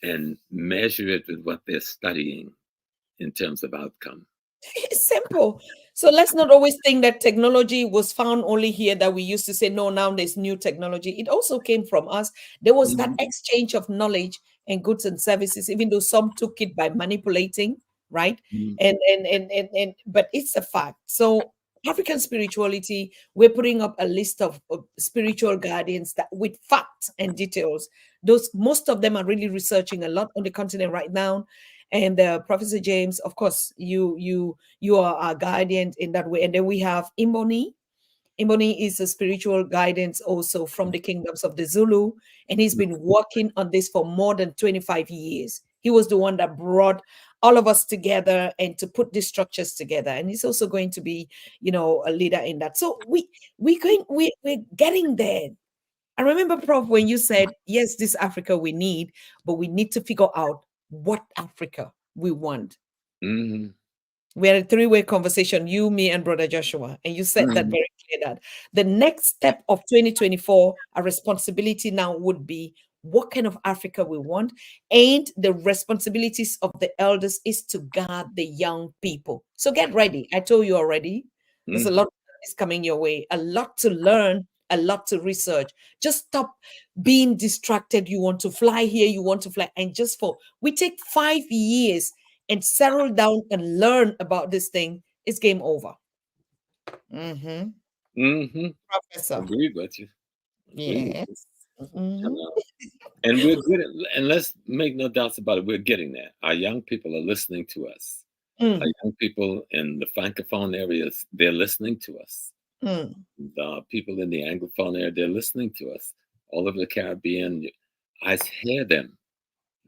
and measure it with what they're studying in terms of outcome. It's simple. So let's not always think that technology was found only here, that we used to say, no, now there's new technology. It also came from us. There was that exchange of knowledge and goods and services, even though some took it by manipulating, right? But it's a fact. So African spirituality, we're putting up a list of spiritual guardians that with facts and details. Most of them are really researching a lot on the continent right now. And Professor James, of course, you are our guardian in that way. And then we have Imboni. Imboni is a spiritual guidance also from the kingdoms of the Zulu. And he's been working on this for more than 25 years. He was the one that brought all of us together and to put these structures together. And he's also going to be, a leader in that. So we're getting there. I remember, Prof, when you said, yes, this Africa we need, but we need to figure out what Africa we want. We had a three-way conversation, you, me, and Brother Joshua, and you said that very clear, that the next step of 2024, our responsibility now would be, what kind of Africa we want. And the responsibilities of the elders is to guard the young people. So get ready. I told you already, there's a Mhm. lot is coming your way, a lot to learn, a lot to research. Just stop being distracted. You want to fly here, you want to fly, and just for we take 5 years and settle down and learn about this thing, it's game over. Mm-hmm. Mhm. Professor. Agree with you. Agree with you. Yes. Mhm. And we're good at, and let's make no doubts about it, we're getting there. Our young people are listening to us. Our Mm, young people in the francophone areas, they're listening to us. mm. The people in the anglophone area, they're listening to us. All over the Caribbean, I hear them.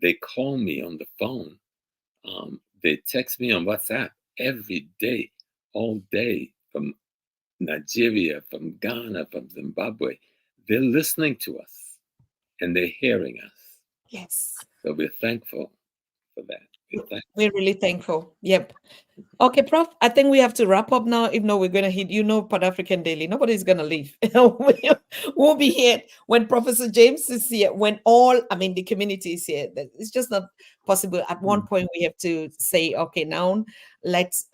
They call me on the phone. They text me on WhatsApp every day, all day, from Nigeria, from Ghana, from Zimbabwe. They're listening to us and they're hearing us. Yes. So we're thankful for that. We're thankful. We're really thankful. Yep. Okay, Prof, I think we have to wrap up now. If not, we're going to hit, Pan African Daily. Nobody's going to leave. We'll be here when Professor James is here, when the community is here. It's just not possible. At one point, we have to say, okay, now let's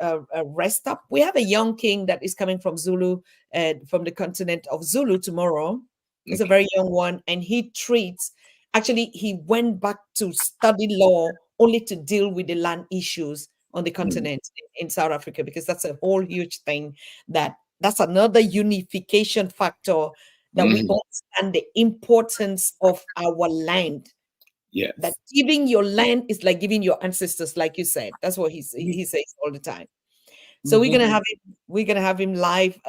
rest up. We have a young king that is coming from Zulu, from the continent of Zulu tomorrow. He's a very young one, and he went back to study law only to deal with the land issues on the continent in South Africa, because that's a whole huge thing. That's another unification factor, that we understand the importance of our land. Yes. That giving your land is like giving your ancestors, like you said. That's what he says all the time. So we're gonna have him live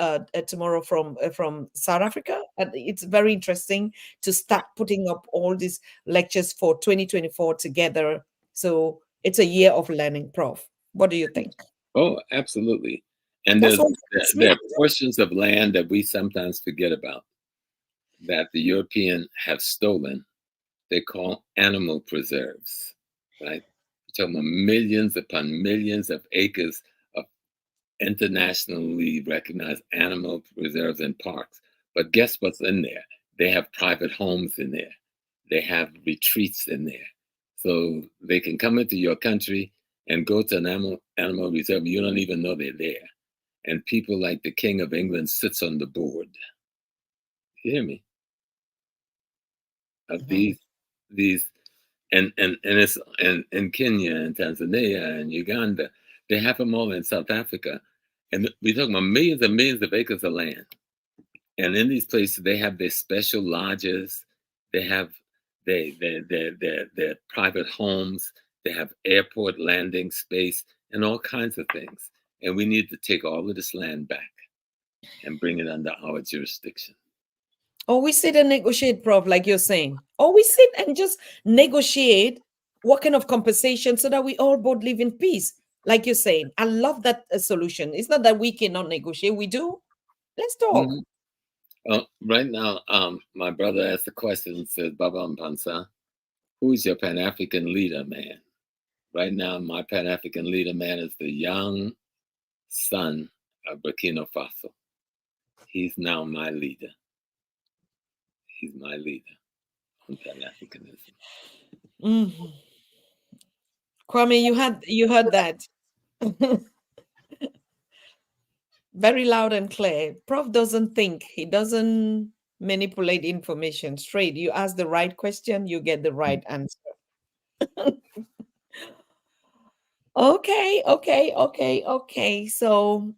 tomorrow from South Africa, and it's very interesting to start putting up all these lectures for 2024 together. So it's a year of learning, Prof. What do you think? Oh, absolutely. And That's what it's there are me. portions of land that we sometimes forget about that the European have stolen. They call animal preserves, right? We're talking about millions upon millions of acres of internationally recognized animal preserves and parks. But guess what's in there? They have private homes in there. They have retreats in there. So they can come into your country and go to an animal reserve. You don't even know they're there. And people like the King of England sits on the board. You hear me? Of these and it's and in Kenya and Tanzania and Uganda, they have them all in South Africa, and we're talking about millions and millions of acres of land. And in these places, they have their special lodges, they have their private homes, they have airport landing space, and all kinds of things. And we need to take all of this land back and bring it under our jurisdiction. Or we sit and negotiate, Prof, like you're saying. Or we sit and just negotiate what kind of compensation, so that we all both live in peace, like you're saying. I love that solution. It's not that we cannot negotiate. We do. Let's talk. Right now, my brother asked the question, says, Baba Mpansa, who's your Pan-African leader, man? Right now, my Pan-African leader, man, is the young son of Burkina-Faso. He's now my leader. He's my leader on Pan-Africanism. Mm-hmm. Kwame, you heard that. Very loud and clear. Prof doesn't think. He doesn't manipulate information. Straight. You ask the right question, you get the right answer. Okay. So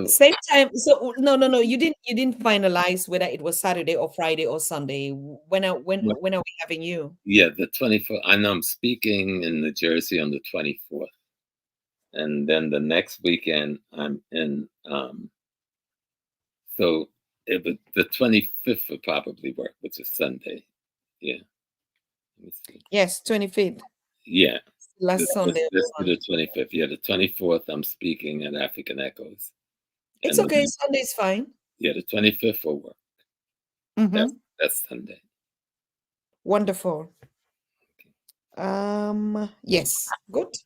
same time. So no. You didn't finalize whether it was Saturday or Friday or Sunday. When are we having you? Yeah, the 24th. I know I'm speaking in New Jersey on the 24th. And then the next weekend I'm in so the 25th would probably work, which is Sunday. Yeah. Let me see. Yes, 25th. Yeah. Last Sunday. Let's do the 25th. Yeah, the 24th I'm speaking at African Echoes. It's And okay. Sunday's fine. Yeah, the 25th will work. Mm-hmm. That's Sunday. Wonderful. Yes, good.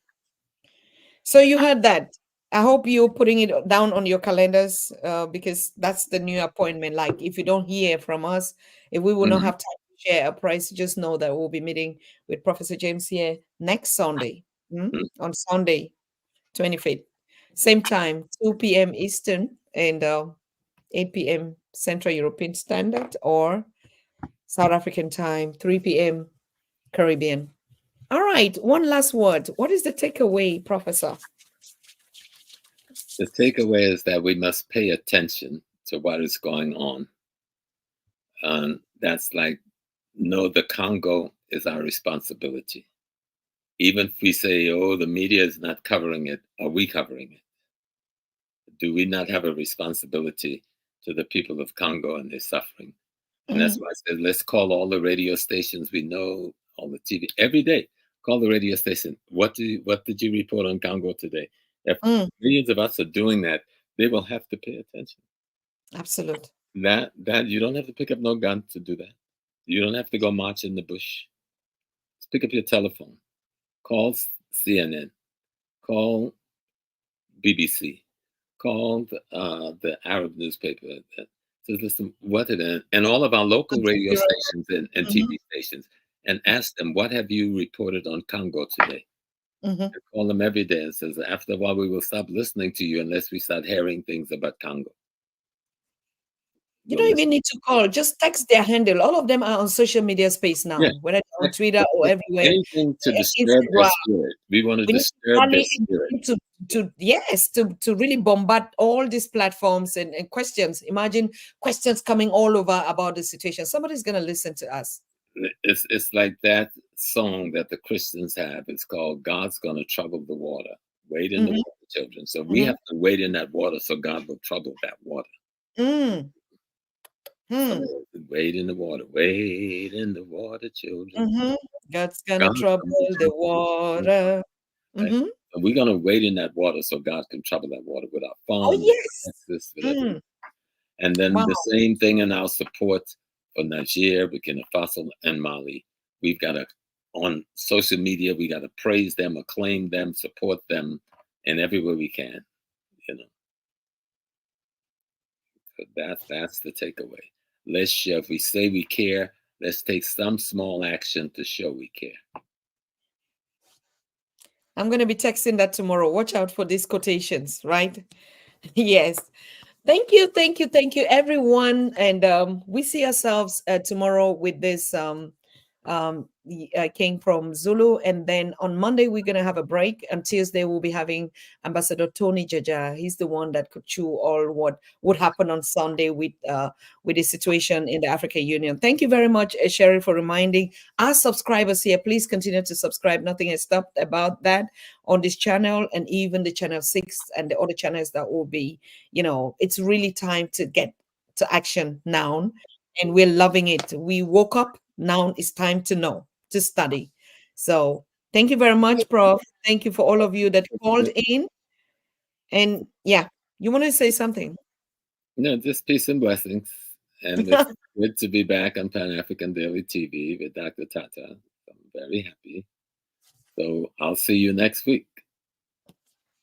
So you heard that. I hope you're putting it down on your calendars, because that's the new appointment. Like, if you don't hear from us, if we will not have time to share a price, just know that we'll be meeting with Professor James here next Sunday, on Sunday, 25th. Same time, 2 p.m. Eastern and 8 p.m. Central European Standard, or South African time, 3 p.m. Caribbean. All right, one last word. What is the takeaway, Professor? The takeaway is that we must pay attention to what is going on. That's like, no, the Congo is our responsibility. Even if we say, oh, the media is not covering it, are we covering it? Do we not have a responsibility to the people of Congo and their suffering? And that's why I said, let's call all the radio stations we know, all the TV, every day. Call the radio station. What did you report on Congo today? If millions of us are doing that, they will have to pay attention. Absolutely. That you don't have to pick up no gun to do that. You don't have to go march in the bush. Just pick up your telephone. Call CNN. Call BBC. Call the Arab newspaper. Says, listen, what did it? And all of our local radio stations and TV stations, and ask them, what have you reported on Congo today? Call them every day and says, after a while, we will stop listening to you unless we start hearing things about Congo. You don't even need to call. Just text their handle. All of them are on social media space now, whether on Twitter or everywhere. Anything to disturb their spirit. We want to disturb their spirit. To really bombard all these platforms and questions. Imagine questions coming all over about the situation. Somebody's going to listen to us. It's like that song that the Christians have. It's called "God's Gonna Trouble the Water." Wade in the water, children. So we have to wade in that water so God will trouble that water. So wade in the water, children. God's gonna trouble the water. Right? So we're gonna wade in that water so God can trouble that water with our farm. And then the same thing in our support for Niger, Burkina-Faso, and Mali. We've got to, on social media, we got to praise them, acclaim them, support them, and everywhere we can, you know. So that's the takeaway. Let's show, if we say we care, let's take some small action to show we care. I'm going to be texting that tomorrow. Watch out for these quotations, right? Yes. Thank you, everyone. And we see ourselves tomorrow with this King from Zulu. And then on Monday, we're going to have a break. And Tuesday, we'll be having Ambassador Tony Jaja. He's the one that could chew all what would happen on Sunday with the situation in the African Union. Thank you very much, Sherry, for reminding our subscribers here. Please continue to subscribe. Nothing has stopped about that on this channel, and even the channel 6 and the other channels that will be, it's really time to get to action now. And we're loving it. We woke up. Now it's time to know, to study. So thank you very much, Prof. Thank you for all of you that called in. And yeah, you want to say something? No, just peace and blessings. And it's good to be back on Pan-African Daily TV with Dr. Tata. I'm very happy. So I'll see you next week.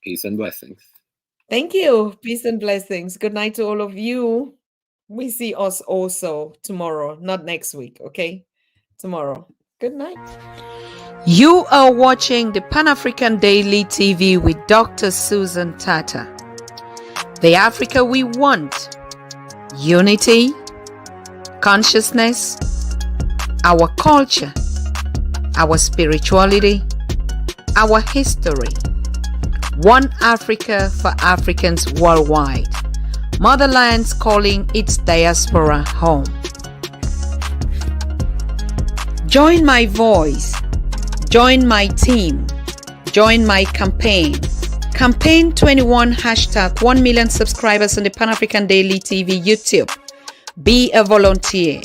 Peace and blessings. Thank you. Peace and blessings. Good night to all of you. We see us also tomorrow, not next week, okay? Tomorrow. Good night. You are watching the Pan-African Daily TV with Dr. Susan Tata. The Africa we want. Unity, consciousness, our culture, our spirituality, our history. One Africa for Africans worldwide. Motherland's calling its diaspora home. Join my voice. Join my team. Join my campaign. Campaign 21 # 1 million subscribers on the Pan-African Daily TV YouTube. Be a volunteer.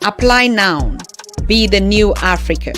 Apply now. Be the new Africa.